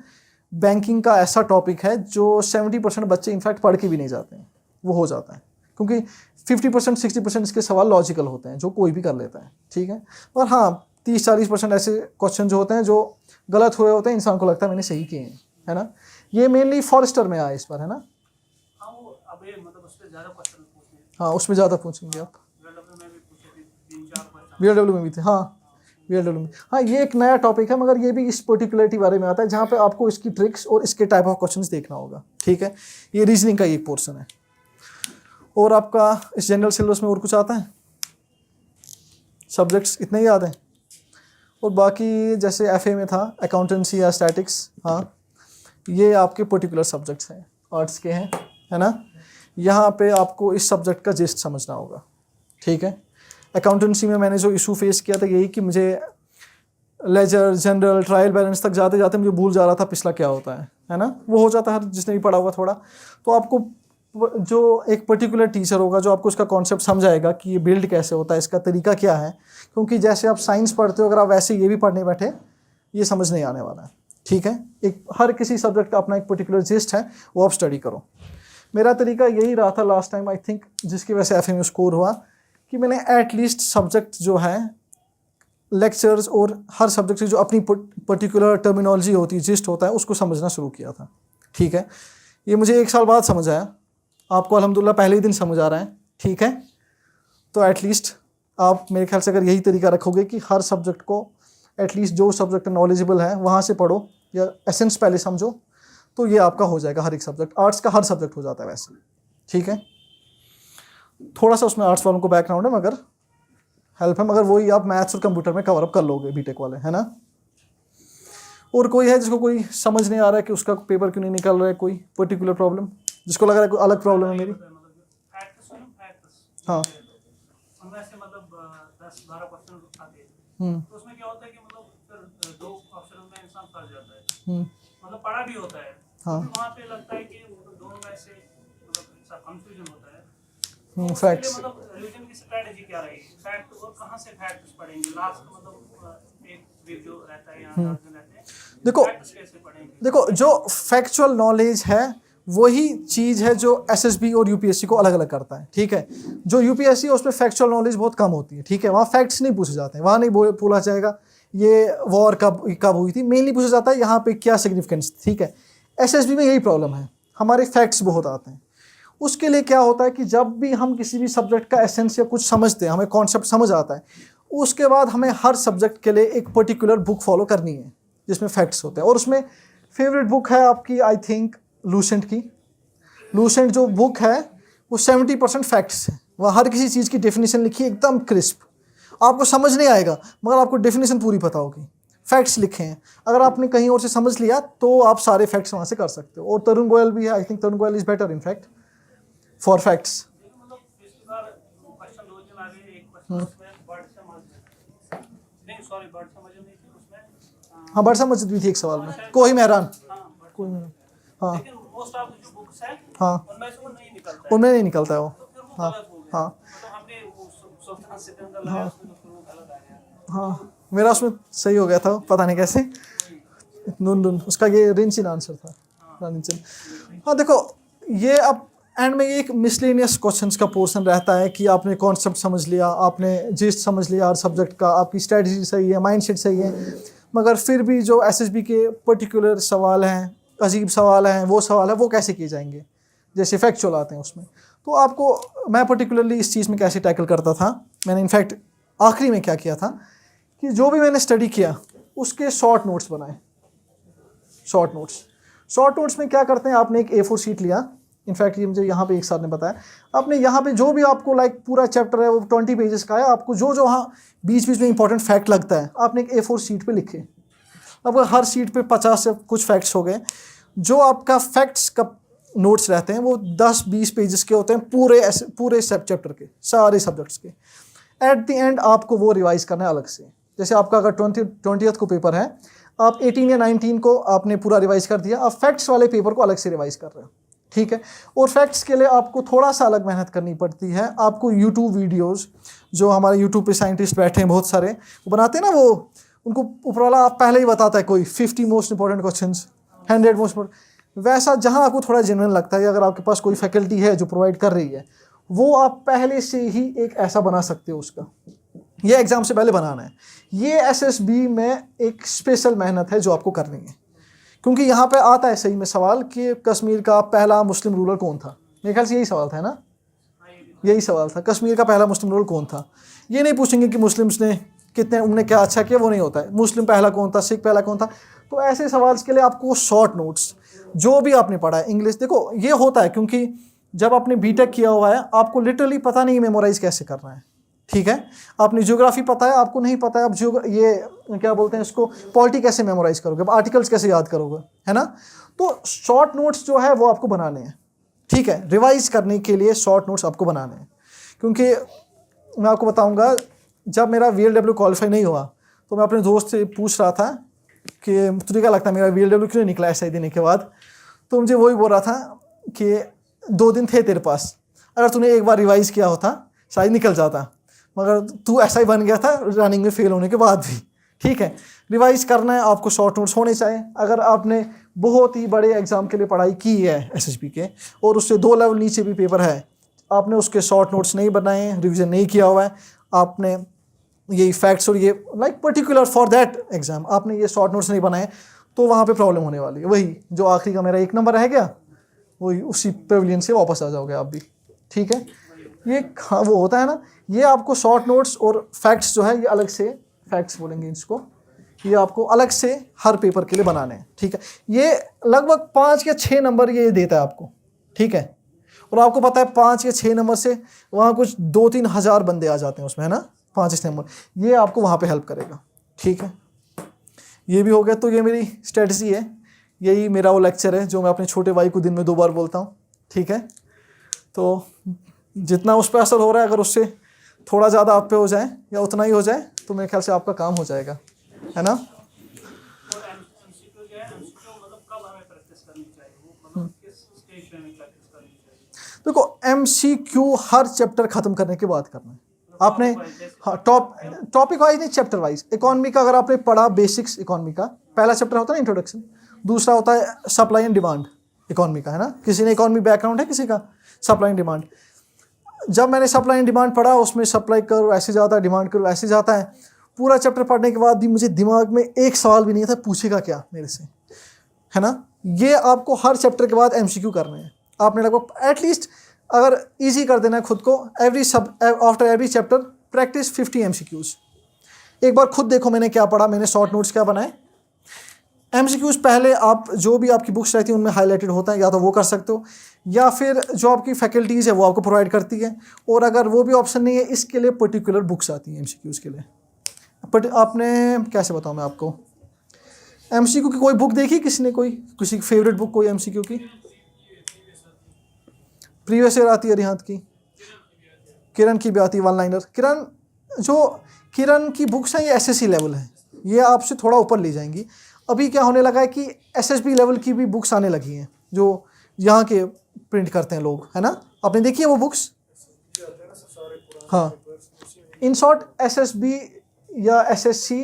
बैंकिंग का ऐसा टॉपिक है जो 70% बच्चे इनफैक्ट पढ़ के भी नहीं जाते हैं, वो हो जाता है, क्योंकि 50% 60% इसके सवाल लॉजिकल होते हैं जो कोई भी कर लेता है, ठीक है। और हाँ 30-40% ऐसे क्वेश्चन जो होते हैं जो गलत हुए होते हैं, इंसान को लगता है मैंने सही किए हैं, है ना। ये मेनली फॉरेस्टर में आया इस बार, है ना। हाँ उसमें ज़्यादा पूछेंगे आप, VLW में भी थे, हाँ VLW में। हाँ ये एक नया टॉपिक है, मगर ये भी इस पर्टिकुलरिटी बारे में आता है जहाँ पे आपको इसकी ट्रिक्स और इसके टाइप ऑफ क्वेश्चंस देखना होगा, ठीक है। ये रीजनिंग का एक पोर्शन है। और आपका इस जनरल सिलेबस में और कुछ आता है? सब्जेक्ट्स इतने ही याद हैं। और बाकी जैसे FA में था अकाउंटेंसी या स्टैटिक्स, हाँ ये आपके पर्टिकुलर सब्जेक्ट्स हैं, आर्ट्स के हैं, है ना। यहाँ पे आपको इस सब्जेक्ट का जिस्ट समझना होगा, ठीक है। अकाउंटेंसी में मैंने जो इशू फेस किया था यही कि मुझे लेजर, जनरल, ट्रायल बैलेंस तक जाते जाते मुझे भूल जा रहा था पिछला क्या होता है ना। वो हो जाता है हर जिसने भी पढ़ा हुआ थोड़ा। तो आपको जो एक पर्टिकुलर टीचर होगा जो आपको उसका कॉन्सेप्ट समझाएगा कि ये बिल्ड कैसे होता है, इसका तरीका क्या है, क्योंकि जैसे आप साइंस पढ़ते हो अगर आप वैसे ये भी पढ़ने बैठे ये समझ नहीं आने वाला है, ठीक है। एक हर किसी सब्जेक्ट का अपना एक पर्टिकुलर जिस्ट है, वो आप स्टडी करो। मेरा तरीका यही रहा था लास्ट टाइम आई थिंक, जिसकी वजह से FA में स्कोर हुआ, कि मैंने एटलीस्ट सब्जेक्ट जो है लेक्चर्स और हर सब्जेक्ट की जो अपनी पर्टिकुलर टर्मिनोलॉजी होती है, जिस्ट होता है, उसको समझना शुरू किया था, ठीक है। ये मुझे 1 साल बाद समझ आया, आपको अल्हम्दुलिल्लाह पहले ही दिन समझ आ रहा है, ठीक है। तो एटलीस्ट आप मेरे ख्याल से अगर यही तरीका रखोगे कि हर सब्जेक्ट को एटलीस्ट जो सब्जेक्ट नॉलेजेबल है वहाँ से पढ़ो या एसेंस पहले समझो, तो ये आपका हो जाएगा हर एक सब्जेक्ट। आर्ट्स का हर सब्जेक्ट हो जाता है वैसे, ठीक है। थोड़ा सा उसमें आर्ट्स वालों को बैकग्राउंड है मगर हेल्प है, मगर वही आप मैथ्स और कंप्यूटर में कवर अप कर लोगे बीटेक वाले, है ना। और कोई है जिसको कोई समझ नहीं आ रहा है कि उसका पेपर क्यों नहीं निकल रहा है, कोई पर्टिकुलर प्रॉब्लम जिसको लग रहा है कोई अलग प्रॉब्लम है मेरी? हाँ मतलब 10-12 क्वेश्चन आते हैं तो उसमें क्या होता है कि मतलब फिर 2 ऑप्शन में इंसान फंस जाता है, मतलब पढ़ा भी होता है, हाँ वहाँ पे लगता है कि दोनों में से मतलब कंफ्यूजन होता है। फैक्ट्स। मतलब रिवीजन की स्ट्रेटजी क्या रहेगी, फैक्ट और कहाँ से फैक्ट्स पढ़ेंगे लास्ट, मतलब एक वीक जो रहता है यहाँ 10 दिन रहते हैं, देखो फैक्ट्स कैसे पढ़ेंगे? देखो जो फैक्चुअल नॉलेज है वही चीज़ है जो SSB और UPSC को अलग अलग करता है, ठीक है। जो UPSC है उसमें फैक्चुअल नॉलेज बहुत कम होती है, ठीक है। वहाँ फैक्ट्स नहीं पूछे जाते हैं, वहाँ नहीं बोला जाएगा ये वॉर कब हुई थी, मेनली पूछा जाता है यहाँ पे क्या सिग्निफिकेंस, ठीक है। SSB में यही प्रॉब्लम है, हमारे फैक्ट्स बहुत आते हैं। उसके लिए क्या होता है कि जब भी हम किसी भी सब्जेक्ट का एसेंस या कुछ समझते हैं, हमें कॉन्सेप्ट समझ आता है, उसके बाद हमें हर सब्जेक्ट के लिए एक पर्टिकुलर बुक फॉलो करनी है जिसमें फैक्ट्स होते हैं। और उसमें फेवरेट बुक है आपकी आई थिंक लूसेंट की। लूसेंट जो बुक है वो 70% फैक्ट्स है, वह हर किसी चीज़ की डेफिनेशन लिखी है एकदम क्रिस्प, आपको समझ नहीं आएगा मगर आपको डेफिनेशन पूरी पता होगी, फैक्ट्स लिखे हैं। अगर आपने कहीं और से समझ लिया तो आप सारे फैक्ट्स वहाँ से कर सकते हो। और तरुण गोयल भी है, I think Tarun Goyal is better in fact for facts. मतलब पिछली बार क्वेश्चन 2 दिन आ गए, एक क्वेश्चन उसमें बर्ड समझ नहीं, सॉरी बर्ड समझ नहीं थी उसमें, हाँ बरसा मस्जिद भी थी एक सवाल में, कोई मेहरान, कोई मेहरान, हाँ लेकिन मोस्ट ऑफ जो बुक्स हैं हाँ उनमें से वो नहीं निकलता है, उनमें नहीं निकलता है वो, तो फिर वो हाँ गलत हो गया। हाँ मतलब हमने वो सुल्तान सिकंदर लगाया उसमें, तो फिर वो गलत आ गया। हाँ मेरा उसमें सही हो गया था, पता नहीं कैसे, नून उसका ये रिंचिन आंसर था, रिंचिन। हाँ देखो ये अब एंड में एक मिसलेनियस क्वेश्चंस का पोर्शन रहता है कि आपने कॉन्सेप्ट समझ लिया, आपने जिस्ट समझ लिया हर सब्जेक्ट का, आपकी स्ट्रेटजी सही है, माइंडसेट सही है, मगर फिर भी जो SSB के पर्टिकुलर सवाल हैं, अजीब सवाल हैं, वो सवाल है वो कैसे किए जाएंगे, जैसे फैक्चुअल आते हैं उसमें। तो आपको मैं पर्टिकुलरली इस चीज़ में कैसे टैकल करता था, मैंने इनफैक्ट आखिरी में क्या किया था कि जो भी मैंने स्टडी किया उसके शॉर्ट नोट्स बनाए, शॉर्ट नोट्स। शॉर्ट नोट्स में क्या करते हैं, आपने एक A4 शीट लिया, इनफैक्ट ये मुझे यहाँ पे एक सर ने बताया, आपने यहाँ पे जो भी आपको लाइक पूरा चैप्टर है वो 20 पेजेस का है, आपको जो जो वहाँ बीच बीच में इंपॉर्टेंट फैक्ट लगता है आपने एक A4 शीट पे लिखे। अब हर शीट पे 50 से कुछ फैक्ट्स हो गए, जो आपका फैक्ट्स का नोट्स रहते हैं वो 10-20 पेजेस के होते हैं पूरे चैप्टर के सारे सब्जेक्ट्स के। एट द एंड आपको वो रिवाइज करना है अलग से। जैसे आपका अगर 20th को पेपर है, आप 18 या 19 को आपने पूरा रिवाइज कर दिया, आप फैक्ट्स वाले पेपर को अलग से रिवाइज कर रहे हो, ठीक है। और फैक्ट्स के लिए आपको थोड़ा सा अलग मेहनत करनी पड़ती है। आपको यूट्यूब वीडियोस, जो हमारे यूट्यूब पे साइंटिस्ट बैठे हैं बहुत सारे, वो बनाते हैं ना, वो उनको ऊपर वाला आप पहले ही बताता है कोई 50 most important questions, 100 most important, वैसा जहां आपको थोड़ा जेन्युइन लगता है, अगर आपके पास कोई फैकल्टी है जो प्रोवाइड कर रही है, वो आप पहले से ही एक ऐसा बना सकते हो उसका। ये एग्ज़ाम से पहले बनाना है। ये SSB में एक स्पेशल मेहनत है जो आपको करनी है, क्योंकि यहाँ पे आता है सही में सवाल कि कश्मीर का पहला मुस्लिम रूलर कौन था। मेरे ख्याल से यही सवाल था ना, यही सवाल था, कश्मीर का पहला मुस्लिम रूलर कौन था। ये नहीं पूछेंगे कि मुस्लिम्स ने कितने, उन्होंने क्या अच्छा किया, वो नहीं होता है। मुस्लिम पहला कौन था, सिख पहला कौन था। तो ऐसे सवाल के लिए आपको शॉर्ट नोट्स, जो भी आपने पढ़ा है इंग्लिश, देखो ये होता है क्योंकि जब आपने बीटेक किया हुआ है आपको लिटरली पता नहीं मेमोराइज कैसे करना है, ठीक है। आपने ज्योग्राफी पता है, आपको नहीं पता है अब ये क्या बोलते हैं इसको, पॉलिटी कैसे मेमोराइज करोगे, अब आर्टिकल्स कैसे याद करोगे, है ना। तो शॉर्ट नोट्स जो है वो आपको बनाने हैं, ठीक है। रिवाइज करने के लिए शॉर्ट नोट्स आपको बनाने हैं, क्योंकि मैं आपको बताऊंगा, जब मेरा VLW क्वालिफाई नहीं हुआ तो मैं अपने दोस्त से पूछ रहा था कि तुझे क्या लगता है मेरा VLW क्यों नहीं निकला SI देने के बाद। तो मुझे वही बोल रहा था कि 2 दिन थे तेरे पास, अगर तूने एक बार रिवाइज किया होता शायद निकल जाता, मगर तू SI बन गया था रनिंग में फेल होने के बाद भी, ठीक है। रिवाइज करना है आपको, शॉर्ट नोट्स होने चाहिए। अगर आपने बहुत ही बड़े एग्जाम के लिए पढ़ाई की है SSB के, और उससे 2 लेवल नीचे भी पेपर है, आपने उसके शॉर्ट नोट्स नहीं बनाए, रिविजन नहीं किया हुआ है, आपने ये फैक्ट्स और ये like particular for that exam आपने ये शॉर्ट नोट्स नहीं बनाए, तो वहाँ पे प्रॉब्लम होने वाली है। वही जो आखिरी का मेरा 1 नंबर रह गया, वही उसी पेविलियन से वापस आ जाओगे आप भी, ठीक है। ये वो होता है ना, ये आपको शॉर्ट नोट्स और फैक्ट्स जो है ये अलग से, फैक्ट्स बोलेंगे इसको, ये आपको अलग से हर पेपर के लिए बनाने हैं, ठीक है। ये लगभग 5 या 6 नंबर ये देता है आपको, ठीक है। और आपको पता है 5 या 6 नंबर से वहाँ कुछ 2-3 हज़ार बंदे आ जाते हैं उसमें, है ना। 5 नंबर ये आपको वहाँ पे हेल्प करेगा, ठीक है। ये भी हो गया। तो ये मेरी स्ट्रेटजी है, यही मेरा वो लेक्चर है जो मैं अपने छोटे भाई को दिन में 2 बार बोलता हूँ, ठीक है। तो जितना उस पर असर हो रहा है, अगर उससे थोड़ा ज़्यादा आप पे हो जाए या उतना ही हो जाए, तो मेरे ख्याल से आपका काम हो जाएगा, है ना। देखो MCQ हर चैप्टर ख़त्म करने के बाद करना है आपने। हाँ, टॉपिक वाइज नहीं, चैप्टर वाइज। इकोनॉमी का अगर आपने पढ़ा, बेसिक्स इकोनॉमी का पहला चैप्टर होता है ना इंट्रोडक्शन, दूसरा होता है सप्लाई एंड डिमांड इकोनॉमी का, है ना। किसी ने इकोनॉमी बैकग्राउंड है, किसी का सप्लाई एंड डिमांड। जब मैंने सप्लाई एंड डिमांड पढ़ा, उसमें सप्लाई करो ऐसे जाता है, डिमांड करो ऐसे जाता है। पूरा चैप्टर पढ़ने के बाद भी मुझे दिमाग में एक सवाल भी नहीं था, पूछेगा क्या मेरे से, है ना। ये आपको हर चैप्टर के बाद MCQ करने हैं। आपने लगभग एटलीस्ट अगर इजी कर देना है खुद को, after every chapter practice 50 MCQs। एक बार खुद देखो मैंने क्या पढ़ा, मैंने शॉर्ट नोट्स क्या बनाए। MCQs पहले आप जो भी आपकी बुक्स रहती हैं उनमें हाईलाइटेड होता है, या तो वो कर सकते हो, या फिर जो आपकी फैकल्टीज़ है वो आपको प्रोवाइड करती है। और अगर वो भी ऑप्शन नहीं है, इसके लिए पर्टिकुलर बुक्स आती हैं MCQs के लिए। बट आपने कैसे बताऊँ मैं आपको, MCQ की कोई बुक देखी किसी ने, किसी की फेवरेट बुक कोई MCQ की? प्रीवियस ईयर आती है रिहात की, किरण की भी आती है 1 लाइनर। किरण की बुक्स हैं ये SSC लेवल है, ये आपसे थोड़ा ऊपर ले जाएंगी। अभी क्या होने लगा है कि SSB लेवल की भी बुक्स आने लगी हैं, जो यहाँ के प्रिंट करते हैं लोग, है ना। आपने देखी है वो बुक्स? हाँ, इन शॉर्ट SSB या SSC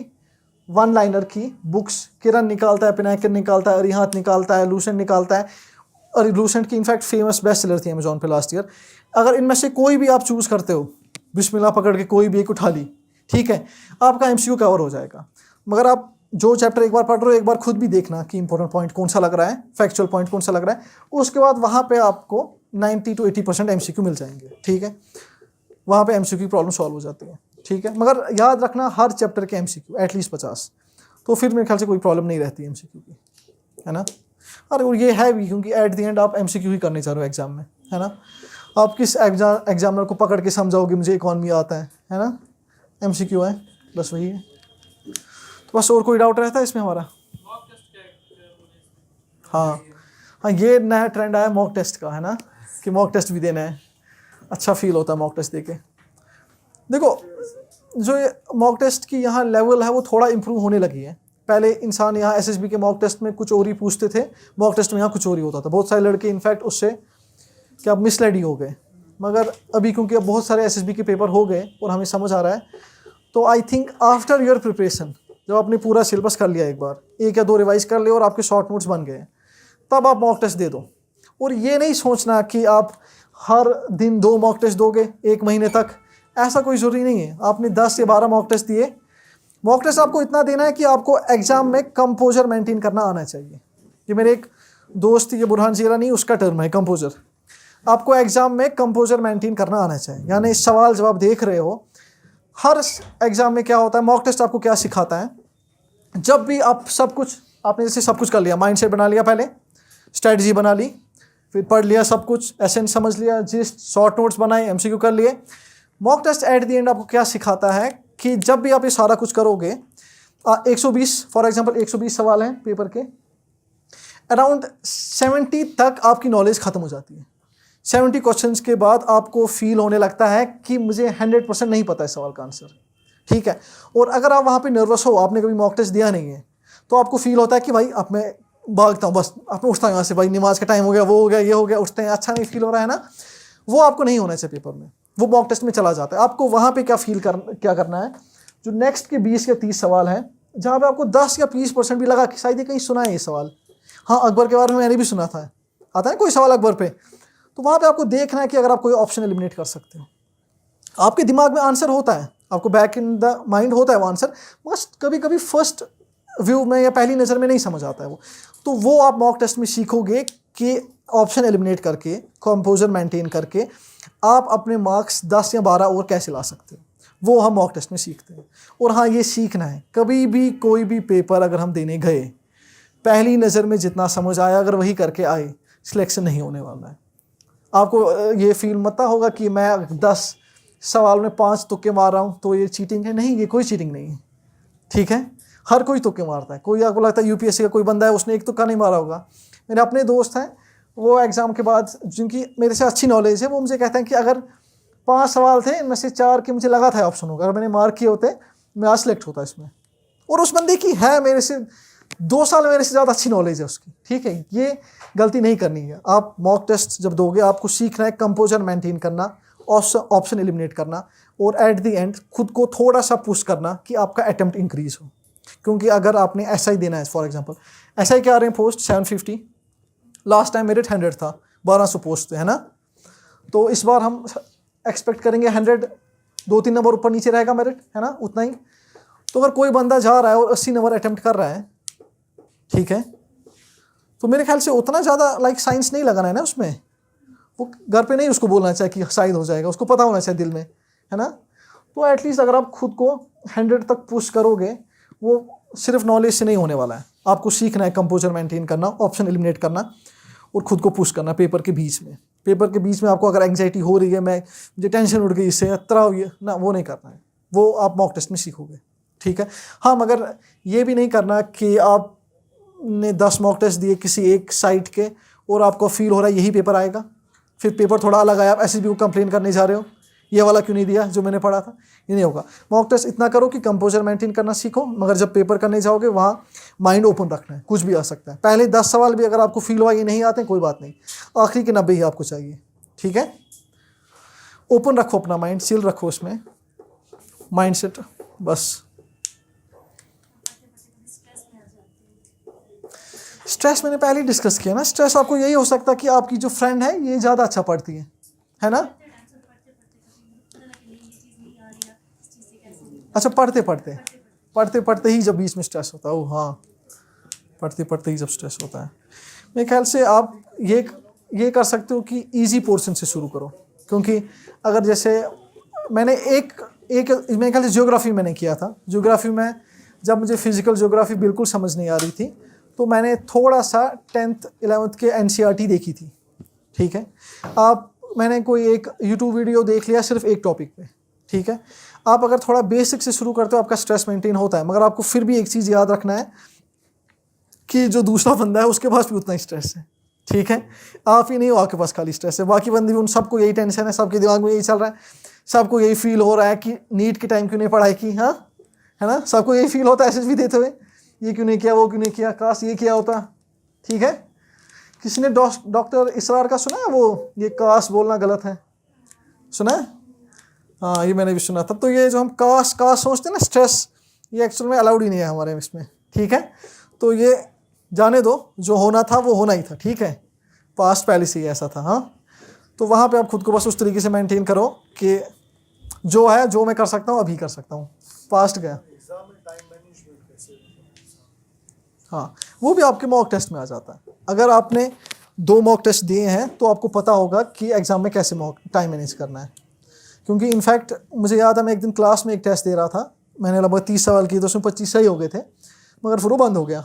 1 लाइनर की बुक्स किरण निकालता है, पिनाकिन निकालता है, रिहात निकालता है, लूसेंट निकालता है। और लूसेंट की इनफैक्ट फेमस बेस्ट सेलर थी अमेजोन पे लास्ट ईयर। अगर इनमें से कोई भी आप चूज़ करते हो, बिस्मिल्लाह पकड़ के कोई भी एक उठा ली, ठीक है, आपका MCQ कवर हो जाएगा। मगर आप जो चैप्टर एक बार पढ़ रहे हो, एक बार खुद भी देखना कि इंपॉर्टेंट पॉइंट कौन सा लग रहा है, फैक्चुअल पॉइंट कौन सा लग रहा है। उसके बाद वहाँ पे आपको 90 to 80% MCQ मिल जाएंगे, ठीक है। वहाँ पे MCQ की प्रॉब्लम सॉल्व हो जाती है, ठीक है। मगर याद रखना हर चैप्टर के MCQ एटलीस्ट 50, तो फिर मेरे ख्याल से कोई प्रॉब्लम नहीं रहती MCQ की, है ना। अरे और ये है भी, क्योंकि एट द एंड आप MCQ ही करने चाह रहे हो एग्जाम में, है ना। आप किस एग्जामिनर को पकड़ के समझाओगे मुझे इकॉनमी आता है ना, MCQ है, बस वही है। तो बस और कोई डाउट रहता है इसमें हमारा? हाँ, ये नया ट्रेंड आया मॉक टेस्ट का, है ना, कि मॉक टेस्ट भी देना है। अच्छा फील होता है मॉक टेस्ट देके। देखो जो ये मॉक टेस्ट की यहाँ लेवल है वो थोड़ा इम्प्रूव होने लगी है। पहले इंसान यहाँ SSB के मॉक टेस्ट में कुछ और ही पूछते थे, मॉक टेस्ट में यहाँ कुछ और ही होता था। बहुत सारे लड़के इनफैक्ट उससे क्या मिसलेड ही हो गए। मगर अभी क्योंकि अब बहुत सारे SSB के पेपर हो गए और हमें समझ आ रहा है, तो I think after your preparation, जब आपने पूरा सिलेबस कर लिया, एक बार 1 या 2 रिवाइज कर लिया और आपके शॉर्ट नोट्स बन गए, तब आप मॉक टेस्ट दे दो। और ये नहीं सोचना कि आप हर दिन 2 मॉक टेस्ट दोगे 1 महीने तक, ऐसा कोई ज़रूरी नहीं है। आपने 10 या 12 मॉक टेस्ट दिए। मॉक टेस्ट आपको इतना देना है कि आपको एग्जाम में कंपोजर मेंटेन करना आना चाहिए। ये मेरे एक दोस्त, ये बुरहान जीलानी, उसका टर्म है कंपोजर। आपको एग्जाम में कंपोजर मेंटेन करना आना चाहिए, यानी सवाल जवाब देख रहे हो। हर एग्जाम में क्या होता है, मॉक टेस्ट आपको क्या सिखाता है, जब भी आप सब कुछ, आपने जैसे सब कुछ कर लिया, माइंड सेट बना लिया, पहले स्ट्रेटजी बना ली, फिर पढ़ लिया सब कुछ, एसेंस समझ लिया, जिस शॉर्ट नोट्स बनाए, MCQ कर लिए। Mock test at the end आपको क्या सिखाता है कि जब भी आप ये सारा कुछ करोगे, 120 फॉर एग्जांपल 120 सवाल हैं पेपर के, अराउंड 70 तक आपकी नॉलेज ख़त्म हो जाती है। 70 क्वेश्चंस के बाद आपको फील होने लगता है कि मुझे 100% नहीं पता है सवाल का आंसर, ठीक है। और अगर आप वहाँ पे नर्वस हो, आपने कभी मॉक टेस्ट दिया नहीं है, तो आपको फील होता है कि भाई अब मैं भागता हूँ, बस अब मैं उठता हूँ यहाँ से, भाई नमाज का टाइम हो गया, वो हो गया, ये हो गया, उठते हैं, अच्छा नहीं फील हो रहा है ना। वो आपको नहीं होना चाहिए पेपर में, वो मॉक टेस्ट में चला जाता है। आपको वहाँ पे क्या करना है, जो नेक्स्ट के 20 या 30 सवाल हैं, जहाँ पे आपको 10 या 20% भी लगा कि शायद ये कहीं सुना है ये सवाल, हाँ अकबर के बारे में मैंने भी सुना था, आता है कोई सवाल अकबर पे, तो वहाँ पे आपको देखना है कि अगर आप कोई ऑप्शन एलिमिनेट कर सकते हो। आपके दिमाग में आंसर होता है, आपको बैक इन द माइंड होता है वो आंसर, बस कभी कभी फर्स्ट व्यू में या पहली नज़र में नहीं समझ आता है वो। तो वो आप मॉक टेस्ट में सीखोगे कि ऑप्शन एलिमिनेट करके, कंपोजर मेंटेन करके आप अपने मार्क्स 10 या 12 और कैसे ला सकते हो, वो हम मॉक टेस्ट में सीखते हैं। और हाँ, ये सीखना है, कभी भी कोई भी पेपर अगर हम देने गए, पहली नज़र में जितना समझ आया अगर वही करके आए, सिलेक्शन नहीं होने वाला है। आपको ये फील मत होगा कि मैं 10 सवाल में 5 तुक्के मार रहा हूँ तो ये चीटिंग है। नहीं, ये कोई चीटिंग नहीं है, ठीक है। हर कोई तुक्के मारता है। कोई आपको लगता है UPSC का कोई बंदा है, उसने 1 तुक्का नहीं मारा होगा। मेरे अपने दोस्त हैं, वो एग्ज़ाम के बाद, जिनकी मेरे से अच्छी नॉलेज है, वो मुझे कहते हैं कि अगर 5 सवाल थे, इनमें से 4 के मुझे लगा था ऑप्शन होगा, अगर मैंने मार्क किए होते मैं आज सिलेक्ट होता इसमें। और उस बंदे की है मेरे से 2 साल मेरे से ज़्यादा अच्छी नॉलेज है उसकी, ठीक है। ये गलती नहीं करनी है। आप मॉक टेस्ट जब दोगे, आपको सीखना है कंपोजर मेंटेन करना, ऑप्शन एलिमिनेट करना, और एट द एंड खुद को थोड़ा सा पुश करना कि आपका अटेम्प्ट इंक्रीज हो। क्योंकि अगर आपने SI देना है, फॉर एग्जांपल SI के आ रहे हैं पोस्ट 750, लास्ट टाइम मेरिट 100 था, 1200 पोस्ट थे, है ना। तो इस बार हम एक्सपेक्ट करेंगे 100, 2-3 नंबर ऊपर नीचे रहेगा मेरिट, है ना, उतना ही। तो अगर कोई बंदा जा रहा है और 80 नंबर अटेम्प्ट कर रहा है, ठीक है, तो मेरे ख्याल से उतना ज़्यादा साइंस नहीं लगाना है ना उसमें। वो घर पे नहीं उसको बोलना चाहिए कि शायद हो जाएगा, उसको पता होना चाहिए दिल में, है ना। तो एटलीस्ट अगर आप खुद को 100 तक पुश करोगे, वो सिर्फ नॉलेज से नहीं होने वाला है। आपको सीखना है कंपोजर मेंटेन करना, ऑप्शन एलिमिनेट करना, और खुद को पुश करना पेपर के बीच में। पेपर के बीच में आपको अगर एंग्जाइटी हो रही है, मुझे टेंशन उठ गई इससे, अतरा हुई है ना, वो नहीं करना है। वो आप मॉक टेस्ट में सीखोगे, ठीक है। हाँ, मगर ये भी नहीं करना कि आपने 10 मॉक टेस्ट दिए किसी एक साइट के और आपको फील हो रहा है यही पेपर आएगा, फिर पेपर थोड़ा अलग आया, आप SSB को कंप्लेन करने जा रहे हो, ये वाला क्यों नहीं दिया जो मैंने पढ़ा था। ये नहीं होगा। मॉक टेस्ट इतना करो कि कंपोजर मेंटेन करना सीखो, मगर जब पेपर करने जाओगे वहाँ माइंड ओपन रखना है, कुछ भी आ सकता है। पहले 10 सवाल भी अगर आपको फील हुआ ये नहीं आते, कोई बात नहीं, आखिरी के 90 ही आपको चाहिए, ठीक है। ओपन रखो अपना माइंड, चिल रखो उसमें, माइंड सेट, बस। स्ट्रेस मैंने पहले ही डिस्कस किया ना। स्ट्रेस आपको यही हो सकता है कि आपकी जो फ्रेंड है ये ज़्यादा अच्छा पढ़ती है ना। अच्छा, पढ़ते पढ़ते ही जब बीच में स्ट्रेस होता है, हाँ, पढ़ते पढ़ते ही जब स्ट्रेस होता है। मेरे ख्याल से आप ये कर सकते हो कि इजी पोर्शन से शुरू करो। क्योंकि अगर जैसे मैंने एक मेरे ख्याल से ज्योग्राफी मैंने किया था। ज्योग्राफी में जब मुझे फिजिकल ज्योग्राफी बिल्कुल समझ नहीं आ रही थी, तो मैंने थोड़ा सा 10th 11th के NCERT देखी थी, ठीक है। मैंने कोई एक YouTube वीडियो देख लिया सिर्फ एक टॉपिक पे, ठीक है। आप अगर थोड़ा बेसिक से शुरू करते हो आपका स्ट्रेस मेंटेन होता है, मगर आपको फिर भी एक चीज़ याद रखना है कि जो दूसरा बंदा है उसके पास भी उतना ही स्ट्रेस है, ठीक है। आप ही नहीं हो आपके पास खाली स्ट्रेस है, बाकी बंदे भी उन सबको यही टेंशन है, सबके दिमाग में यही चल रहा है, सबको यही फील हो रहा है कि नीट के टाइम क्यों नहीं पढ़ाई की, हाँ है ना, सबको यही फील होता है SSB देते हुए, ये क्यों नहीं किया, वो क्यों नहीं किया, काश ये किया होता, ठीक है। किसी ने डॉक्टर इसरार का सुना है, वो ये काश बोलना गलत है, सुना है? हाँ, ये मैंने भी सुना था। तो ये जो हम काश सोचते हैं ना, स्ट्रेस, ये एक्चुअल में अलाउड ही नहीं है हमारे इसमें, ठीक है। तो ये जाने दो, जो होना था वो होना ही था, ठीक है, पास्ट पहले से ही ऐसा था, हाँ। तो वहाँ पे आप खुद को बस उस तरीके से मेंटेन करो कि जो है, जो मैं कर सकता हूँ अभी कर सकता हूँ, पास्ट गया। एग्जाम में टाइम मैनेजमेंट कैसे? हाँ, वो भी आपके मॉक टेस्ट में आ जाता है। अगर आपने 2 मॉक टेस्ट दिए हैं तो आपको पता होगा कि एग्ज़ाम में कैसे टाइम मैनेज करना है। क्योंकि इनफैक्ट मुझे याद है, मैं एक दिन क्लास में एक टेस्ट दे रहा था, मैंने लगभग 30 सवाल किए तो उसमें 25 सही हो गए थे, मगर फिर वो बंद हो गया।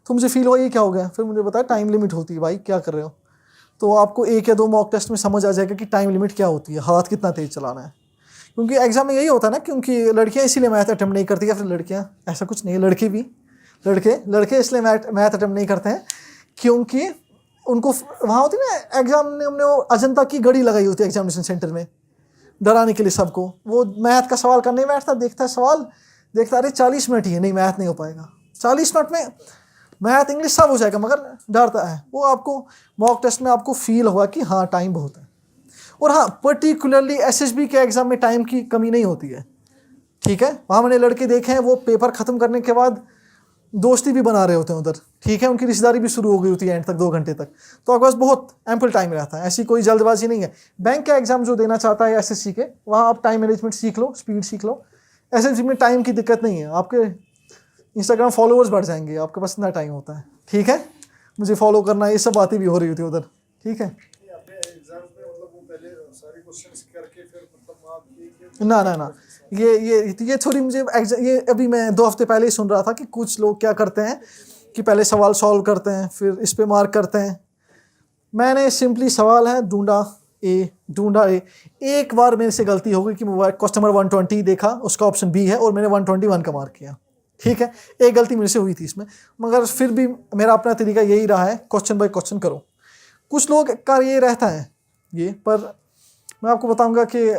तो मुझे फील हुआ ये क्या हो गया, फिर मुझे बताया टाइम लिमिट होती है भाई, क्या कर रहे हो। तो आपको 1 या 2 मॉक टेस्ट में समझ आ जाएगा कि टाइम लिमिट क्या होती है, हाथ कितना तेज़ चलाना है। क्योंकि एग्ज़ाम में यही होता है ना, क्योंकि लड़कियाँ इसीलिए मैथ अटैम्प्ट नहीं करती, या फिर लड़कियाँ, ऐसा कुछ नहीं है, लड़के भी, लड़के इसलिए मैथ अटैम्प्ट नहीं करते हैं क्योंकि उनको वहाँ होती है ना एग्जाम में, हमने वो अजंता की घड़ी लगाई होती है एग्जामिनेशन सेंटर में डराने के लिए सबको। वो मैथ का सवाल करने बैठता, देखता है सवाल, देखता अरे 40 मिनट ही है, नहीं मैथ नहीं हो पाएगा, 40 मिनट में मैथ इंग्लिश सब हो जाएगा, मगर डरता है। वो आपको मॉक टेस्ट में आपको फील होगा कि हाँ टाइम बहुत है। और हाँ, पर्टिकुलरली SSB के एग्ज़ाम में टाइम की कमी नहीं होती है, ठीक है। वहाँ मैंने लड़के देखे हैं, वो पेपर ख़त्म करने के बाद दोस्ती भी बना रहे होते हैं उधर, ठीक है, उनकी रिश्तेदारी भी शुरू हो गई होती है एंड तक 2 घंटे तक। तो आपके पास बहुत एम्पल टाइम रहता है, ऐसी कोई जल्दबाजी नहीं है। बैंक का एग्जाम जो देना चाहता है SSC के, वहाँ आप टाइम मैनेजमेंट सीख लो, स्पीड सीख लो। SSC में टाइम की दिक्कत नहीं है, आपके इंस्टाग्राम फॉलोअर्स बढ़ जाएंगे, आपके पास इतना टाइम होता है, ठीक है। मुझे फॉलो करना, ये सब बातें भी हो रही होती है उधर, ठीक है। अपने एग्जाम में मतलब वो पहले सारे क्वेश्चंस करके फिर मतलब मार्क ना ये थोड़ी मुझे ये अभी मैं 2 हफ्ते पहले ही सुन रहा था कि कुछ लोग क्या करते हैं कि पहले सवाल सॉल्व करते हैं, फिर इस पे मार्क करते हैं। मैंने सिंपली सवाल है ढूंढा ए, एक बार मेरे से गलती हो गई कि क्वेश्चन नंबर 120 देखा, उसका ऑप्शन बी है और मैंने 121 का मार्क किया, ठीक है। एक गलती मेरे से हुई थी इसमें, मगर फिर भी मेरा अपना तरीका यही रहा है, क्वेश्चन बाय क्वेश्चन करो। कुछ लोग का ये रहता है ये, पर मैं आपको बताऊंगा कि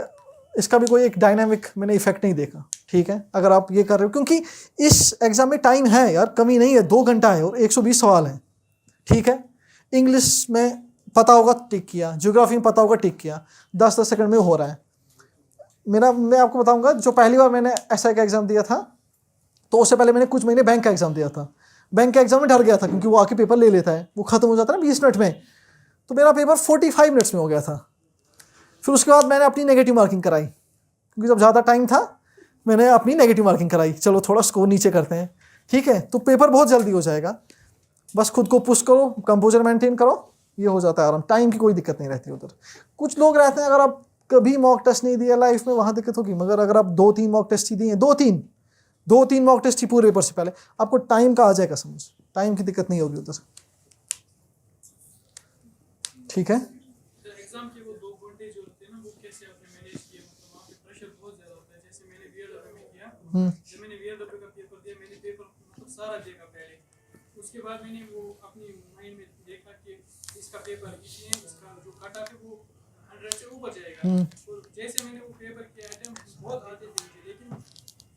इसका भी कोई एक डायनामिक मैंने इफेक्ट नहीं देखा, ठीक है। अगर आप ये कर रहे हो, क्योंकि इस एग्ज़ाम में टाइम है यार, कमी नहीं है, 2 घंटा है और 120 सवाल हैं, ठीक है। इंग्लिश में पता होगा टिक किया, ज्योग्राफी में पता होगा टिक किया, 10-10 सेकंड में हो रहा है। मैं आपको बताऊंगा, जो पहली बार मैंने SI का एग्ज़ाम दिया था, तो उससे पहले मैंने कुछ महीने बैंक का एग्ज़ाम दिया था। बैंक के एग्ज़ाम में डर गया था क्योंकि वो आके पेपर ले लेता है, वो ख़त्म हो जाता है ना 20 मिनट में, तो मेरा पेपर 45 मिनट्स में हो गया था। फिर उसके बाद मैंने अपनी नेगेटिव मार्किंग कराई, क्योंकि जब ज़्यादा टाइम था मैंने अपनी नेगेटिव मार्किंग कराई, चलो थोड़ा स्कोर नीचे करते हैं, ठीक है। तो पेपर बहुत जल्दी हो जाएगा, बस खुद को पुश करो, कंपोजर मेंटेन करो, ये हो जाता है आराम, टाइम की कोई दिक्कत नहीं रहती उधर। कुछ लोग रहते हैं, अगर आप कभी मॉक टेस्ट नहीं दिया लाइफ में, वहाँ दिक्कत होगी, मगर अगर आप 2-3 मॉक टेस्ट ही दिए, 2-3 मॉक टेस्ट ही पूरे पेपर से पहले, आपको टाइम का आ जाएगा समझ, टाइम की दिक्कत नहीं होगी उधर, ठीक है। एग्जाम के वो 2 घंटे जो होते हैं ना, वो कैसे आपने मैनेज किए? मतलब वहाँ पे प्रेशर बहुत ज़्यादा होता है। जैसे मैंने VLW में किया, जब मैंने VLW का पेपर दिया, मैंने पेपर मतलब सारा देखा पहले, उसके बाद मैंने वो अपनी माइंड में देखा कि इसका पेपर इतने, इसका जो कट ऑफ है वो 100 से ऊपर जाएगा। और जैसे मैंने वो पेपर किया अटेम्प्ट बहुत आते थे, लेकिन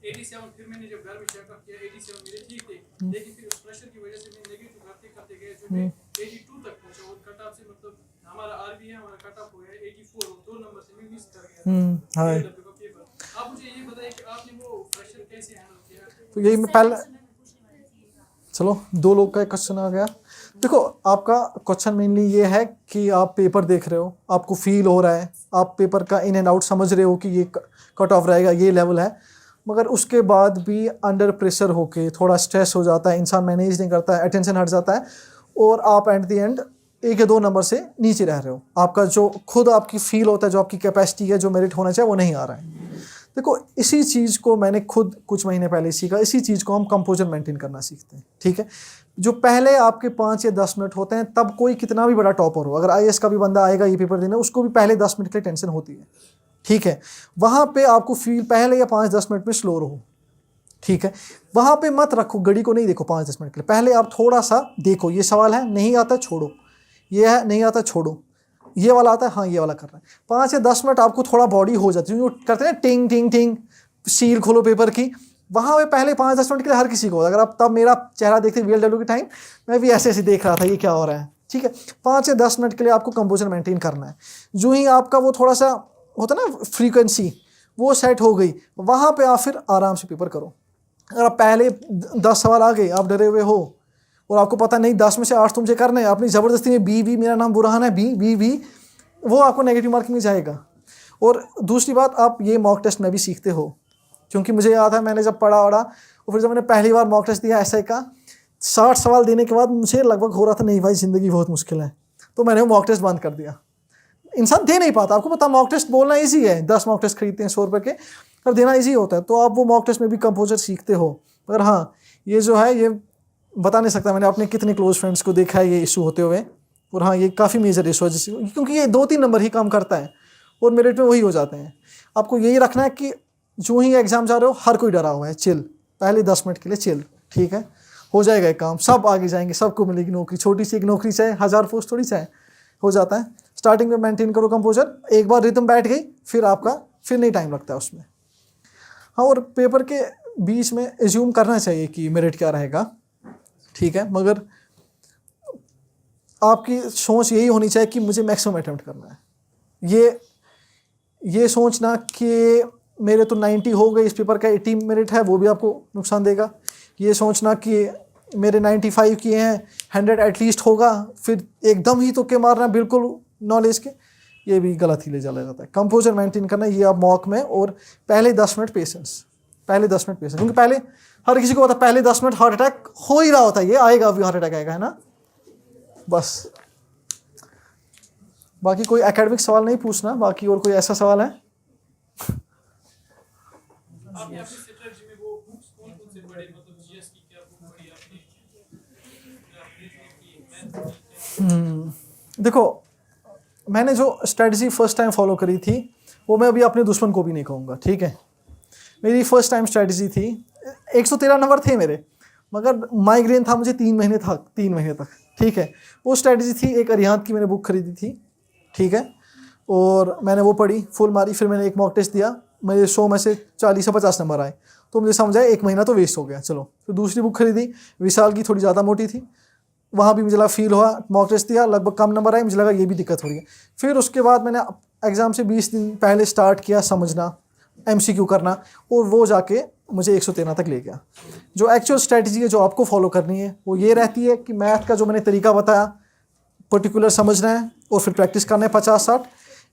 87, फिर मैंने जब घर में चेकअप किया 87 मेरे ठीक थे, लेकिन फिर उस प्रेशर की वजह से मैं नेगेटिव करते गए, जो मैं 82 तक पहुंचा। और कट ऑफ से मतलब हमारा RB है, हमारा कट ऑफ हो गया 84, और 2 नंबर से मैं मिस कर गया VLW का पेपर। आप मुझे ये बताइए कि आपने वो प्रेशर कैसे हैंडल किया? तो यही मैं पहले, चलो 2 लोग का एक क्वेश्चन आ गया। देखो, आपका क्वेश्चन मेनली ये है कि आप पेपर देख रहे हो, आपको फील हो रहा है, आप पेपर का इन एंड आउट समझ रहे हो कि ये कट ऑफ रहेगा, ये लेवल है, मगर उसके बाद भी अंडर प्रेशर होके थोड़ा स्ट्रेस हो जाता है, इंसान मैनेज नहीं करता है, अटेंशन हट जाता है, और आप एट द एंड 1 या 2 नंबर से नीचे रह रहे हो। आपका जो खुद आपकी फील होता है, जो आपकी कैपेसिटी है, जो मेरिट होना चाहिए, वो नहीं आ रहा है। देखो, इसी चीज़ को मैंने खुद कुछ महीने पहले सीखा, इसी चीज़ को हम कंपोजर मेंटेन करना सीखते हैं, ठीक है। जो पहले आपके 5 या 10 मिनट होते हैं, तब कोई कितना भी बड़ा टॉपर हो, अगर IAS का भी बंदा आएगा ये पेपर देने, उसको भी पहले 10 मिनट के लिए टेंशन होती है, ठीक है। वहाँ पे आपको फील पहले या 5-10 मिनट में स्लो रहो, ठीक है। वहाँ पे मत रखो, घड़ी को नहीं देखो 5-10 मिनट के लिए, पहले आप थोड़ा सा देखो, ये सवाल है नहीं आता छोड़ो, ये है नहीं आता छोड़ो, ये वाला आता है हाँ ये वाला कर रहा है। 5 या 10 मिनट आपको थोड़ा बॉडी हो जाती है, जो करते हैं टिंग टिंग टिंग, सील खोलो पेपर की, वहाँ पे पहले 5-10 मिनट के लिए हर किसी को, अगर आप तब मेरा चेहरा देखते VLW के टाइम, मैं भी ऐसे ऐसे देख रहा था ये क्या हो रहा है, ठीक है। 5 या 10 मिनट के लिए आपको कंपोजर मेंटेन करना है। जो ही आपका वो थोड़ा सा होता है ना फ्रीक्वेंसी, वो सेट हो गई, वहाँ पे आप फिर आराम से पेपर करो। अगर आप पहले 10 सवाल आ गए, आप डरे हुए हो और आपको पता नहीं 10 में से 8 तुमसे करने हैं, अपनी ज़बरदस्ती में बी मेरा नाम बुरहान है बी, वो आपको नेगेटिव मार्किंग में जाएगा। और दूसरी बात, आप ये मॉक टेस्ट में भी सीखते हो, क्योंकि मुझे याद है मैंने जब पढ़ा और फिर जब मैंने पहली बार मॉक टेस्ट दिया SI का, 60 सवाल देने के बाद मुझे लगभग हो रहा था नहीं भाई ज़िंदगी बहुत मुश्किल है, तो मैंने वो मॉक टेस्ट बंद कर दिया। इंसान दे नहीं पाता, आपको पता मॉक टेस्ट बोलना ईजी है, 10 मॉक टेस्ट खरीदते हैं 100 रुपये के, पर देना ईजी होता है, तो आप वो मॉक टेस्ट में भी कंपोजर सीखते हो। मगर हाँ, ये जो है ये बता नहीं सकता मैंने अपने कितने क्लोज फ्रेंड्स को देखा है ये इशू होते हुए, और हाँ ये काफ़ी मेजर इशू है, क्योंकि ये 2-3 नंबर ही काम करता है और मेरिट में वही हो जाते हैं। आपको यही रखना है कि जो ही एग्ज़ाम जा रहे हो हर कोई डरा हुआ है, चिल, पहले 10 मिनट के लिए चिल, ठीक है, हो जाएगा एक काम, सब आगे जाएंगे, सबको मिलेगी नौकरी, छोटी सी एक नौकरी चाहे 1000 पोस्ट थोड़ी चाहे, हो जाता है। स्टार्टिंग में मेंटेन करो कंपोजर, एक बार रिदम बैठ गई फिर आपका फिर नहीं टाइम लगता है उसमें। हाँ, और पेपर के बीच में एज्यूम करना चाहिए कि मेरिट क्या रहेगा, ठीक है, मगर आपकी सोच यही होनी चाहिए कि मुझे मैक्सिमम अटेम्प्ट करना है। ये सोचना कि मेरे तो 90 हो गए, इस पेपर का 80 मेरिट है, वो भी आपको नुकसान देगा। ये सोचना कि मेरे 95 किए हैं, 100 एटलीस्ट होगा, फिर एकदम ही तुक्के मारना बिल्कुल नॉलेज के, ये भी गलत ही ले चला जाता है। कंपोजर मेंटेन करना ये आप मॉक में, और पहले 10 मिनट पेशेंस, पहले 10 मिनट पेशेंस, क्योंकि पहले हर किसी को पता पहले 10 मिनट हार्ट अटैक हो ही रहा होता है, ये आएगा अभी हार्ट अटैक आएगा, है ना। बस बाकी कोई एकेडमिक सवाल नहीं पूछना, बाकी और कोई ऐसा सवाल है? आपने अपनी स्ट्रेटजी में वो बुक्स कौन-कौन से पढ़े, मतलब जीएस की क्या बुक पढ़ी आपने? देखो, मैंने जो स्ट्रेटजी फर्स्ट टाइम फॉलो करी थी वो मैं अभी अपने दुश्मन को भी नहीं कहूँगा, ठीक है। मेरी फर्स्ट टाइम स्ट्रेटजी थी, 113 नंबर थे मेरे, मगर माइग्रेन था मुझे 3 महीने तक, ठीक है। वो स्ट्रेटजी थी, एक अरिहंत की मैंने बुक खरीदी थी, ठीक है, और मैंने वो पढ़ी, फुल मारी, फिर मैंने एक मॉक टेस्ट दिया, मेरे 100 में से 40 या 50 नंबर आए, तो मुझे समझ आया 1 महीना तो वेस्ट हो गया, चलो। फिर दूसरी बुक खरीदी, विशाल की, थोड़ी ज़्यादा मोटी थी, वहाँ भी मुझे लगा फील हुआ, मॉक टेस्ट दिया, लगभग कम नंबर आए, मुझे लगा ये भी दिक्कत हो रही है। फिर उसके बाद मैंने एग्ज़ाम से 20 दिन पहले स्टार्ट किया समझना, MCQ करना, और वो जाके मुझे 113 तक ले गया। जो एक्चुअल स्ट्रेटजी है जो आपको फॉलो करनी है वो ये रहती है कि मैथ का जो मैंने तरीका बताया पर्टिकुलर समझना है और फिर प्रैक्टिस करना है 50-60,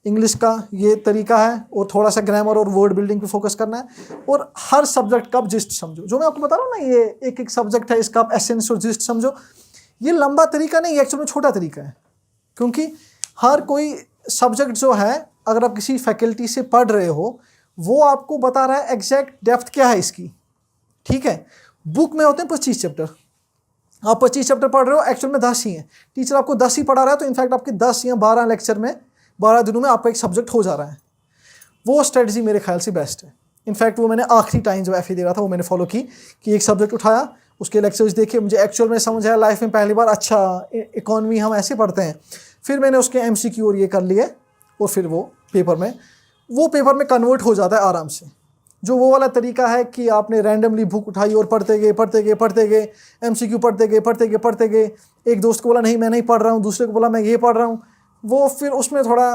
इंग्लिश का ये तरीका है और थोड़ा सा ग्रामर और वर्ड बिल्डिंग पे फोकस करना है, और हर सब्जेक्ट का आप जिस्ट समझो। जो मैं आपको बता रहा हूँ ना, ये एक एक सब्जेक्ट है, इसका आप एसेंस और जिस्ट समझो। ये लंबा तरीका नहीं, एक्चुअल में छोटा तरीका है, क्योंकि हर कोई सब्जेक्ट जो है, अगर आप किसी फैकल्टी से पढ़ रहे हो, वो आपको बता रहा है एग्जैक्ट डेप्थ क्या है इसकी, ठीक है। बुक में होते हैं 25 चैप्टर, आप 25 चैप्टर पढ़ रहे हो, एक्चुअल में 10 ही हैं, टीचर आपको 10 ही पढ़ा रहा है, तो इनफैक्ट आपके 10 या 12 लेक्चर में 12 दिनों में आपका एक सब्जेक्ट हो जा रहा है। वो स्ट्रेटजी मेरे ख्याल से बेस्ट है। इनफैक्ट वो मैंने आखिरी टाइम जब FA दे रहा था वो मैंने फॉलो की, कि एक सब्जेक्ट उठाया, उसके लेक्चर्स देखे, मुझे एक्चुअल में समझ आया लाइफ में पहली बार, अच्छा इकॉनमी हम ऐसे पढ़ते हैं। फिर मैंने उसके MCQ और ये कर लिए, और फिर वो पेपर में कन्वर्ट हो जाता है आराम से। जो वो वाला तरीका है कि आपने रैंडमली बुक उठाई और पढ़ते गए, MCQ पढ़ते गए, एक दोस्त को बोला नहीं मैं नहीं पढ़ रहा हूँ, दूसरे को बोला मैं ये पढ़ रहा हूँ, वो फिर उसमें थोड़ा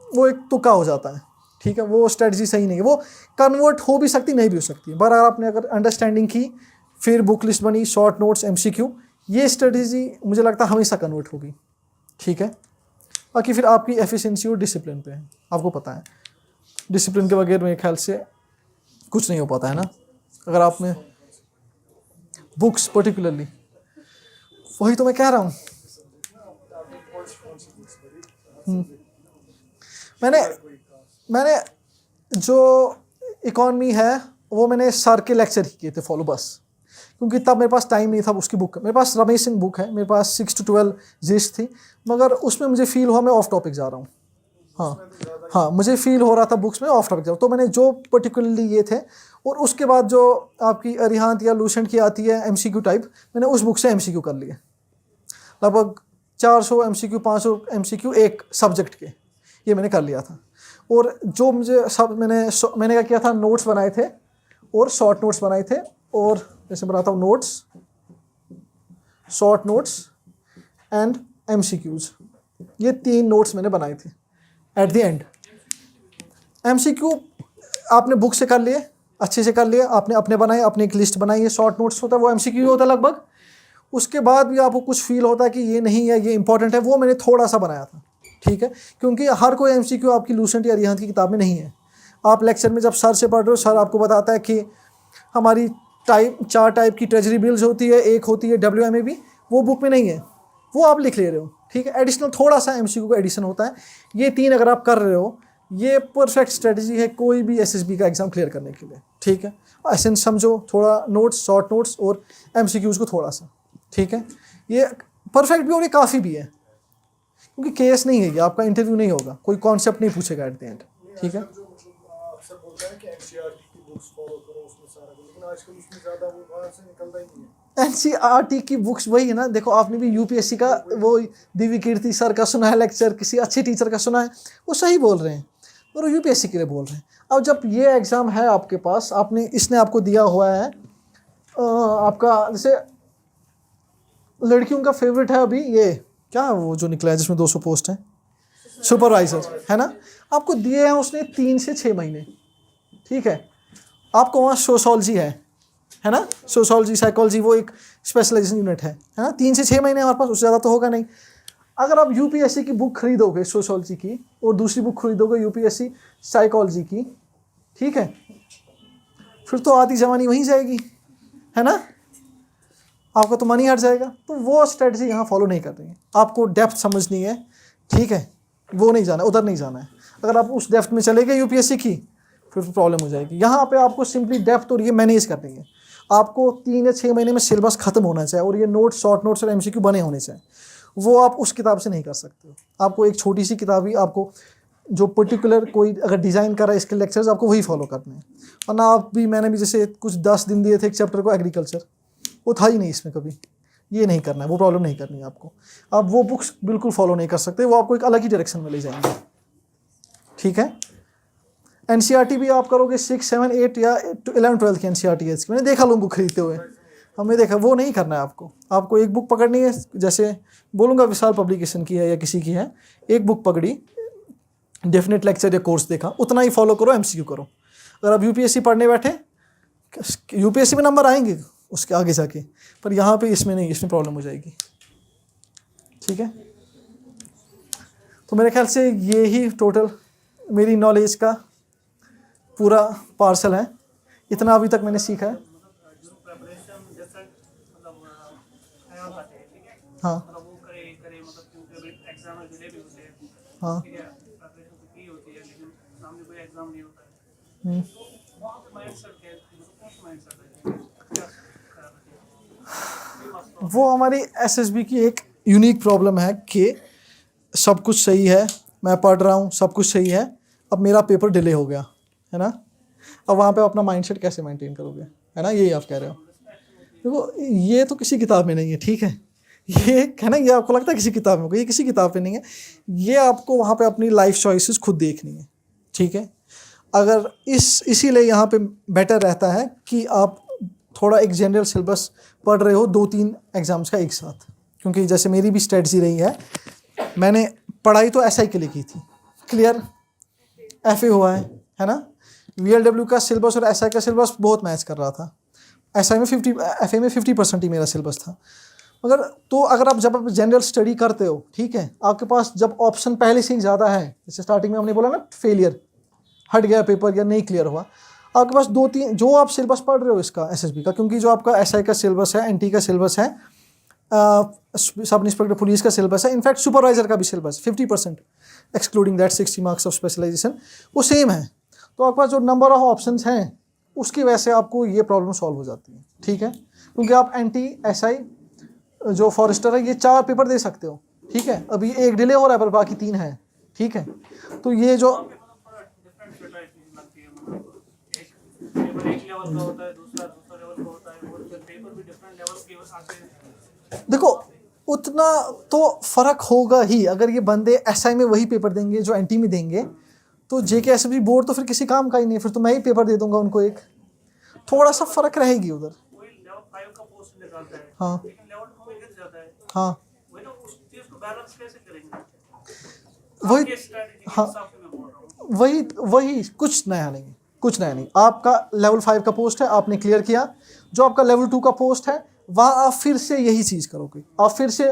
वो एक तुक्का हो जाता है, ठीक है। वो स्ट्रेटजी सही नहीं है, वो कन्वर्ट हो भी सकती नहीं भी हो सकती, पर आपने अगर अंडरस्टैंडिंग की, फिर बुक लिस्ट बनी, शॉर्ट नोट्स, MCQ, ये स्ट्रेटजी मुझे लगता है हमेशा कन्वर्ट होगी, ठीक है। बाकी फिर आपकी एफिशिएंसी और डिसिप्लिन पे है, आपको पता है डिसिप्लिन के बगैर मेरे ख्याल से कुछ नहीं हो पाता है ना। अगर आपने बुक्स पर्टिकुलरली, वही तो मैं कह रहा हूँ, मैंने जो इकॉनमी है वो मैंने सर के लेक्चर ही किए थे फॉलो, बस, क्योंकि तब मेरे पास टाइम नहीं था उसकी बुक, मेरे पास रमेश सिंह बुक है, मेरे पास 6 to 12 जिस्ट थी, मगर उसमें मुझे फील हुआ मैं ऑफ टॉपिक जा रहा हूँ। हाँ, मुझे फील हो रहा था बुक्स में ऑफ टॉपिक जा रहा हूँ, तो मैंने जो पर्टिकुलरली ये थे, और उसके बाद जो आपकी अरिहंत या लूसेंट की आती है MCQ टाइप, मैंने उस बुक से MCQ कर लिए, लगभग 400 MCQ 500 MCQ एक सब्जेक्ट के, ये मैंने कर लिया था। और जो मुझे सब मैंने क्या किया था, नोट्स बनाए थे और शॉर्ट नोट्स बनाए थे, और जैसे बनाता हूँ notes, short notes and MCQs, ये 3 नोट्स मैंने बनाए थे एट द एंड। MCQ आपने बुक से कर लिए, अच्छे से कर लिए, आपने अपने बनाए, अपनी एक लिस्ट बनाई है, शॉर्ट नोट्स होता है वो MCQ होता है लगभग। उसके बाद भी आपको कुछ फील होता है कि ये नहीं है, ये इंपॉर्टेंट है, वो मैंने थोड़ा सा बनाया था, ठीक है, क्योंकि हर कोई MCQ आपकी लूसेंट या अरिहंत की किताब में नहीं है। आप लेक्चर में जब सर से पढ़ रहे हो, सर आपको बताता है कि हमारी 4 टाइप की ट्रेजरी बिल्स होती है, एक होती है WMAB, वो बुक में नहीं है, वो आप लिख ले रहे हो, ठीक है। एडिशनल थोड़ा सा MCQ का एडिशन होता है। ये 3 अगर आप कर रहे हो, ये परफेक्ट स्ट्रेटजी है कोई भी SSB का एग्ज़ाम क्लियर करने के लिए, ठीक है। एसेंस समझो, थोड़ा नोट्स, शॉर्ट नोट्स और MCQs को थोड़ा सा, ठीक है। ये परफेक्ट भी और ये काफ़ी भी है, क्योंकि केस नहीं है, ये आपका इंटरव्यू नहीं होगा, कोई कॉन्सेप्ट नहीं पूछेगा एट द एंड, ठीक है। जो मतलब अक्सर बोलते हैं कि NCERT की बुक्स फॉलो करो, उसमें सारा कुछ, लेकिन आजकल उसमें ज़्यादा वो बाहर से निकलता ही नहीं है। NCERT की बुक्स वही है ना, देखो आपने भी UPSC का वो दिव्य कीर्ति सर का सुना है लेक्चर, किसी अच्छे टीचर का सुना है, वो सही बोल रहे हैं और UPSC के लिए बोल रहे हैं। अब जब ये एग्ज़ाम है आपके पास, आपने इसने आपको दिया हुआ है, आपका जैसे लड़कियों का फेवरेट है अभी ये क्या, वो जो निकला है जिसमें 200 पोस्ट हैं, सुपरवाइज़र, है ना, आपको दिए हैं उसने 3 से 6 महीने, ठीक है। आपको वहाँ सोशोलॉजी है ना, सोशोलॉजी साइकोलॉजी, वो एक स्पेशलाइजेशन यूनिट है ना, 3 से 6 महीने हमारे पास, उससे ज़्यादा तो होगा नहीं। अगर आप UPSC की बुक खरीदोगे सोशोलॉजी की और दूसरी बुक खरीदोगे UPSC साइकोलॉजी की, ठीक है, फिर तो आधी जवानी वहीं जाएगी, है ना, आपका तो मनी हट जाएगा। तो वो स्ट्रेटजी यहाँ फॉलो नहीं कर रही है, आपको डेप्थ समझनी है, ठीक है, वो नहीं जाना, उधर नहीं जाना है। अगर आप उस डेप्थ में चले गए UPSC की, फिर तो प्रॉब्लम हो जाएगी। यहाँ पे आपको सिंपली डेप्थ और ये मैनेज करनी है। आपको 3 या 6 महीने में सिलेबस खत्म होना चाहिए और ये नोट्स, शॉर्ट नोट्स और MCQ बने होने चाहिए, वो आप उस किताब से नहीं कर सकते हो। आपको एक छोटी सी किताब ही, आपको जो पर्टिकुलर कोई अगर डिज़ाइन कर रहा है इसके लेक्चर्स, आपको वही फॉलो करने हैं। वरना आप भी, मैंने भी जैसे कुछ 10 दिन दिए थे एक चैप्टर को, एग्रीकल्चर, वो था ही नहीं इसमें कभी, ये नहीं करना है, वो प्रॉब्लम नहीं करनी है आपको। आप वो बुक्स बिल्कुल फॉलो नहीं कर सकते, वो आपको एक अलग ही डायरेक्शन में ले जाएंगे, ठीक है। NCERT भी आप करोगे 6, 7, 8 या 11, 12 की NCERT है इसकी, मैंने देखा लोगों को खरीदते हुए, हमने देखा, वो नहीं करना है आपको। आपको एक बुक पकड़नी है, जैसे बोलूँगा विशाल पब्लिकेशन की है या किसी की है, एक बुक पकड़ी, डेफिनेट लेक्चर या कोर्स देखा, उतना ही फॉलो करो, MCQ करो। अगर आप UPSC पढ़ने बैठे, UPSC में नंबर आएंगे उसके आगे जाके, पर यहाँ पे इसमें नहीं, इसमें प्रॉब्लम हो जाएगी, ठीक है। तो मेरे ख्याल से ये ही टोटल मेरी नॉलेज का पूरा पार्सल है, इतना अभी तक मैंने सीखा है। हाँ हाँ वो हमारी SSB की एक यूनिक प्रॉब्लम है कि सब कुछ सही है, मैं पढ़ रहा हूँ, सब कुछ सही है, अब मेरा पेपर डिले हो गया, है ना। अब वहाँ पे अपना माइंडसेट कैसे मेंटेन करोगे, है ना, यही आप कह रहे हो। देखो ये तो किसी किताब में नहीं है, ठीक है, ये है ना, ये आपको लगता है किसी किताब में होगा, ये किसी किताब पे नहीं है, ये आपको वहाँ पे अपनी लाइफ चॉइसेस खुद देखनी है, ठीक है। अगर इसीलिए यहाँ पे बेटर रहता है कि आप थोड़ा एक जनरल सिलेबस पढ़ रहे हो 2-3 एग्ज़ाम्स का एक साथ, क्योंकि जैसे मेरी भी स्ट्रेटजी रही है, मैंने पढ़ाई तो SI के लिए की थी, क्लियर, FA हुआ है ना, VLW का सिलेबस और SI का सिलेबस बहुत मैच कर रहा था। SI में 50, FA में 50% ही मेरा सिलेबस था। मगर तो अगर आप जब आप जनरल स्टडी करते हो, ठीक है, आपके पास जब ऑप्शन पहले से ही ज़्यादा है, जैसे स्टार्टिंग में हमने बोला ना, फेलियर, हट गया पेपर या नहीं क्लियर हुआ, आपके पास 2-3 जो आप सिलेबस पढ़ रहे हो इसका SSB का, क्योंकि जो आपका SI का सिलेबस है, NT का सिलेबस है, सब इंस्पेक्टर पुलिस का सिलेबस है, इनफैक्ट सुपरवाइजर का भी syllabus 50% excluding that 60 marks of specialization, वो सेम है। तो आपके पास जो नंबर ऑफ ऑप्शंस हैं उसकी वजह से आपको ये प्रॉब्लम सॉल्व हो जाती है, ठीक है। क्योंकि आप एंटी SI जो फॉरेस्टर है ये 4 पेपर दे सकते हो, ठीक है। अभी एक डिले हो रहा है पर बाकी 3 है, ठीक है। तो ये जो देखो उतना तो फर्क होगा ही। अगर ये बंदे SI में वही पेपर देंगे जो NT में देंगे तो JK SSB बोर्ड तो फिर किसी काम का ही नहीं, फिर तो मैं ही पेपर दे दूंगा उनको। एक थोड़ा सा फर्क रहेगी उधर। हाँ हाँ वही, हाँ वही कुछ नया नहीं, कुछ नया नहीं। आपका लेवल 5 का पोस्ट है, आपने क्लियर किया। जो आपका लेवल 2 का पोस्ट है वहाँ आप फिर से यही चीज़ करोगे। आप फिर से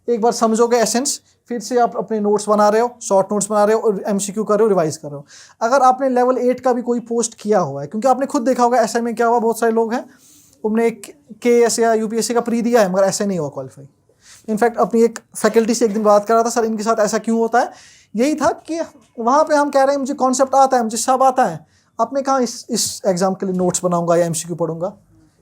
एक बार समझोगे एसेंस, फिर से आप अपने नोट्स बना रहे हो, शॉर्ट नोट्स बना रहे हो और MCQ कर रहे हो, रिवाइज कर रहे हो। अगर आपने लेवल 8 का भी कोई पोस्ट किया हुआ है, क्योंकि आपने खुद देखा होगा SI में क्या हुआ, बहुत सारे लोग हैं उन्होंने KS या UPSC का प्री दिया है मगर SI नहीं हुआ क्वालिफाई। इनफैक्ट अपनी एक फैकल्टी से एक दिन बात कर रहा था, सर इनके साथ ऐसा क्यों होता है। यही था कि वहाँ पे हम कह रहे हैं मुझे कॉन्सेप्ट आता है, मुझे सब आता है, अब मैं कहाँ इस एग्ज़ाम के लिए नोट्स बनाऊंगा या MCQ पढ़ूंगा,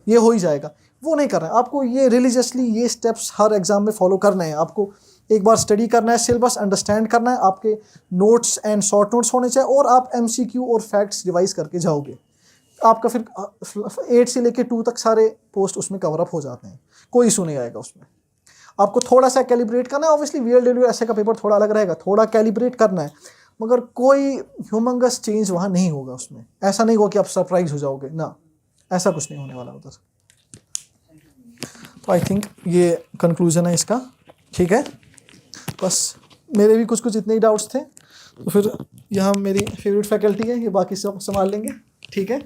ये हो ही जाएगा। वो नहीं कर रहा है। आपको ये रिलीजियसली ये स्टेप्स हर एग्ज़ाम में फॉलो करने हैं। आपको एक बार स्टडी करना है, सिलेबस अंडरस्टैंड करना है, आपके नोट्स एंड शॉर्ट नोट्स होने चाहिए और आप MCQ और फैक्ट्स रिवाइज करके जाओगे। आपका फिर 8 से लेके 2 तक सारे पोस्ट उसमें कवर अप हो जाते हैं, कोई इशू नहीं आएगा उसमें। आपको थोड़ा सा कैलिब्रेट करना है। ऑब्वियसली VLW SI का पेपर थोड़ा अलग रहेगा, थोड़ा कैलिब्रेट करना है, मगर कोई ह्यूमंगस चेंज वहाँ नहीं होगा उसमें। ऐसा नहीं होगा कि आप सरप्राइज हो जाओगे ना, ऐसा कुछ नहीं होने वाला उधर। तो आई थिंक ये कंक्लूजन है इसका, ठीक है। बस मेरे भी कुछ इतने ही डाउट्स थे, तो फिर यहाँ मेरी फेवरेट फैकल्टी है, ये बाकी सब संभाल लेंगे, ठीक है।